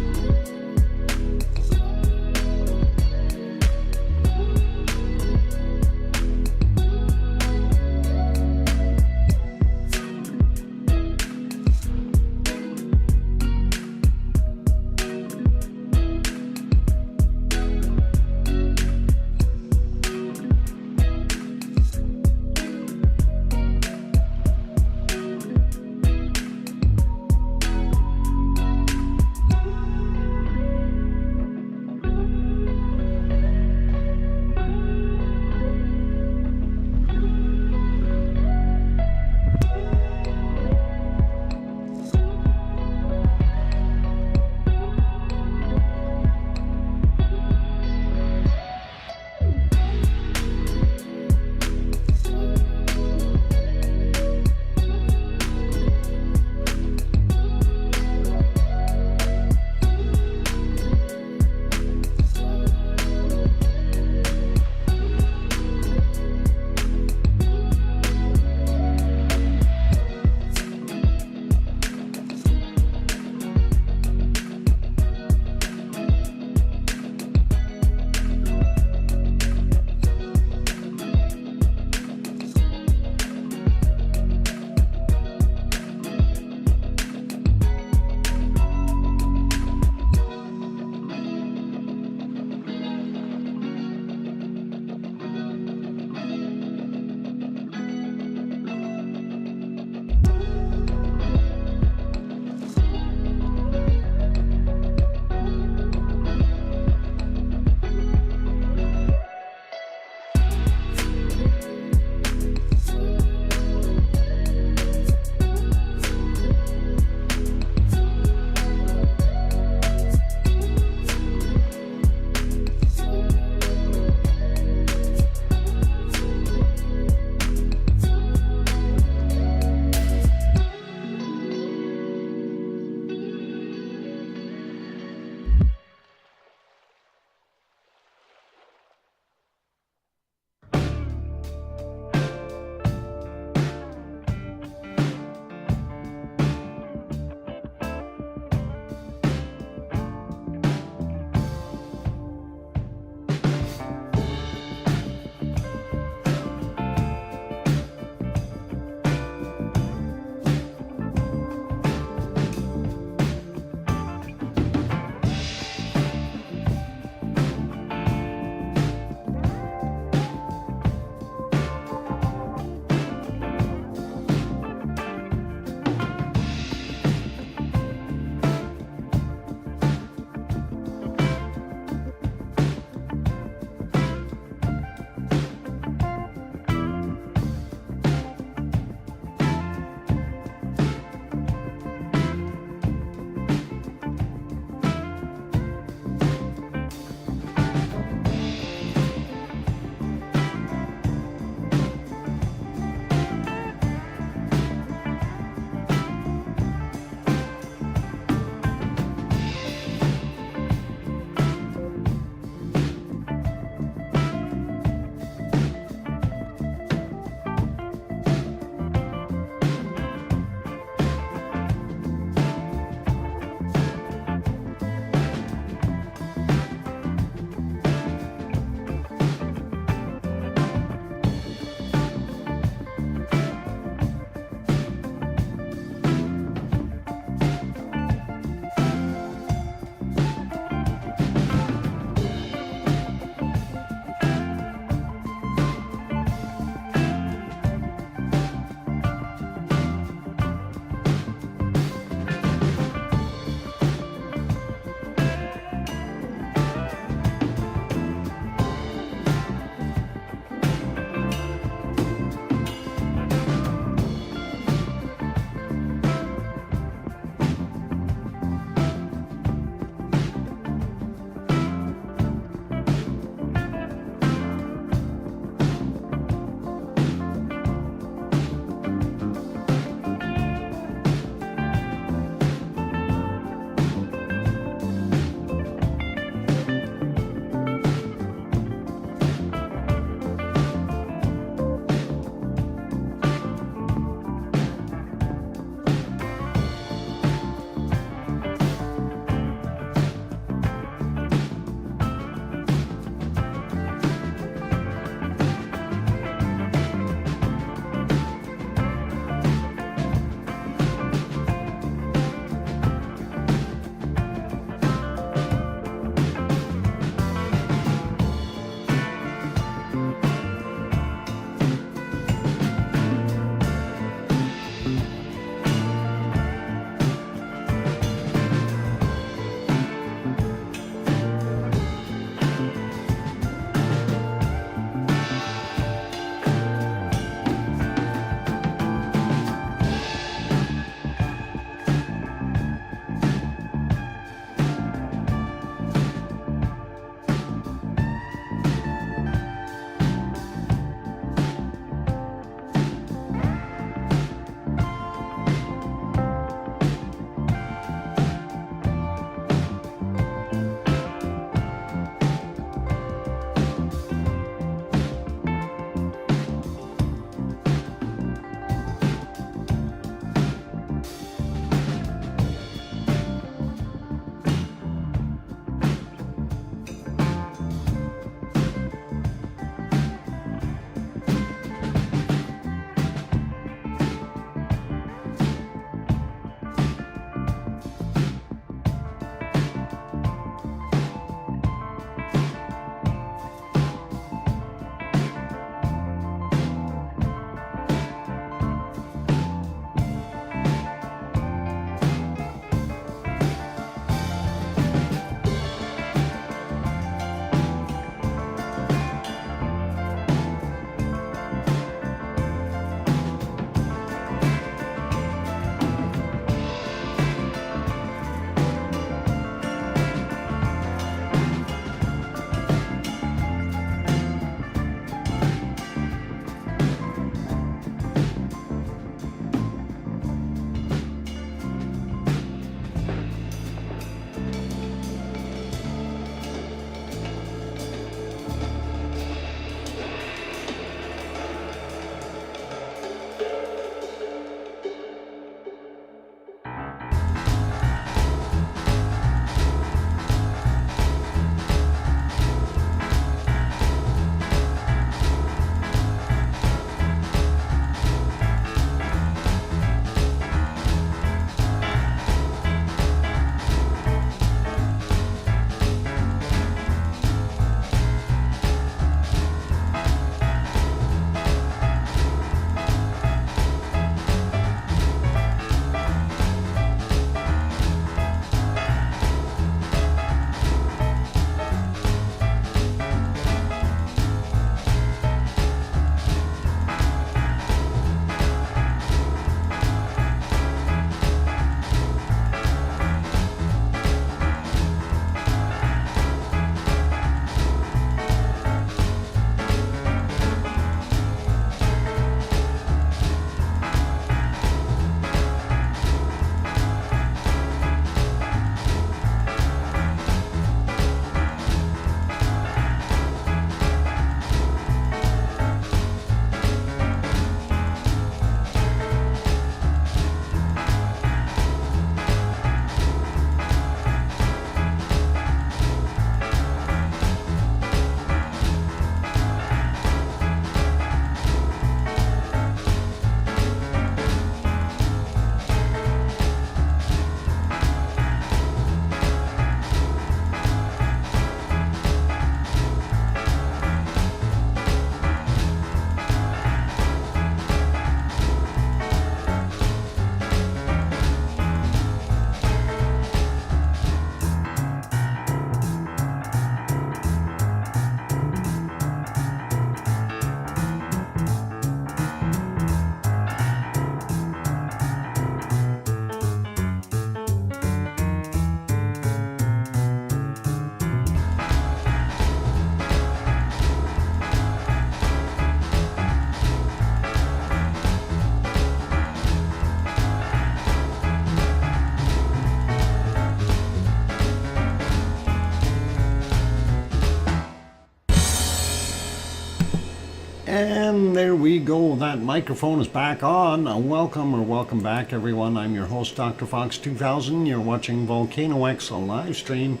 And there we go. That microphone is back on. Welcome back, everyone. I'm your host, DrFox2000. You're watching VolcanoX, a live stream.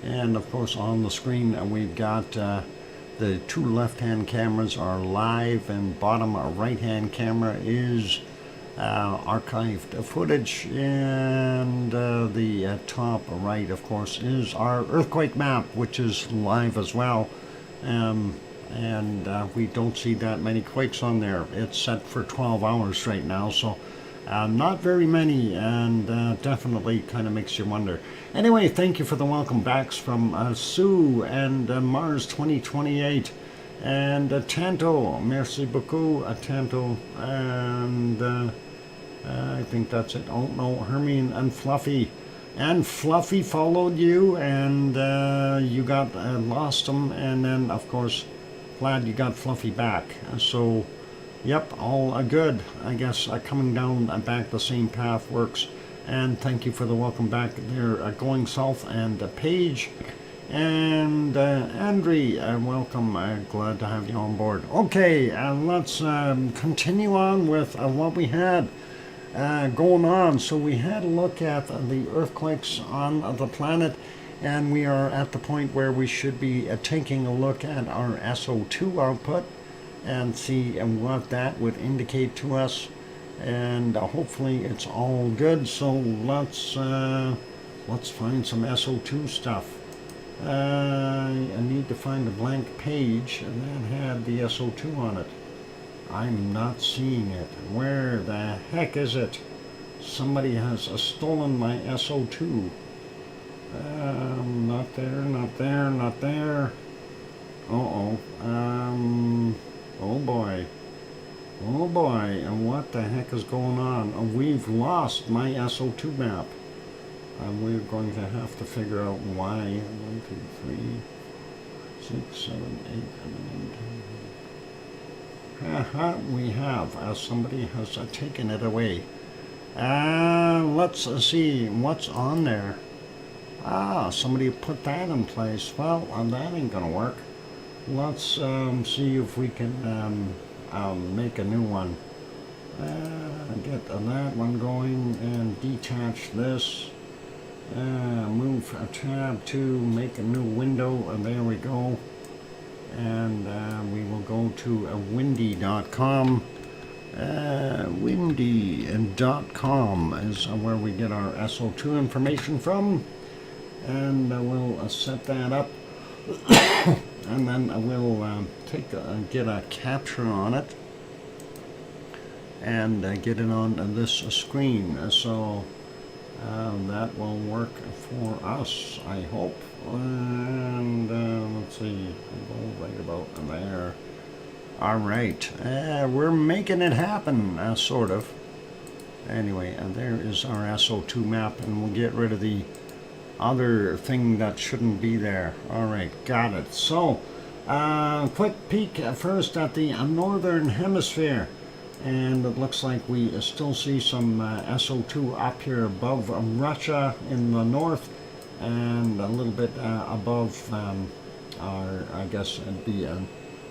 And, of course, on the screen, we've got the two left-hand cameras are live, and bottom right-hand camera is archived footage. And the top right, of course, is our earthquake map, which is live as well. And we don't see that many quakes on there. It's set for 12 hours right now, so not very many, and definitely kind of makes you wonder. Anyway, thank you for the welcome backs from Sue and Mars 2028 and Tanto. Merci beaucoup, Tanto, and I think that's it. Oh no, Hermine and Fluffy. And Fluffy followed you, and you got lost him, and then of course glad you got Fluffy back. So yep, all good. I guess coming down back the same path works. And thank you for the welcome back there, Going South and Paige and Andre, welcome. Glad to have you on board. Okay, let's continue on with what we had going on. So we had a look at the earthquakes on the planet, and we are at the point where we should be taking a look at our SO2 output and see what that would indicate to us, and hopefully it's all good. So let's find some SO2 stuff. I need to find a blank page and that had the SO2 on it. I'm not seeing it. Where the heck is it? Somebody has stolen my SO2. Not there, not there, not there. Uh-oh. Oh boy. Oh boy. And what the heck is going on? We've lost my SO2 map. We're going to have to figure out why. 1, 2, 3, 6, 7, 8, 9, 10. We have. Somebody has taken it away. Let's see what's on there. Somebody put that in place. Well, that ain't gonna work. Let's see if we can make a new one. Get that one going and detach this. Move a tab to make a new window, and there we go. And we will go to windy.com. Windy.com is where we get our SO2 information from, and we'll set that up, and then we'll get a capture on it and get it on this screen. So that will work for us, I hope. And let's see, we'll go right about there. All right, we're making it happen, sort of. Anyway, there is our SO2 map, and we'll get rid of the other thing that shouldn't be there. All right, got it. So, quick peek first at the northern hemisphere. And it looks like we still see some SO2 up here above Russia in the north, and a little bit above our, I guess it'd be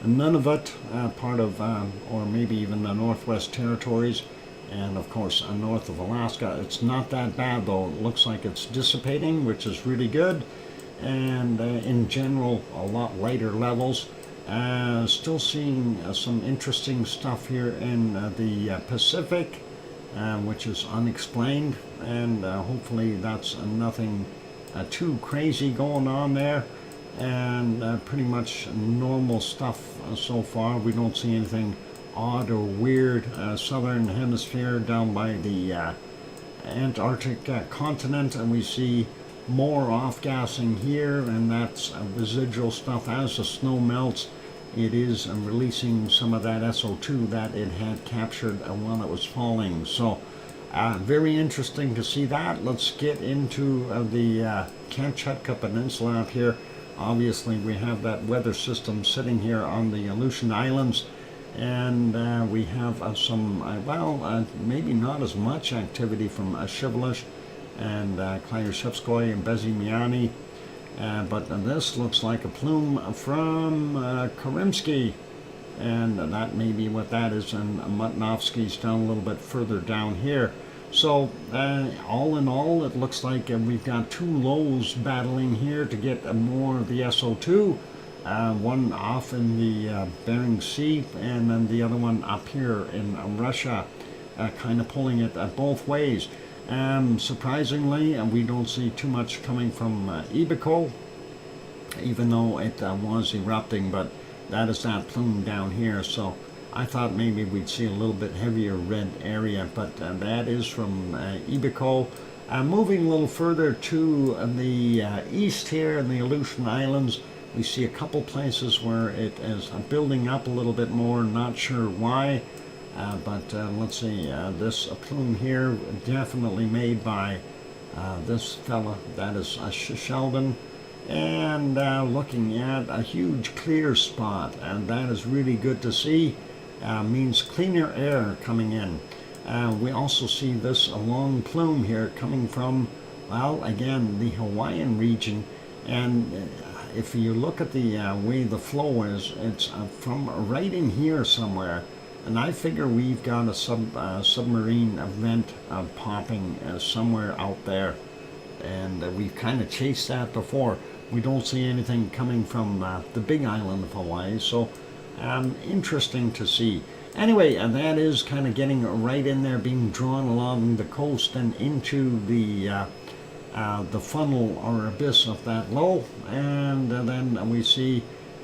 Nunavut, part of, or maybe even the Northwest Territories, and of course north of Alaska. It's not that bad though. It looks like it's dissipating, which is really good, and in general a lot lighter levels. Still seeing some interesting stuff here in the Pacific, which is unexplained, and hopefully that's nothing too crazy going on there, and pretty much normal stuff so far. We don't see anything odd or weird. Southern hemisphere down by the Antarctic continent, and we see more off-gassing here, and that's residual stuff. As the snow melts, it is releasing some of that SO2 that it had captured while it was falling. So very interesting to see that. Let's get into the Kamchatka Peninsula up here. Obviously we have that weather system sitting here on the Aleutian Islands, and we have some, maybe not as much activity from Shivelish and Klyushevskoye and Bezimiany. But this looks like a plume from Karimsky, and that may be what that is, and Mutnovsky's down a little bit further down here. So all in all, it looks like we've got two lows battling here to get more of the SO2. One off in the Bering Sea, and then the other one up here in Russia, kind of pulling it both ways. Surprisingly, we don't see too much coming from Ibico, even though it was erupting, but that is that plume down here. So I thought maybe we'd see a little bit heavier red area, but that is from Ibico. Moving a little further to the east here in the Aleutian Islands, we see a couple places where it is building up a little bit more, not sure why, but let's see, this plume here definitely made by this fella, that is Sheldon, and looking at a huge clear spot, and that is really good to see. Means cleaner air coming in. We also see this long plume here coming from, well, again, the Hawaiian region, and if you look at the way the flow is, it's from right in here somewhere, and I figure we've got a submarine event popping somewhere out there, and we've kind of chased that before. We don't see anything coming from the big island of Hawaii, so interesting to see. Anyway, that is kind of getting right in there, being drawn along the coast and into the funnel or abyss of that low, and then we see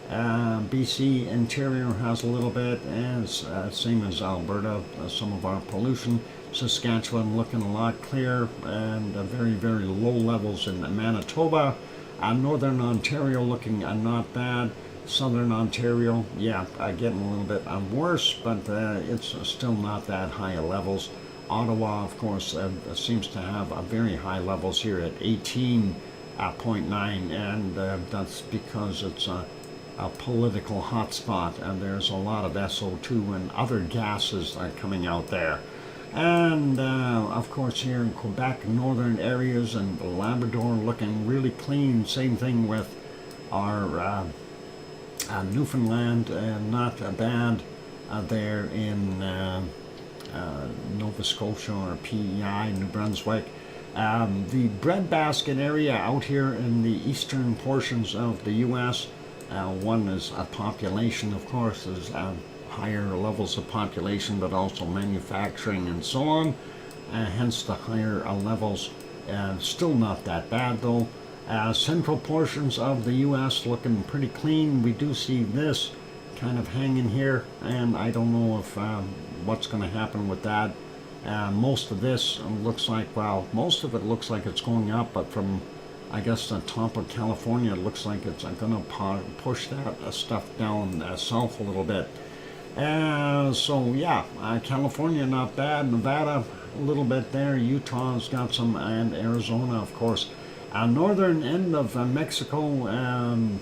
BC interior has a little bit, and same as Alberta, some of our pollution. Saskatchewan looking a lot clear, and very, very low levels in Manitoba. Northern Ontario looking not bad. Southern Ontario, yeah, getting a little bit worse, but it's still not that high levels. Ottawa, of course, seems to have very high levels here at 18.9, and that's because it's a political hotspot, and there's a lot of SO2 and other gases coming out there. And of course here in Quebec, northern areas and Labrador looking really clean. Same thing with our Newfoundland, not bad there in Nova Scotia or PEI, New Brunswick. The breadbasket area out here in the eastern portions of the U.S., one is a population, of course, is higher levels of population, but also manufacturing and so on, hence the higher levels. Still not that bad though. Central portions of the U.S. looking pretty clean. We do see this kind of hanging here, and I don't know if what's going to happen with that. Most of this looks like, well, most of it looks like it's going up, but from, I guess, the top of California, it looks like it's going to push that stuff down south a little bit. So yeah, California not bad, Nevada a little bit there, Utah's got some, and Arizona, of course. Northern end of Mexico,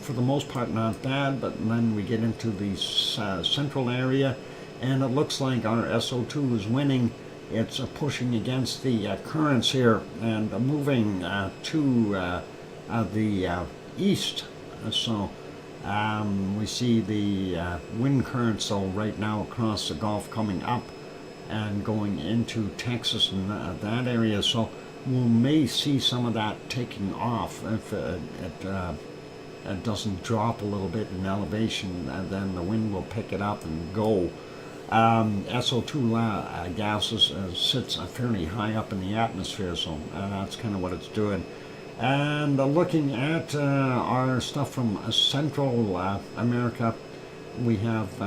for the most part, not bad, but then we get into the central area, and it looks like our SO2 is winning. It's pushing against the currents here and moving to the east. So we see the wind currents, so right now across the Gulf coming up and going into Texas and that area. So we may see some of that taking off if it doesn't drop a little bit in elevation, and then the wind will pick it up and go. SO2 gases sits fairly high up in the atmosphere, so that's kind of what it's doing. And looking at our stuff from Central America, we have,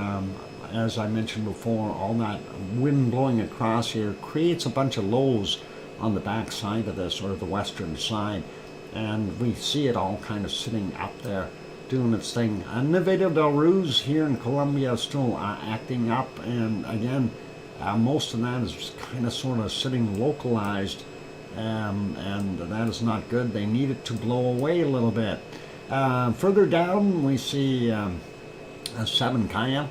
as I mentioned before, all that wind blowing across here creates a bunch of lows on the back side of this, or the western side, and we see it all kind of sitting up there doing its thing. Nevada del Ruiz here in Colombia is still acting up, and again, most of that is kind of sort of sitting localized, and that is not good. They need it to blow away a little bit. Further down we see Sabancaya,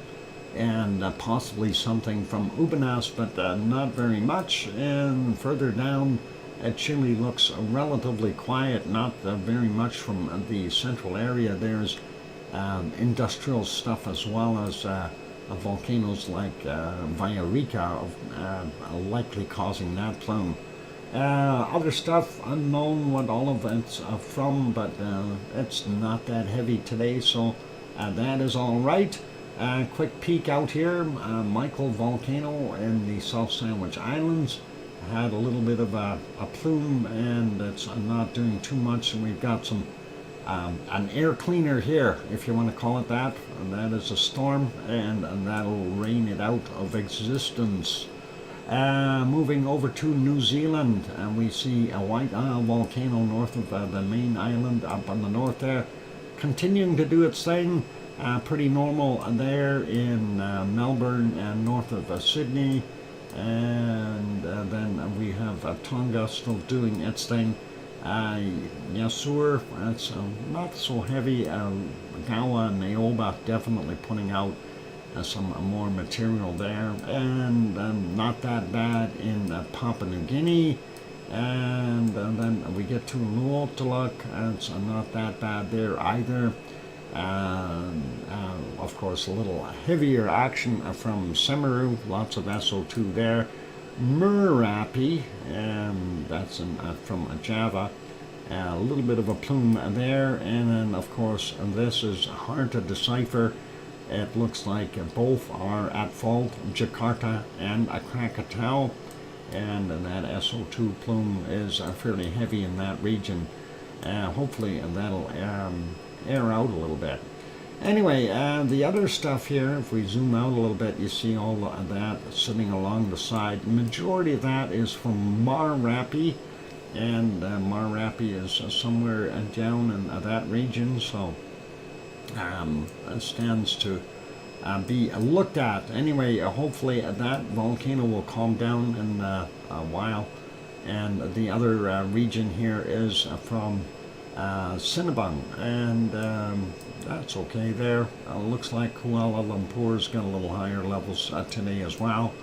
and possibly something from Ubanas, but not very much. And further down, Chile looks relatively quiet, not very much from the central area. There's industrial stuff as well as volcanoes like Villarrica likely causing that plume. Other stuff, unknown what all of it's from, but it's not that heavy today, so that is all right. Quick peek out here, Michael Volcano in the South Sandwich Islands had a little bit of a plume, and it's not doing too much, and we've got some an air cleaner here, if you want to call it that, and that is a storm, and that'll rain it out of existence. Moving over to New Zealand, and we see a White Isle volcano north of the main island up on the north there, continuing to do its thing. Pretty normal there in Melbourne and north of Sydney, and then we have Tonga still doing its thing. Yasur, it's not so heavy. Gawa and Naoba definitely putting out some more material there, and not that bad in Papua New Guinea. And then we get to Nuotuluk, and it's not that bad there either. Of course, a little heavier action from Semeru, lots of SO2 there. Merapi, that's from Java, a little bit of a plume there, and then of course this is hard to decipher. It looks like both are at fault, Jakarta and Krakatau, and that SO2 plume is fairly heavy in that region. Hopefully that'll air out a little bit. Anyway, the other stuff here, if we zoom out a little bit, you see all of that sitting along the side. The majority of that is from Merapi, and Merapi is somewhere down in that region, so it stands to be looked at. Anyway, hopefully that volcano will calm down in a while. And the other region here is from Cinnabung, and that's okay there. Looks like Kuala Lumpur's got a little higher levels today as well,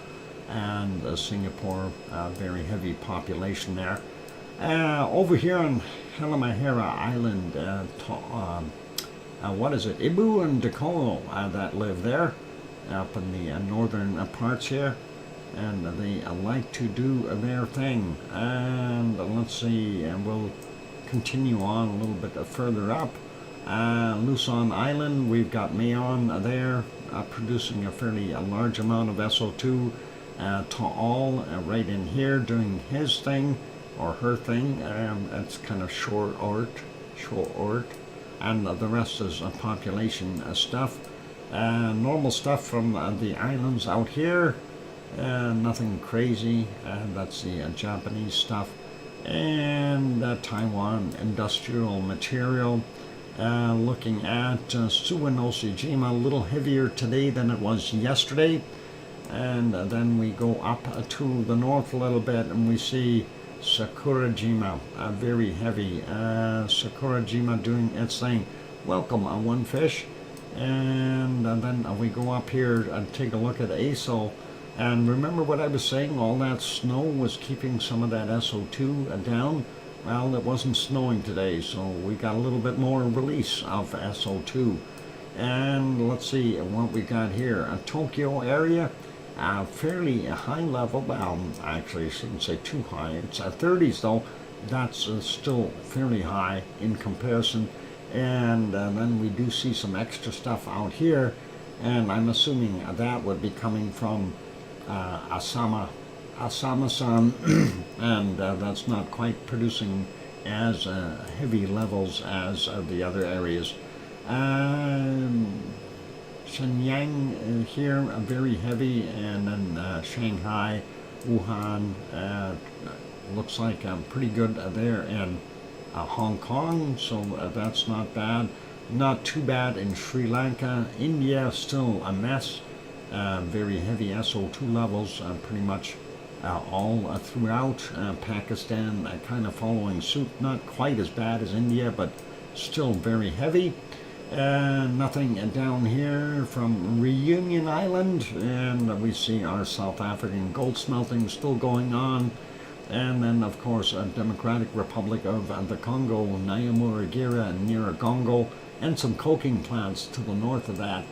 and Singapore, very heavy population there. Over here on Halmahera Island, what is it, Ibu and Dakolo that live there up in the northern parts here, and they like to do their thing. And let's see, and we'll continue on a little bit further up. Luzon Island, we've got Mayon there producing a fairly large amount of SO2. Taal right in here doing his thing or her thing. It's kind of short, and the rest is population stuff. Normal stuff from the islands out here. Nothing crazy. That's the Japanese stuff. And Taiwan industrial material. Looking at Suwanoshijima, a little heavier today than it was yesterday. And then we go up to the north a little bit, and we see Sakurajima, very heavy. Sakurajima doing its thing. Welcome, one fish. And then we go up here and take a look at ASO. And remember what I was saying, all that snow was keeping some of that SO2 down. Well, it wasn't snowing today, so we got a little bit more release of SO2. And let's see what we got here. Tokyo area, fairly high level. Well, actually, I shouldn't say too high. It's 30s though. That's still fairly high in comparison. And then we do see some extra stuff out here. And I'm assuming that would be coming from Asama-san, and that's not quite producing as heavy levels as the other areas. Shenyang here, very heavy, and then Shanghai, Wuhan, looks like pretty good there in Hong Kong, so that's not bad. Not too bad in Sri Lanka. India, still a mess. Very heavy SO2 levels, pretty much all throughout. Pakistan kind of following suit, not quite as bad as India, but still very heavy. Nothing down here from Reunion Island, and we see our South African gold smelting still going on. And then, of course, Democratic Republic of the Congo, Nyamuragira and Nyiragongo, and some coking plants to the north of that.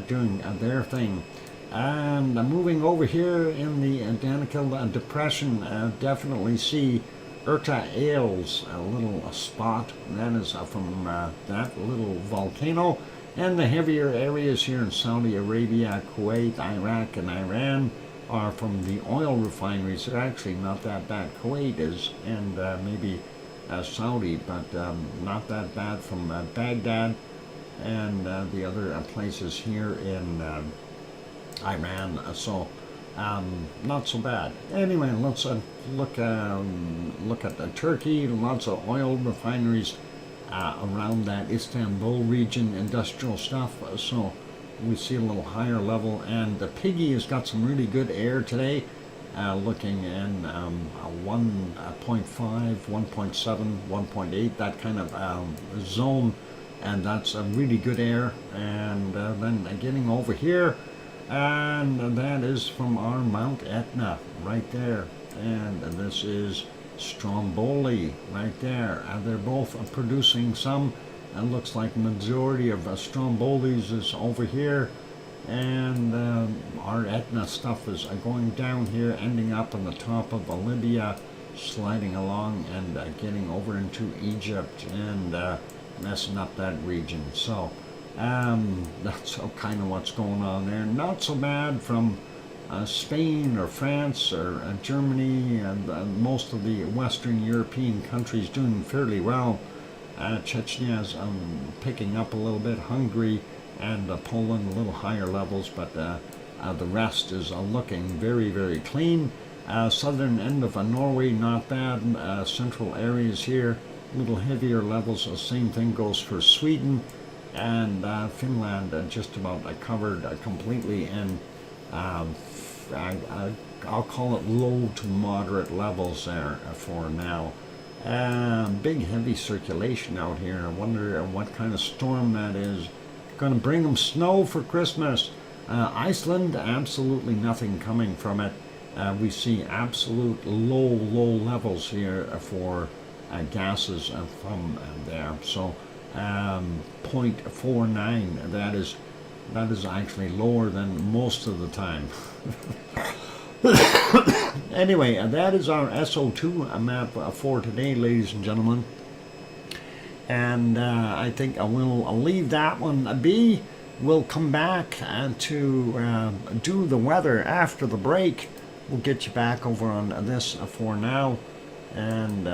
doing their thing. And moving over here in the Danakil Depression, definitely see Erta Ales, a little spot. That is from that little volcano. And the heavier areas here in Saudi Arabia, Kuwait, Iraq, and Iran are from the oil refineries. They're actually not that bad. Kuwait is, and maybe Saudi, but not that bad from Baghdad and the other places here in Iran. So not so bad. Anyway, let's look at Turkey. Lots of oil refineries around that Istanbul region, industrial stuff. So we see a little higher level, and the Piggy has got some really good air today. Looking in 1.5, 1.7, 1.8, that kind of zone, and that's a really good air. And then getting over here, and that is from our Mount Etna right there, and this is Stromboli right there. They're both producing some. It looks like majority of Strombolis is over here, and our Etna stuff is going down here, ending up on the top of Libya, sliding along and getting over into Egypt and messing up that region. So that's kind of what's going on there. Not so bad from Spain or France or Germany, and most of the Western European countries doing fairly well. Chechnya is picking up a little bit, Hungary and Poland a little higher levels, but the rest is looking very, very clean. Southern end of Norway, not bad. Central areas here, little heavier levels. The same thing goes for Sweden, and Finland just about covered completely in I'll call it low to moderate levels there for now. Big heavy circulation out here. I wonder what kind of storm that is. Going to bring them snow for Christmas. Iceland, absolutely nothing coming from it. We see absolute low levels here for gases from there. So 0.49, that is actually lower than most of the time. Anyway, that is our SO2 map for today, ladies and gentlemen. And I think I will leave that one be. We'll come back to do the weather after the break. We'll get you back over on this for now. And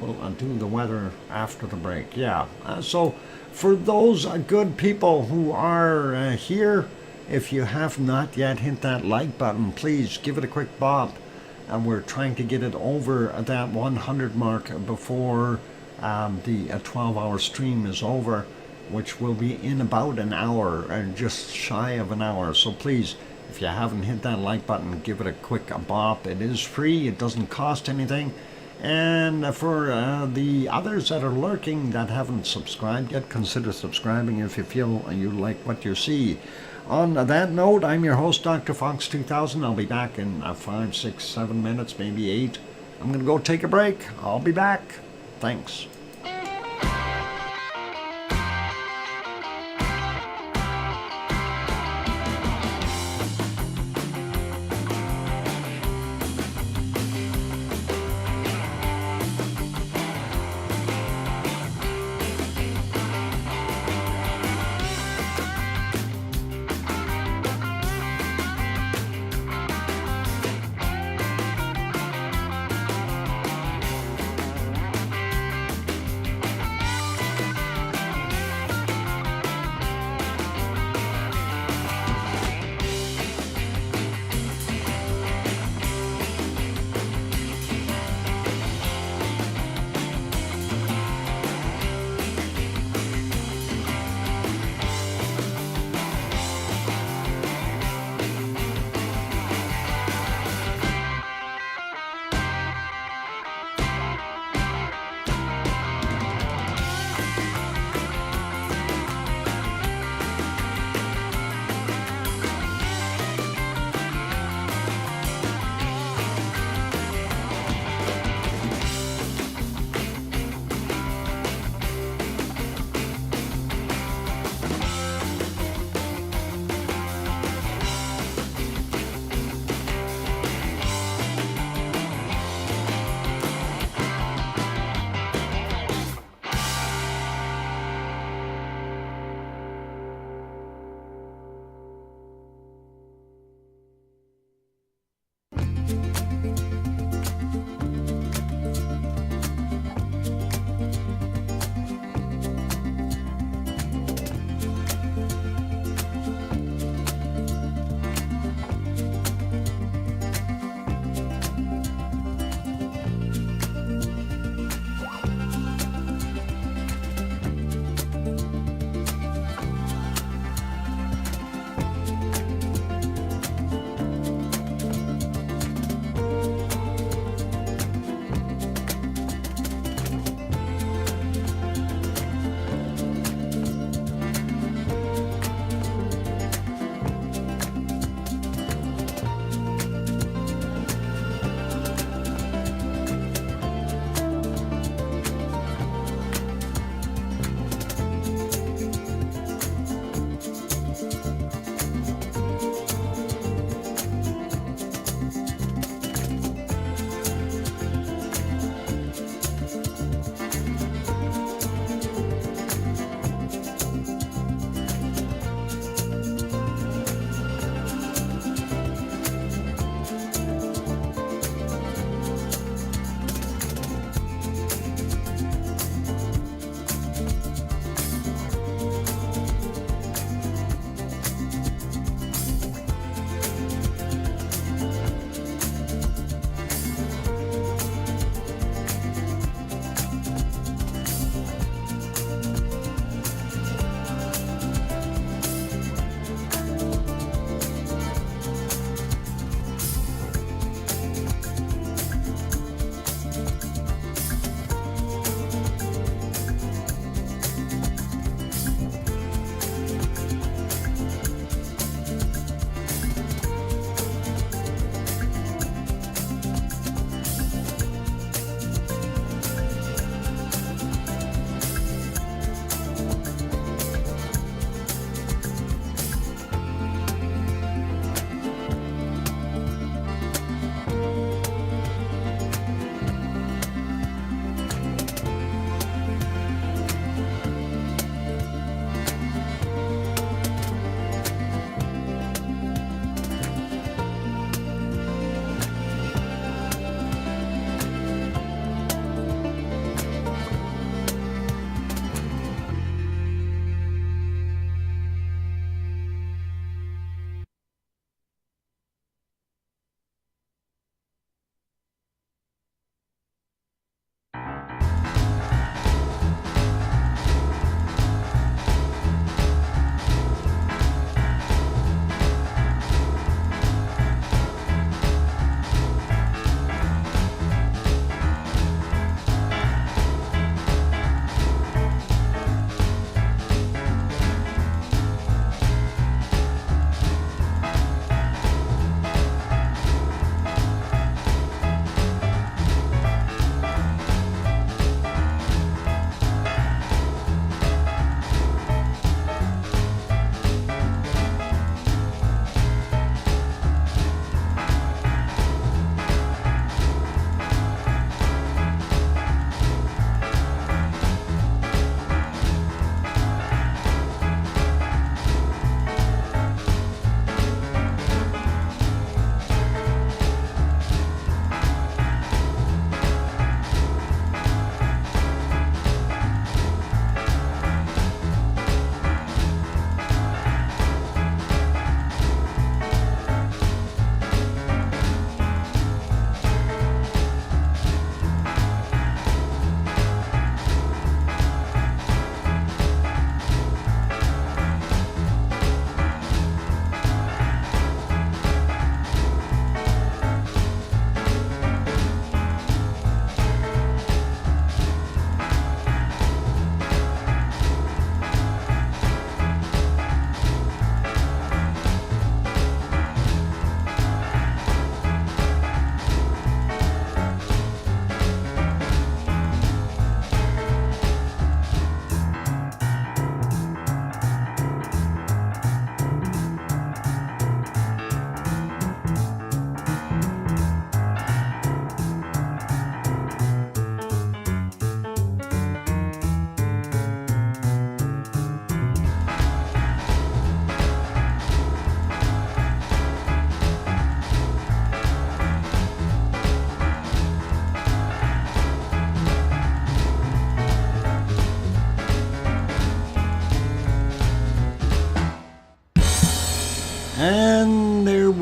we'll do the weather after the break. Yeah. So for those good people who are here, if you have not yet hit that like button, please give it a quick bop. And we're trying to get it over that 100 mark before the 12-hour stream is over, which will be in about an hour, just shy of an hour. So please, if you haven't hit that like button, give it a quick bop. It is free. It doesn't cost anything. And for the others that are lurking that haven't subscribed yet, consider subscribing if you feel you like what you see. On that note, I'm your host, DrFox2000. I'll be back in 5, 6, 7 minutes, maybe 8. I'm going to go take a break. I'll be back. Thanks.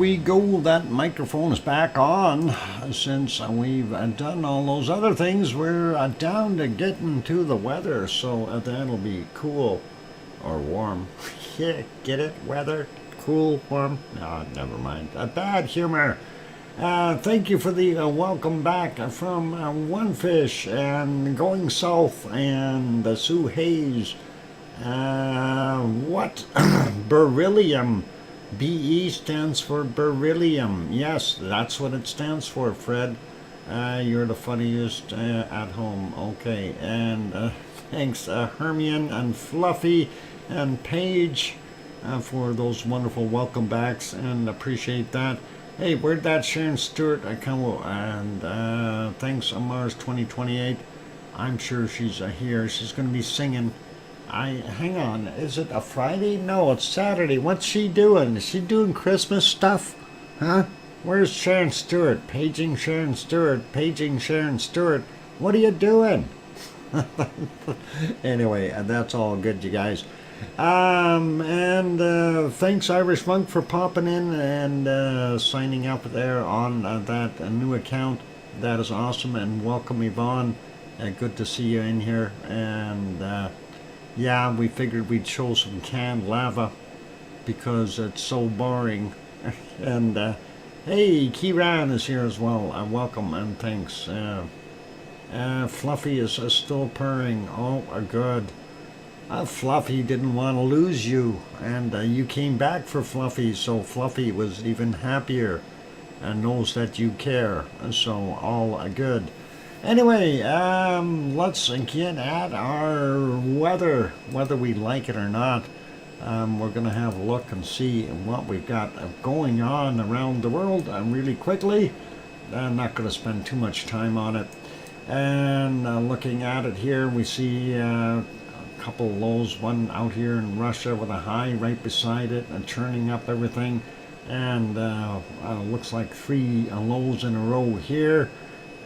we go. That microphone is back on. Since we've done all those other things, we're down to getting to the weather. So that'll be cool or warm. Yeah, get it? Weather? Cool, warm? No, never mind. Bad humor. Thank you for the welcome back from One Fish and Going South and Sue Hayes. What? Beryllium. BE stands for beryllium. Yes, that's what it stands for, Fred. You're the funniest at home. Okay, and thanks Hermione and Fluffy and Paige for those wonderful welcome backs, and appreciate that. Hey, where'd that Sharon Stewart come? And thanks Mars 2028. I'm sure she's here. She's going to be singing. Hang on, is it a Friday? No, it's Saturday. What's she doing? Is she doing Christmas stuff? Huh? Where's Sharon Stewart? Paging Sharon Stewart. Paging Sharon Stewart. What are you doing? Anyway, that's all good, you guys. And thanks Irish Monk for popping in and signing up there on that new account. That is awesome, and welcome Yvonne. Good to see you in here. And yeah, we figured we'd show some canned lava because it's so boring. And hey, Kieran is here as well. Welcome and thanks. Fluffy is still purring. Oh, good. Fluffy didn't want to lose you, and you came back for Fluffy, so Fluffy was even happier and knows that you care. So all good. Anyway, let's get at our weather, whether we like it or not. We're going to have a look and see what we've got going on around the world really quickly. I'm not going to spend too much time on it. And looking at it here, we see a couple lows, one out here in Russia with a high right beside it and churning up everything. And looks like 3 lows in a row here.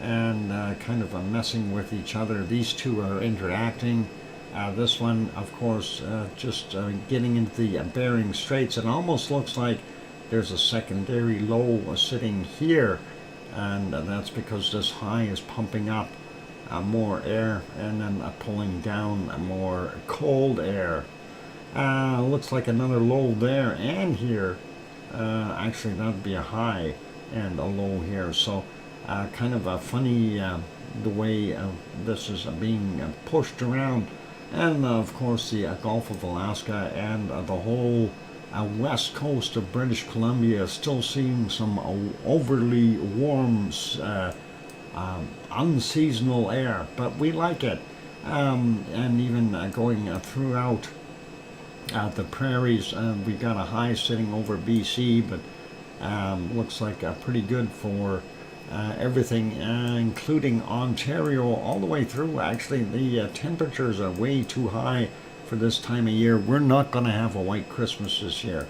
And kind of messing with each other. These two are interacting. This one, of course, just getting into the Bering Straits. It almost looks like there's a secondary low sitting here, and that's because this high is pumping up more air and then pulling down more cold air. Looks like another low there and here. Actually, that would be a high and a low here. So kind of a funny the way this is being pushed around. And of course the Gulf of Alaska and the whole west coast of British Columbia still seeing some overly warm unseasonal air, but we like it. And even going throughout the prairies, we got a high sitting over BC, but looks like pretty good for everything, including Ontario, all the way through. Actually, the temperatures are way too high for this time of year. We're not going to have a white Christmas this year,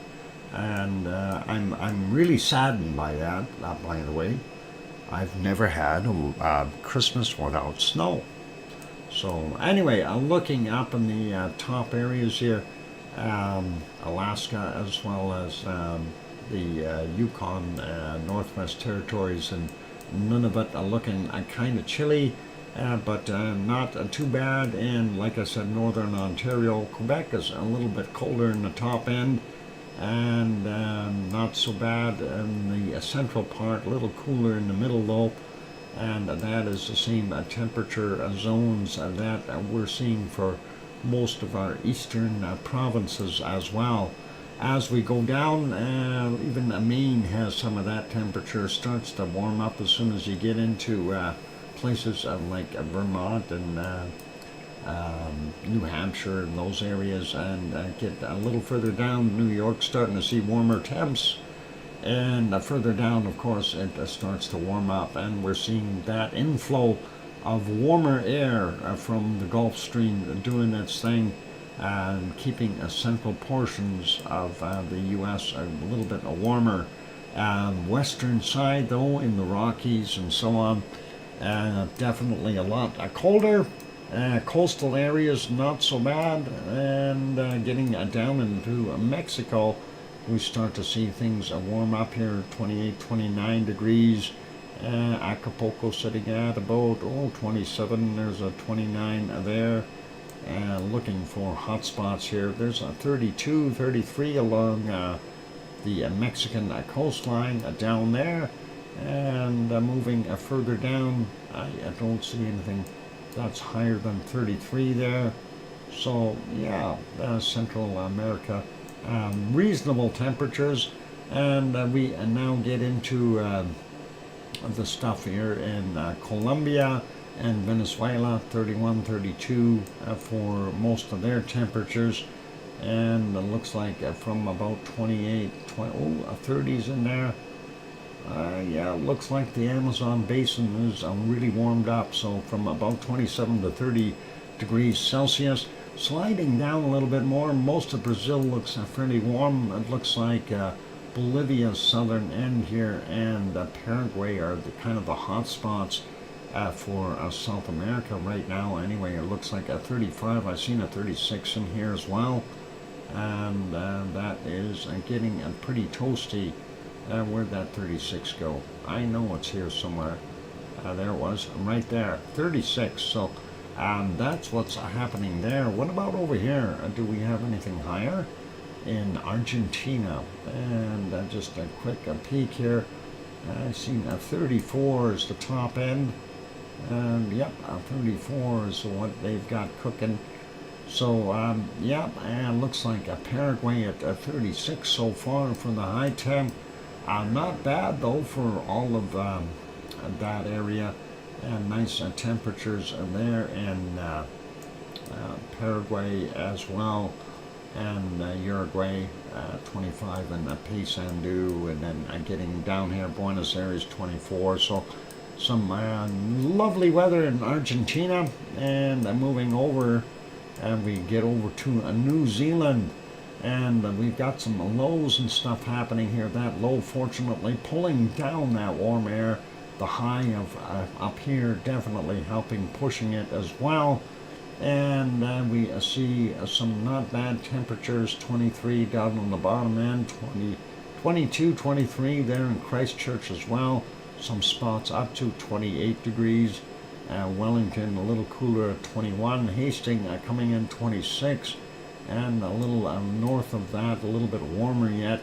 and I'm really saddened by that. By the way, I've never had a Christmas without snow. So anyway, looking up in the top areas here, Alaska as well as the Yukon, Northwest Territories, and Nunavut are looking kind of chilly, but not too bad. And like I said, northern Ontario, Quebec is a little bit colder in the top end, and not so bad in the central part, a little cooler in the middle though. And that is the same temperature zones that we're seeing for most of our eastern provinces as well. As we go down, even Maine has some of that temperature. Starts to warm up as soon as you get into places like Vermont and New Hampshire and those areas, and get a little further down, New York starting to see warmer temps. And further down, of course, it starts to warm up, and we're seeing that inflow of warmer air from the Gulf Stream doing its thing, and keeping central portions of the U.S. a little bit warmer. Western side, though, in the Rockies and so on, definitely a lot colder. Coastal areas, not so bad. And getting down into Mexico, we start to see things warm up here, 28, 29 degrees. Acapulco sitting at about 27. There's a 29 there. Looking for hot spots here. There's a 32, 33 along the Mexican coastline down there. And moving further down, I don't see anything that's higher than 33 there. So yeah, Central America, reasonable temperatures. And we now get into the stuff here in Colombia and Venezuela, 31, 32 for most of their temperatures. And it looks like from about 28, 30s in there. Yeah, it looks like the Amazon basin is really warmed up. So from about 27 to 30 degrees Celsius. Sliding down a little bit more. Most of Brazil looks fairly warm. It looks like Bolivia's southern end here and Paraguay are the kind of the hot spots for South America right now. Anyway, it looks like a 35. I've seen a 36 in here as well. And that is getting pretty toasty. Where'd that 36 go? I know it's here somewhere. There it was, right there, 36. So that's what's happening there. What about over here? Do we have anything higher? In Argentina. And just a quick peek here. I've seen a 34 is the top end. And yep, a 34 is what they've got cooking. So, yep, and looks like a Paraguay at 36 so far for the high temp. Not bad though for all of that area. And nice temperatures there in Paraguay as well. And Uruguay, 25 in Paysandú. And then getting down here, Buenos Aires, 24. So some lovely weather in Argentina. And moving over, and we get over to New Zealand. And we've got some lows and stuff happening here. That low, fortunately, pulling down that warm air. The high of up here definitely helping, pushing it as well. And we see some not bad temperatures, 23 down on the bottom end, 22, 23 there in Christchurch as well. Some spots up to 28 degrees. Wellington a little cooler at 21. Hastings coming in 26. And a little north of that, a little bit warmer yet.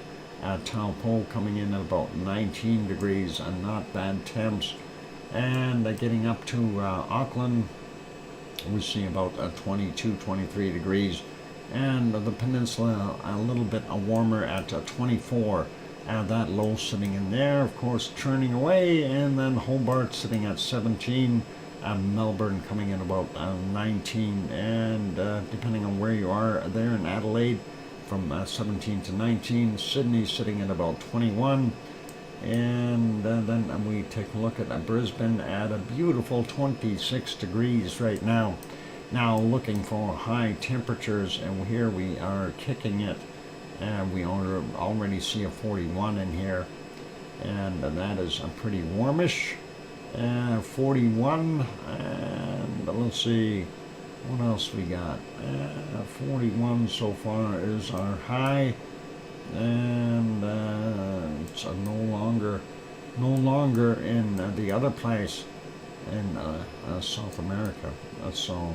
Taupo coming in at about 19 degrees and not bad temps. And getting up to Auckland, we see about 22, 23 degrees. And the peninsula a little bit warmer at 24. And that low sitting in there, of course, churning away. And then Hobart sitting at 17. Melbourne coming in about 19, and depending on where you are there in Adelaide, from 17 to 19. Sydney sitting at about 21, and then we take a look at Brisbane at a beautiful 26 degrees right now. Now looking for high temperatures, and here we are kicking it, and we already see a 41 in here, and that is pretty warmish. 41, and let's see what else we got. 41 so far is our high, and it's no longer in the other place in South America. So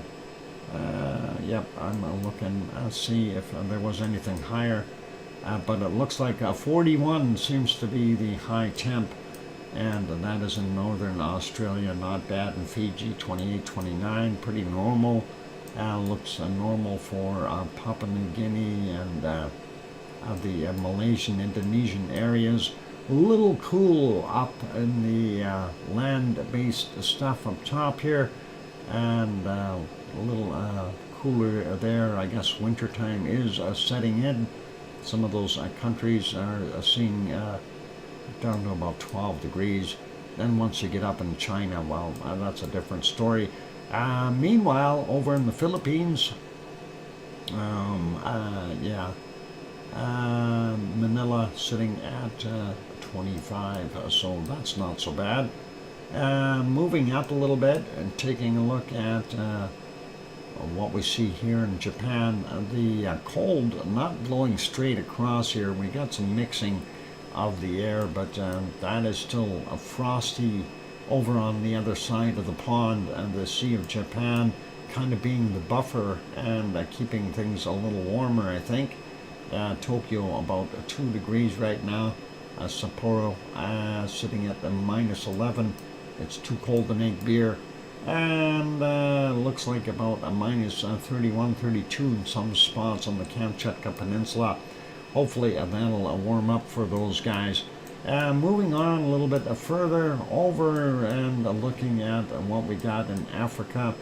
yep, I'm looking see if there was anything higher, but it looks like 41 seems to be the high temp. And that is in northern Australia, not bad. In Fiji, 28, 29, pretty normal. Looks normal for Papua New Guinea and the Malaysian, Indonesian areas. A little cool up in the land-based stuff up top here, and a little cooler there. I guess wintertime is setting in. Some of those countries are seeing down to about 12 degrees. Then once you get up in China, well, that's a different story. Meanwhile, over in the Philippines, Manila sitting at 25, so that's not so bad. Moving up a little bit and taking a look at what we see here in Japan. The cold not blowing straight across here. We got some mixing of the air, but that is still frosty over on the other side of the pond, and the Sea of Japan kind of being the buffer and keeping things a little warmer, I think. Tokyo about 2 degrees right now. Sapporo sitting at the minus 11. It's too cold to make beer. And looks like about a minus 31, 32 in some spots on the Kamchatka Peninsula. Hopefully that'll warm up for those guys. Moving on a little bit further over and looking at what we got in Africa.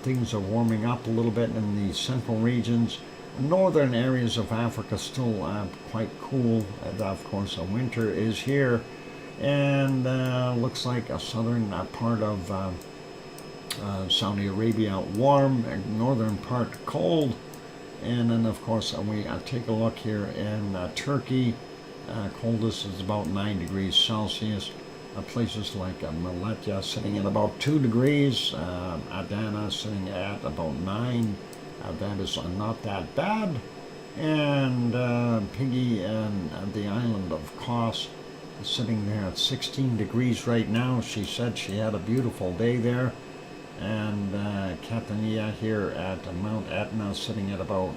Things are warming up a little bit in the central regions. Northern areas of Africa still quite cool. And of course, winter is here. And looks like a southern part of Saudi Arabia warm, northern part cold. And then of course we take a look here in Turkey. Coldest is about 9 degrees Celsius. Places like Malatya sitting at about 2 degrees. Adana sitting at about 9. That is not that bad. And Piggy and the island of Kos sitting there at 16 degrees right now. She said she had a beautiful day there. And Catania here at Mount Etna sitting at about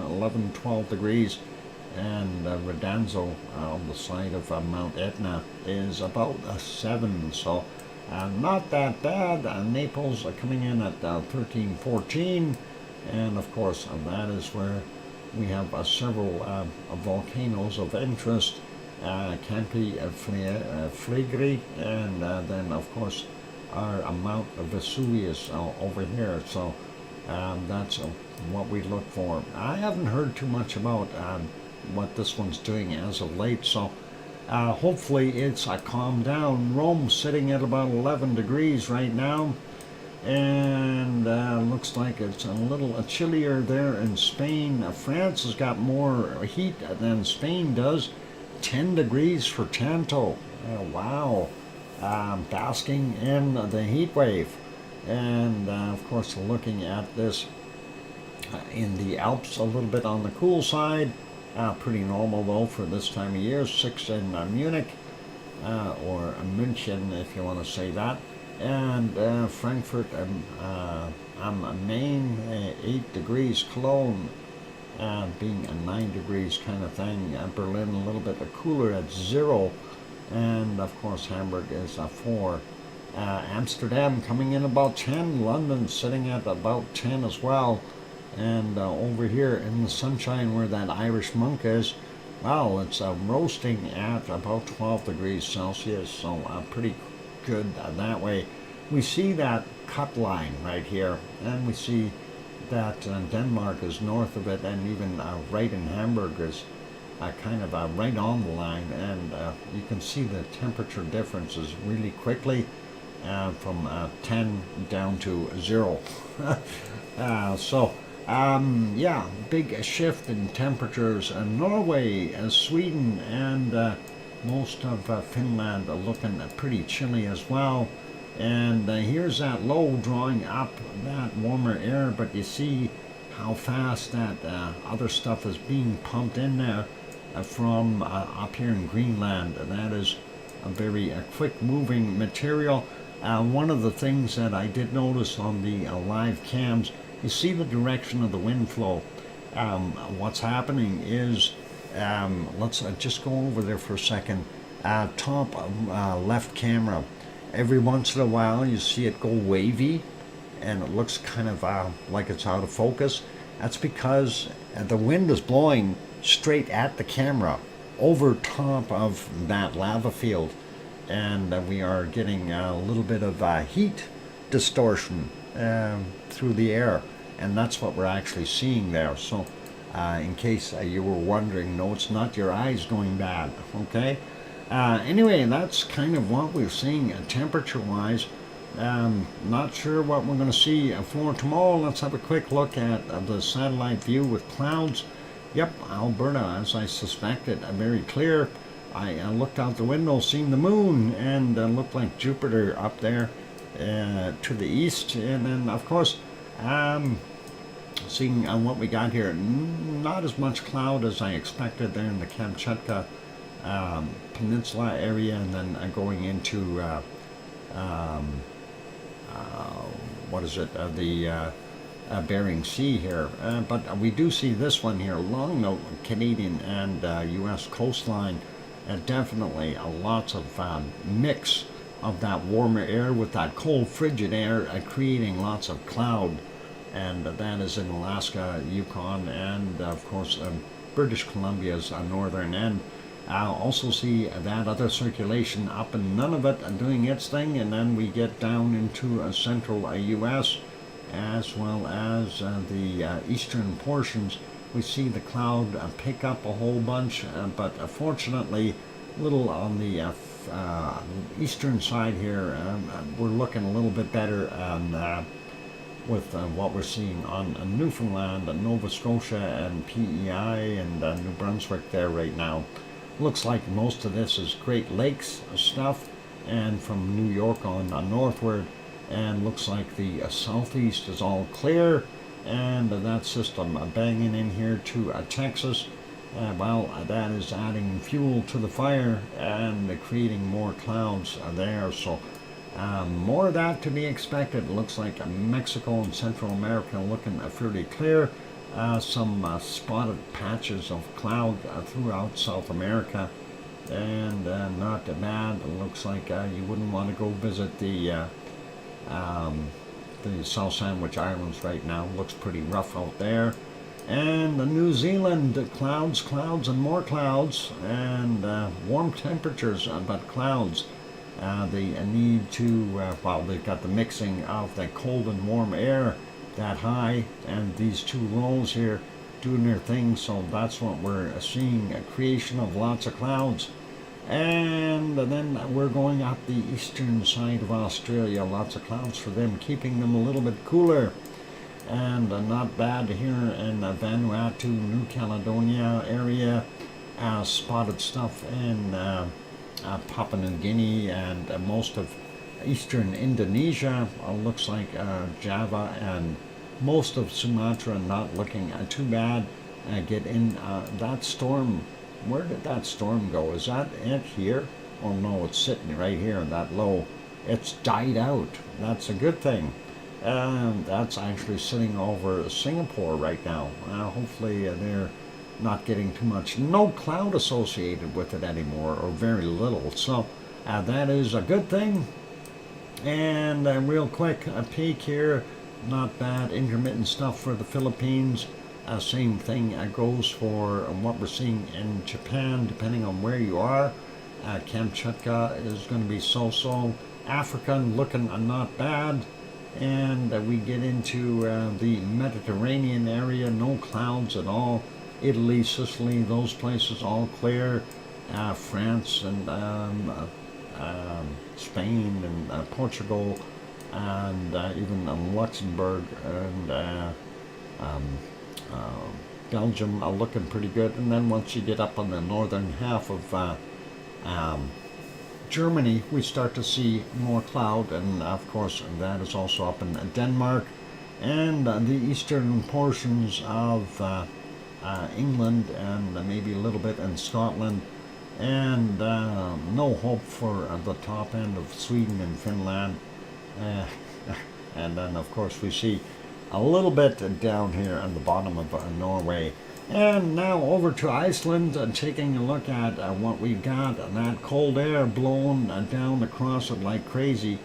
11, 12 degrees. And Redanzo on the side of Mount Etna is about 7. So not that bad. Naples coming in at 13, 14. And of course, that is where we have several volcanoes of interest. Campi Flegrei, and then of course our Mount Vesuvius over here. So that's what we look for. I haven't heard too much about what this one's doing as of late, so hopefully it's calmed down. Rome's sitting at about 11 degrees right now. And looks like it's a little chillier there in Spain. France has got more heat than Spain does. 10 degrees for Tanto. Wow. Basking in the heat wave. And of course, looking at this in the Alps, a little bit on the cool side. Pretty normal though for this time of year. 6 in Munich, or München if you want to say that. And Frankfurt am Main, 8 degrees. Cologne being a 9 degrees kind of thing. Berlin a little bit cooler at 0. And of course Hamburg is 4. Amsterdam coming in about 10. London sitting at about 10 as well. And over here in the sunshine where that Irish monk is, well, it's roasting at about 12 degrees Celsius. So pretty good that way. We see that cut line right here, and we see that Denmark is north of it, and even right in Hamburg is kind of right on the line, and you can see the temperature differences really quickly from 10 down to 0. Yeah, big shift in temperatures. Norway, Sweden, and most of Finland are looking pretty chilly as well. And here's that low drawing up that warmer air, but you see how fast that other stuff is being pumped in there from up here in Greenland. That is a very quick moving material. One of the things that I did notice on the live cams, you see the direction of the wind flow. What's happening is, let's just go over there for a second. Top left camera, every once in a while you see it go wavy and it looks kind of like it's out of focus. That's because the wind is blowing straight at the camera over top of that lava field, and we are getting a little bit of heat distortion through the air, and that's what we're actually seeing there. So in case you were wondering, no, it's not your eyes going bad, okay? Anyway, that's kind of what we're seeing temperature wise. Not sure what we're going to see for tomorrow. Let's have a quick look at the satellite view with clouds. Yep, Alberta, as I suspected, very clear. I looked out the window, seen the moon, and looked like Jupiter up there to the east. And then, of course, Seeing what we got here, not as much cloud as I expected there in the Kamchatka peninsula area, and then going into what is it, the Bering Sea here. But we do see this one here along the Canadian and U.S. coastline. Definitely lots of mix of that warmer air with that cold, frigid air, creating lots of cloud. And that is in Alaska, Yukon, and of course British Columbia's northern end. I'll also see that other circulation up in Nunavut doing its thing, and then we get down into central U.S. as well as the eastern portions. We see the cloud pick up a whole bunch, but fortunately, a little on the eastern side here, we're looking a little bit better with what we're seeing on Newfoundland, Nova Scotia, and PEI, and New Brunswick there right now. Looks like most of this is Great Lakes stuff, and from New York on northward, and looks like the southeast is all clear, and that system banging in here to Texas. Well, that is adding fuel to the fire and creating more clouds there. So more of that to be expected. It looks like Mexico and Central America looking fairly clear. Some spotted patches of cloud throughout South America, and not bad. It looks like you wouldn't want to go visit the South Sandwich Islands right now. Looks pretty rough out there. And the New Zealand, clouds, and more clouds, and warm temperatures, but clouds. They need to, well, they've got the mixing of the cold and warm air that high, and these two rolls here doing their thing, so that's what we're seeing, a creation of lots of clouds. And then we're going up the eastern side of Australia, lots of clouds for them, keeping them a little bit cooler. And not bad here in Vanuatu, New Caledonia area, spotted stuff in Papua New Guinea and most of eastern Indonesia. Looks like Java and most of Sumatra not looking too bad. Get in that storm. Where did that storm go? Is that it here? Oh no, it's sitting right here in that low. It's died out. That's a good thing. That's actually sitting over Singapore right now. Hopefully they're not getting too much. No cloud associated with it anymore, or very little. So that is a good thing. And real quick, a peek here. Not bad. Intermittent stuff for the Philippines. Same thing goes for what we're seeing in Japan, depending on where you are. Kamchatka is going to be so-so. African looking not bad. And we get into the Mediterranean area, no clouds at all. Italy, Sicily, those places all clear. France and Spain and Portugal, and even Luxembourg and Belgium are looking pretty good. And then once you get up on the northern half of Germany, we start to see more cloud, and of course that is also up in Denmark and the eastern portions of England, and maybe a little bit in Scotland, and no hope for the top end of Sweden and Finland. And then of course we see a little bit down here on the bottom of Norway. And now over to Iceland, taking a look at what we got. That cold air blowing down across it like crazy.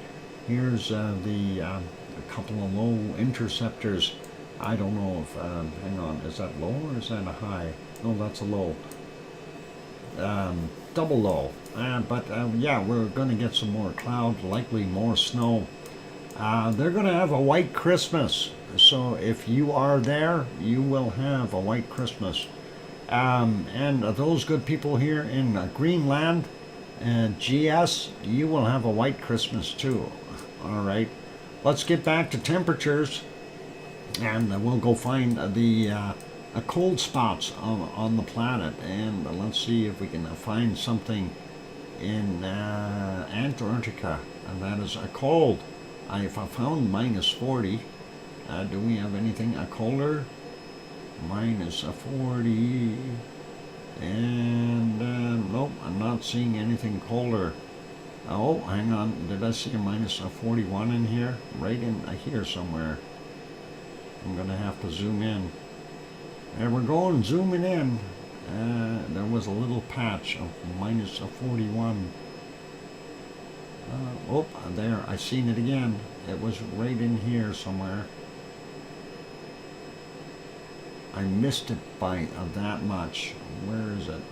Here's a couple of low interceptors. I don't know if, hang on, is that low or is that a high? No, that's a low. Double low. But yeah, we're going to get some more cloud, likely more snow. They're going to have a white Christmas. So if you are there, you will have a white Christmas. And those good people here in Greenland and GS, you will have a white Christmas too. All right, let's get back to temperatures, and we'll go find the cold spots on the planet, and let's see if we can find something in Antarctica, and that is a cold. If I found -40, Do we have anything colder? Minus 40. And nope, I'm not seeing anything colder. Oh, hang on. Did I see a minus 41 in here? Right in here somewhere. I'm going to have to zoom in. There we're going, zooming in. There was a little patch of minus 41. Oh, there, I seen it again. It was right in here somewhere. I missed it by that much. Where is it?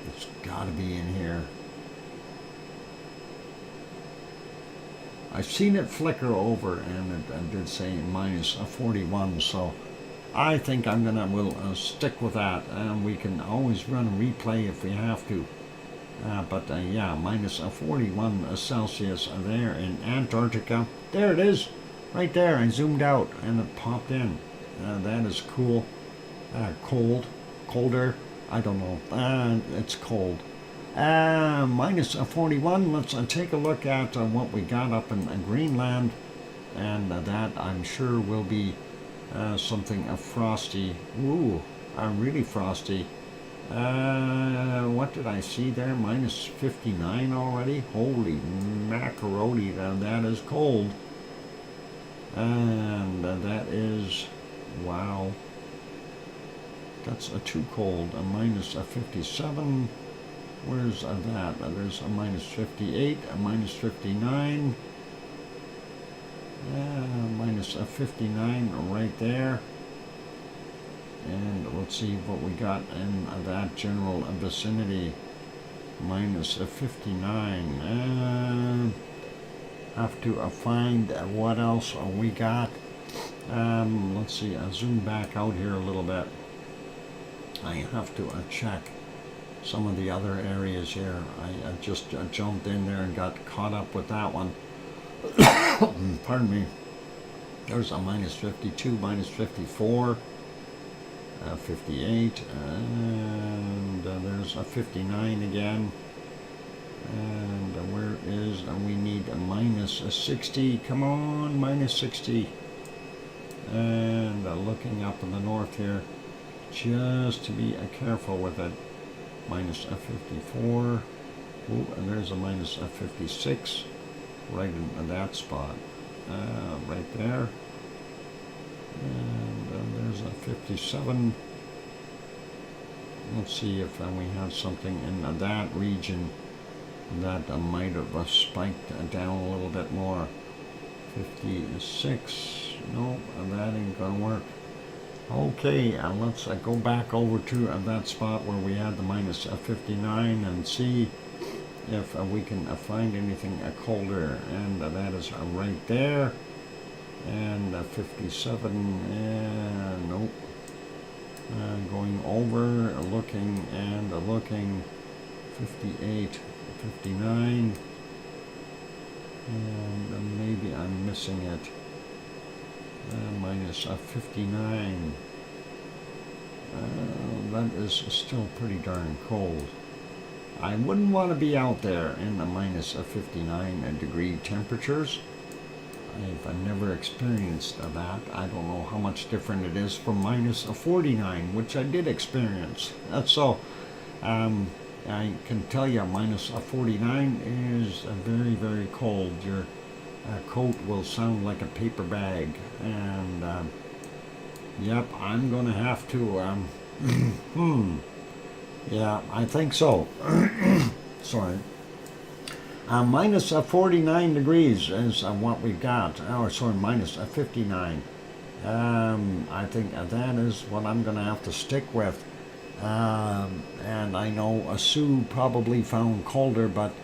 It's got to be in here. I've seen it flicker over, and it did say minus 41, so I think we'll stick with that, and we can always run a replay if we have to. But yeah, minus 41 Celsius there in Antarctica. There it is, right there. I zoomed out and it popped in. That is cool. Colder, I don't know. It's cold. Minus 41. Let's take a look at what we got up in Greenland, and that I'm sure will be something frosty. Ooh, really frosty. What did I see there? Minus 59 already? Holy macaroni, that is cold. And that is, wow. That's too cold. A minus 57. Where's that? There's a minus 58, a minus 59. Minus 59 right there. And let's see what we got in that general vicinity. Minus 59. Have to find what else we got. Let's see, I'll zoom back out here a little bit. I have to check some of the other areas here. I just jumped in there and got caught up with that one. Pardon me. There's a minus 52, minus 54. 58, and there's a 59 again, and where is, we need a minus 60, come on, minus 60, and looking up in the north here, just to be careful with it, minus 54, ooh, and there's a minus 56, right in that spot, right there. And there's a 57. Let's see if we have something in that region that might have spiked down a little bit more. 56. No, that ain't gonna work. Okay, let's go back over to that spot where we had the minus 59 and see if we can find anything colder. And that is right there. And 57, and nope. Going over, looking, and looking. 58, 59. And maybe I'm missing it. Minus 59. That is still pretty darn cold. I wouldn't want to be out there in the minus 59 degree temperatures. I've never experienced that. I don't know how much different it is from minus 49, which I did experience. So, I can tell you minus 49 is very, very cold. Your coat will sound like a paper bag. And, yep, I'm going to have to, yeah, I think so. Sorry. Minus 49 degrees is what we've got. Oh, sorry, minus 59. I think that is what I'm going to have to stick with. And I know Sue probably found colder, but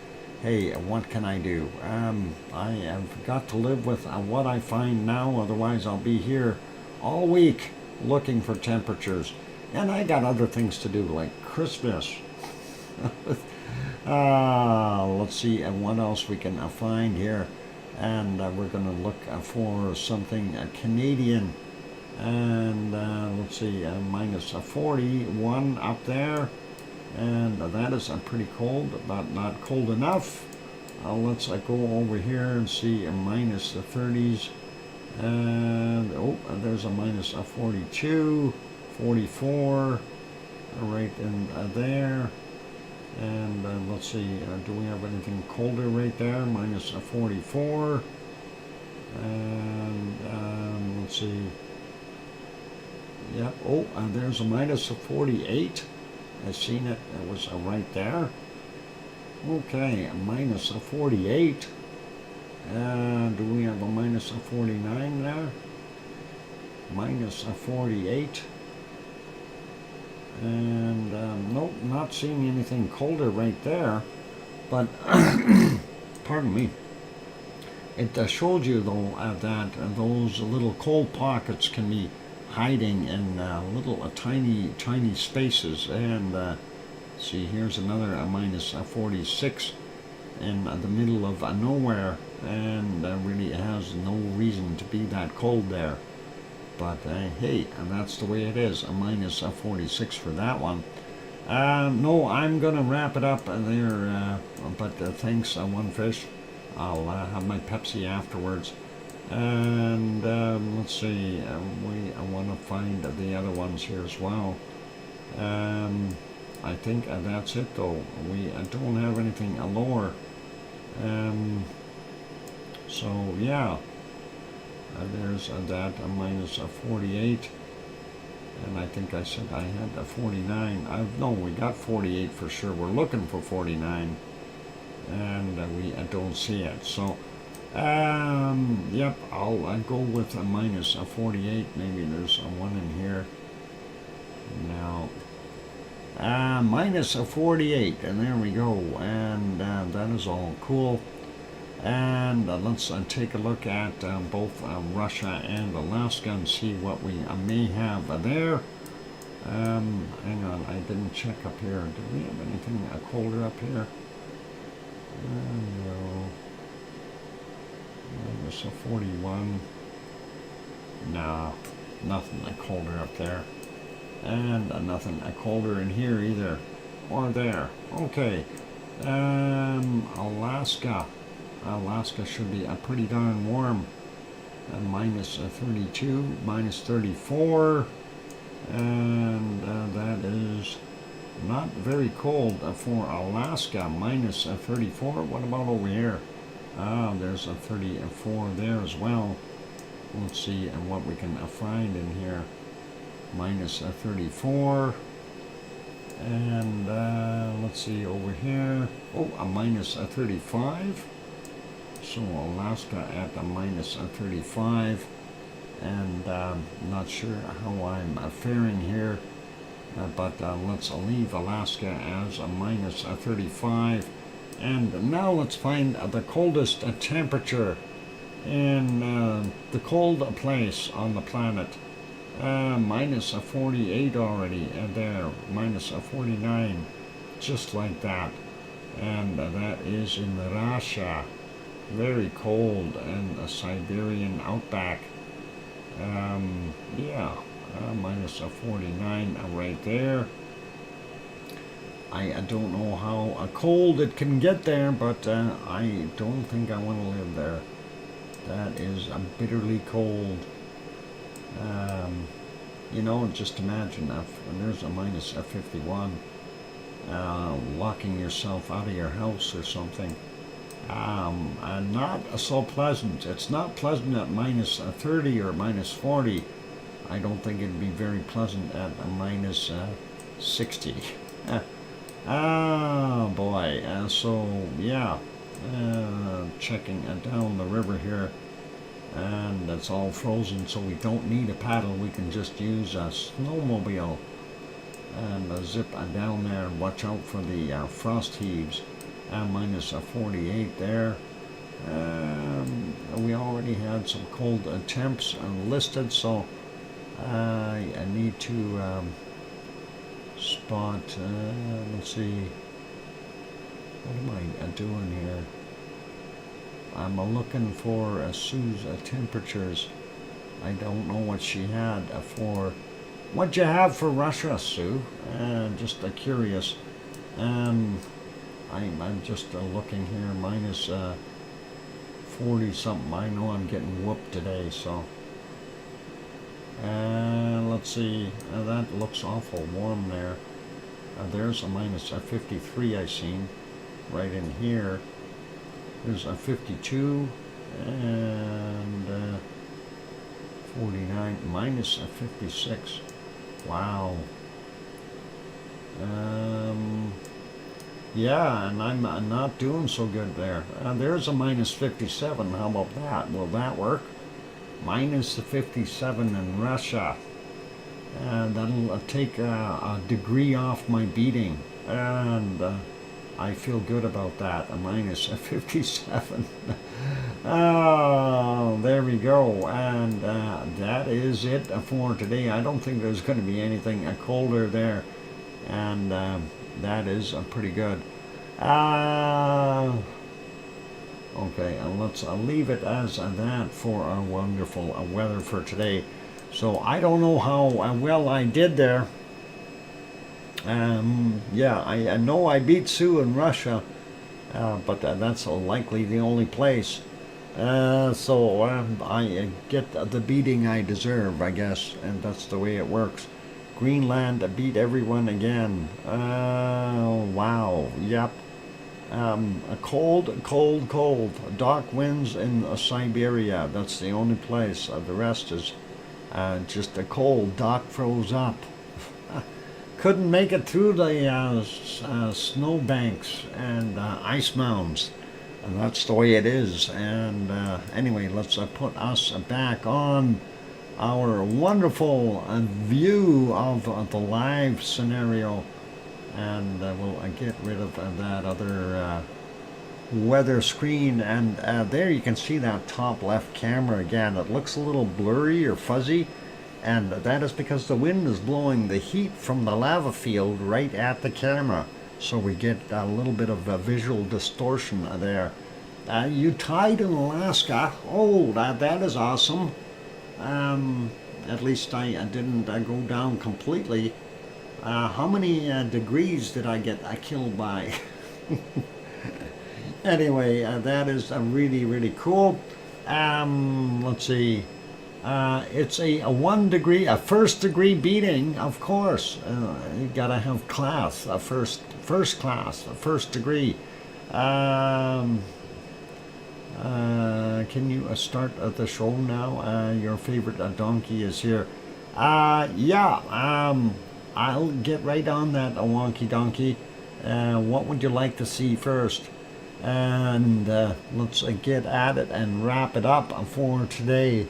hey, what can I do? I have got to live with what I find now, otherwise I'll be here all week looking for temperatures. And I got other things to do, like Christmas. Let's see what else we can find here. And we're going to look for something Canadian. And let's see, minus 41 up there. And that is pretty cold, but not cold enough. let's go over here and see a minus the 30s. And there's a minus a 42, 44, right in there. And let's see, do we have anything colder right there? Minus a 44. And let's see. Yep. There's a minus a 48. I've seen it. It was right there. Okay, a minus a 48. Do we have a minus a 49 there? Minus a 48. And nope, not seeing anything colder right there. But, pardon me. It showed you though that those little cold pockets can be hiding in little tiny spaces. And see, here's another minus 46 in the middle of nowhere, and really has no reason to be that cold there. But hey, that's the way it is. A minus 46 for that one. No, I'm gonna wrap it up there. But thanks, One Fish. I'll have my Pepsi afterwards. And let's see. I want to find the other ones here as well. I think that's it though. We don't have anything lower. So yeah, there's that a minus a 48, and I think I said I had a 49. No, we got 48 for sure. We're looking for 49, and we don't see it. So yep, I'll go with a minus a 48. Maybe there's one in here now. Minus a 48, and there we go. And that is all cool. And let's take a look at both Russia and Alaska and see what we may have there. Hang on, I didn't check up here. Do we have anything colder up here? No. Minus a 41. No, nothing colder up there. And nothing colder in here either. Or there. Okay. Alaska. Alaska should be pretty darn warm. Minus 32, minus 34. And that is not very cold for Alaska. Minus 34. What about over here? There's a 34 there as well. Let's see what we can find in here. Minus 34. And let's see over here. A minus 35. So Alaska at a minus 35. And not sure how I'm faring here. But let's leave Alaska as a minus 35. And now let's find the coldest temperature in the cold place on the planet. Minus 48 already, and there, minus 49, just like that. And that is in Russia. Very cold, and a Siberian outback. Yeah, minus 49 right there. I don't know how cold it can get there, but I don't think I want to live there. That is bitterly cold. You know, just imagine if there's a minus 51, locking yourself out of your house or something. Not so pleasant. It's not pleasant at minus 30 or minus 40. I don't think it'd be very pleasant at a minus 60. Oh boy. So yeah, checking down the river here, and it's all frozen, so we don't need a paddle. We can just use a snowmobile and zip down there and watch out for the frost heaves. Minus 48 there. We already had some cold temps listed, so I need to spot, let's see, what am I doing here? I'm looking for Sue's temperatures. I don't know what she had for. What'd you have for Russia, Sue? Just curious. I'm just looking here, minus 40 something. I know I'm getting whooped today, so. Let's see, that looks awful warm there. There's a minus 53 I seen right in here. There's a 52 and 49, minus a 56. Wow. Yeah, and I'm not doing so good there. There's a minus 57. How about that? Will that work? Minus 57 in Russia. That'll take a degree off my beating, and I feel good about that. A minus 57. Oh, there we go. And that is it for today. I don't think there's going to be anything colder there, and that is pretty good. Okay, let's leave it as that for our wonderful weather for today. So I don't know how well I did there. Yeah, I know I beat Sue in Russia, but that's likely the only place. So I get the beating I deserve, I guess, and that's the way it works. Greenland beat everyone again. Wow, yep. A cold. Dark winds in Siberia. That's the only place. The rest is just a cold. Doc froze up. Couldn't make it through the snow banks and ice mounds. And that's the way it is. And anyway, let's put us back on our wonderful view of the live scenario. And we'll get rid of that other weather screen. And there you can see that top left camera again. It looks a little blurry or fuzzy. And that is because the wind is blowing the heat from the lava field right at the camera. So we get a little bit of a visual distortion there. You tied in Alaska. Oh, that is awesome. At least I didn't go down completely. How many degrees did I get killed by? Anyway, that is really cool. Let's see. It's a 1 degree, a first degree beating, of course. You gotta have class, a first class, a first degree. Can you start the show now? Your favorite donkey is here. Yeah. I'll get right on that, a wonky donkey. What would you like to see first? And let's get at it and wrap it up for today.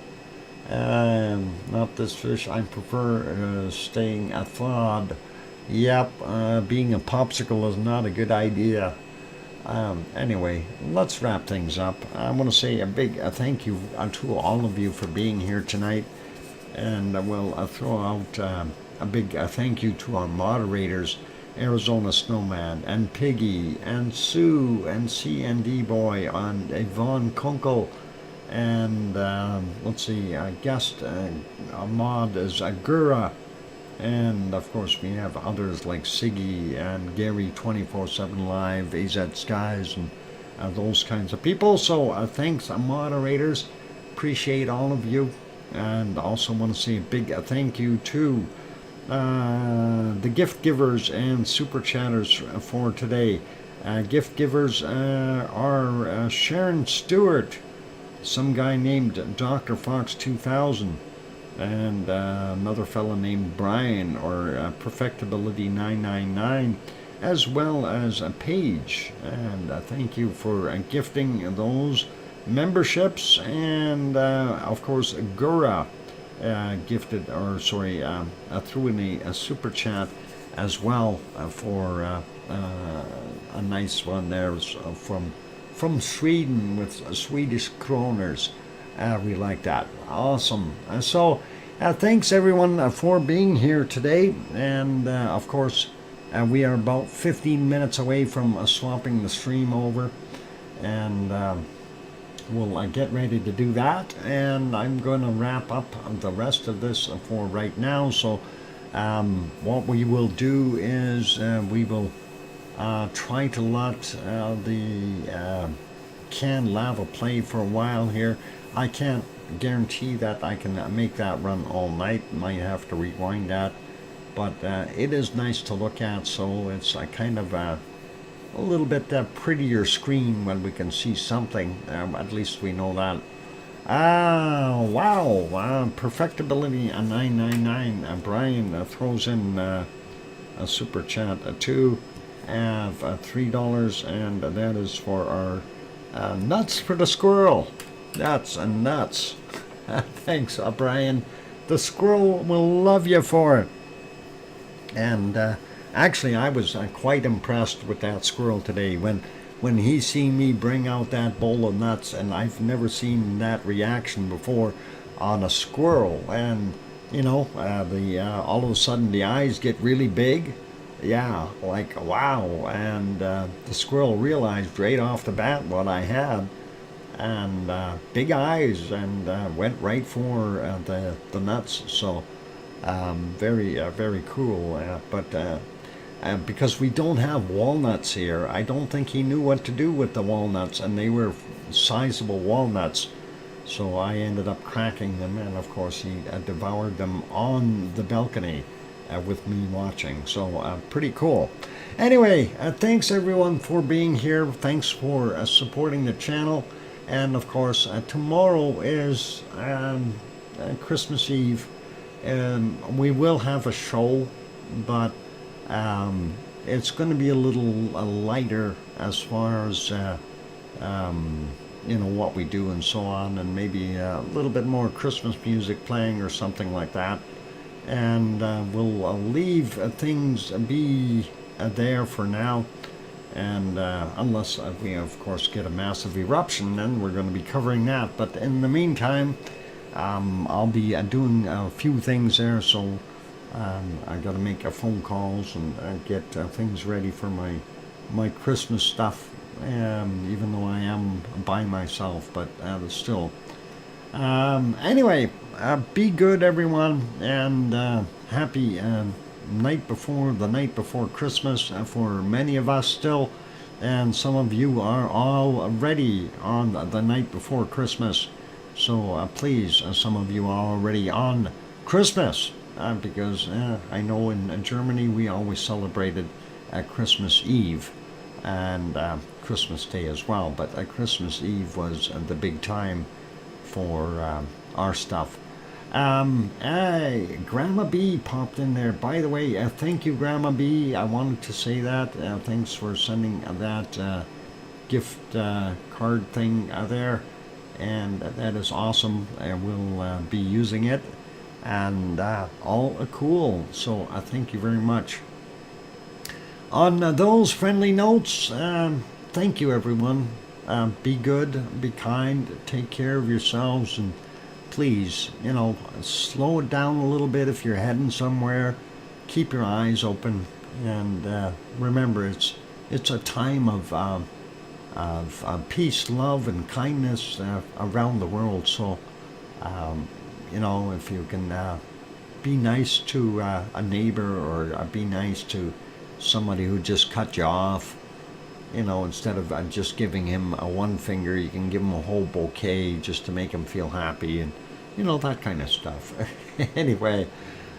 Not this fish. I prefer staying thawed. Yep, being a popsicle is not a good idea. Anyway, let's wrap things up. I want to say a big thank you to all of you for being here tonight. And we'll throw out a big thank you to our moderators, Arizona Snowman, and Piggy, and Sue, and C&D Boy, and Yvonne Kunkel, and let's see, guest mod is Agura, and of course we have others like Siggy and Gary 24/7 Live, AZ Skies, and those kinds of people. So thanks, moderators. Appreciate all of you, and also want to say a big thank you to the gift givers and super chatters for today. Gift givers are Sharon Stewart, some guy named DrFox2000, and another fellow named Brian, or Perfectibility 999, as well as Paige. And thank you for gifting those memberships. And of course, Gura gifted, or sorry, threw in a super chat as well for a nice one there from Sweden with Swedish kroners. We like that. Awesome. So thanks everyone for being here today. And of course, we are about 15 minutes away from swapping the stream over. And we'll get ready to do that. And I'm going to wrap up the rest of this for right now. So what we will do is we will try to let the canned lava play for a while here. I can't guarantee that I can make that run all night. Might have to rewind that, but it is nice to look at, so it's kind of a little bit prettier screen when we can see something. At least we know that. Wow, perfectibility 999. Brian throws in a super chat too of $3, and that is for our nuts for the squirrel. That's nuts. Thanks, Brian. The squirrel will love you for it. And actually, I was quite impressed with that squirrel today when he seen me bring out that bowl of nuts, and I've never seen that reaction before on a squirrel. And you know, all of a sudden the eyes get really big. Yeah, like wow. And the squirrel realized right off the bat what I had, and big eyes, and went right for the nuts. So very cool. But because we don't have walnuts here, I don't think he knew what to do with the walnuts, and they were sizable walnuts. So I ended up cracking them, and of course he devoured them on the balcony with me watching. So pretty cool. Anyway, thanks everyone for being here. Thanks for supporting the channel. And of course, tomorrow is Christmas Eve. We will have a show, but it's going to be a little lighter as far as you know, what we do and so on, and maybe a little bit more Christmas music playing or something like that. And we'll leave things be there for now, and unless we of course get a massive eruption, then we're going to be covering that. But in the meantime, I'll be doing a few things there, so I got to make phone calls and get things ready for my Christmas stuff, even though I am by myself, but still. Anyway, be good everyone, and happy the night before Christmas for many of us still, and some of you are already on the night before Christmas. So please, some of you are already on Christmas, because I know in Germany we always celebrated Christmas Eve and Christmas Day as well, but Christmas Eve was the big time for our stuff. Hey, Grandma B popped in there. By the way, thank you, Grandma B. I wanted to say that. Thanks for sending that gift card thing there. And that is awesome. I will be using it, and all cool. So thank you very much. On those friendly notes, thank you everyone. Be good, be kind, take care of yourselves, and please, you know, slow it down a little bit if you're heading somewhere. Keep your eyes open, and remember, it's a time of peace, love, and kindness around the world. So, you know, if you can be nice to a neighbor, or be nice to somebody who just cut you off, you know, instead of just giving him one finger, you can give him a whole bouquet just to make him feel happy, and, you know, that kind of stuff. Anyway,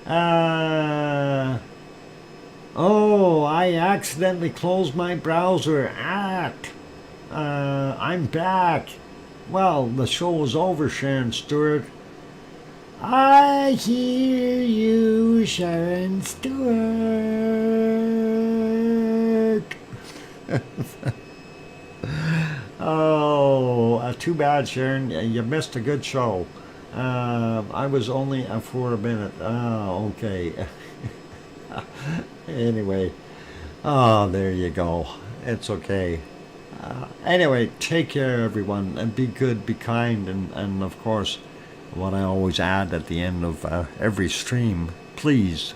oh, I accidentally closed my browser. I'm back. Well, the show is over, Sharon Stewart. I hear you, Sharon Stewart. Oh, too bad, Sharon. You missed a good show. I was only for a minute. Oh, okay. Anyway. Oh, there you go. It's okay. Anyway, take care, everyone, and be good, be kind, and of course, what I always add at the end of every stream, please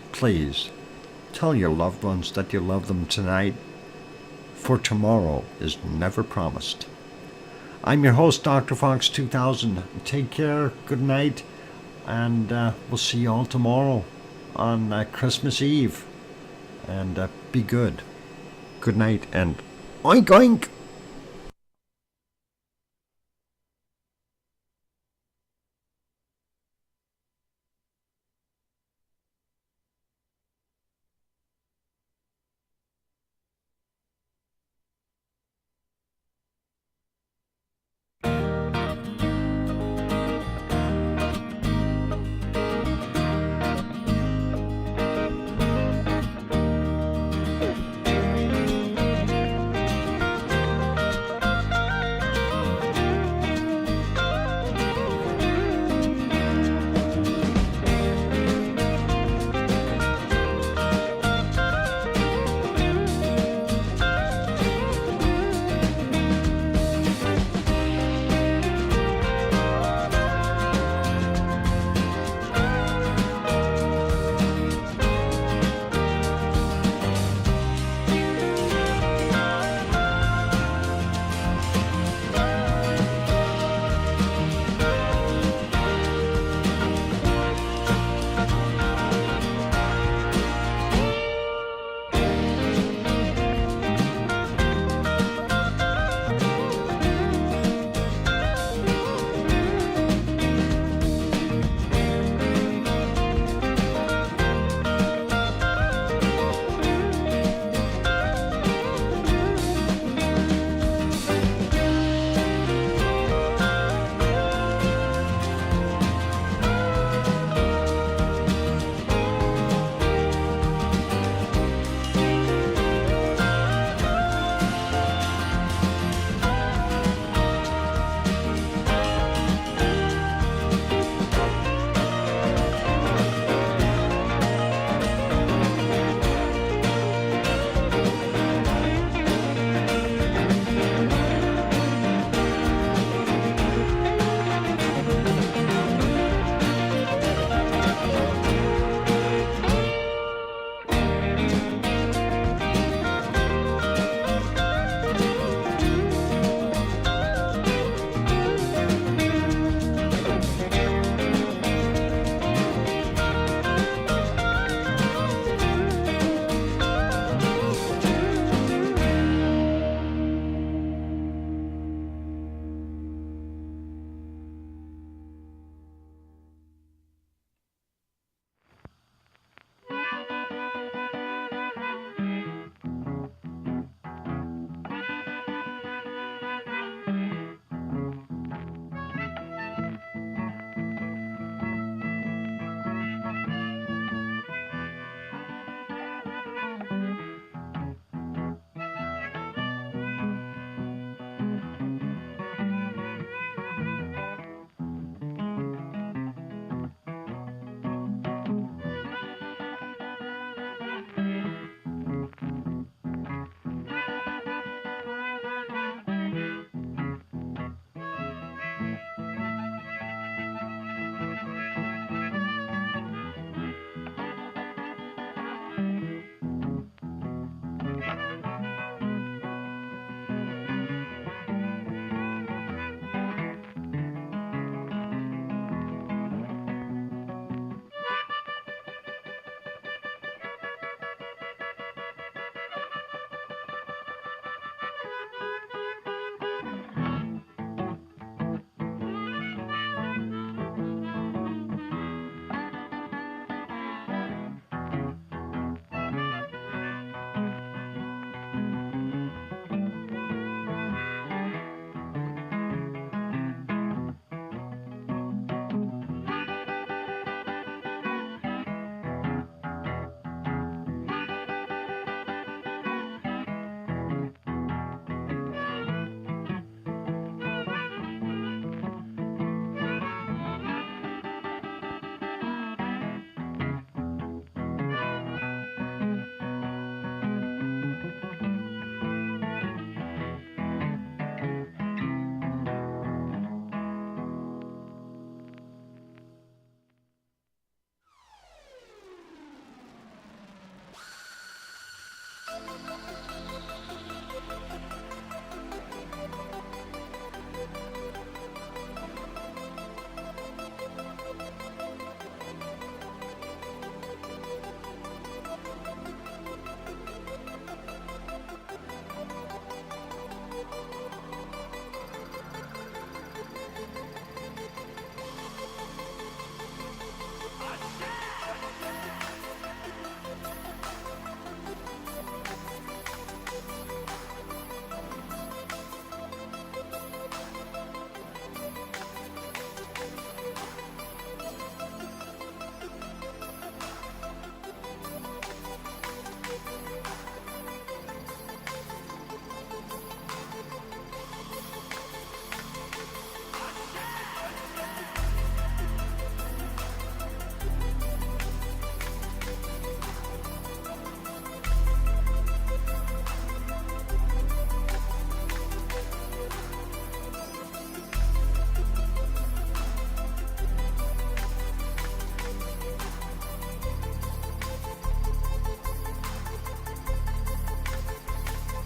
tell your loved ones that you love them tonight, for tomorrow is never promised. I'm your host, DrFox2000. Take care, good night, and we'll see you all tomorrow on Christmas Eve, and be good. good night, and oink oink.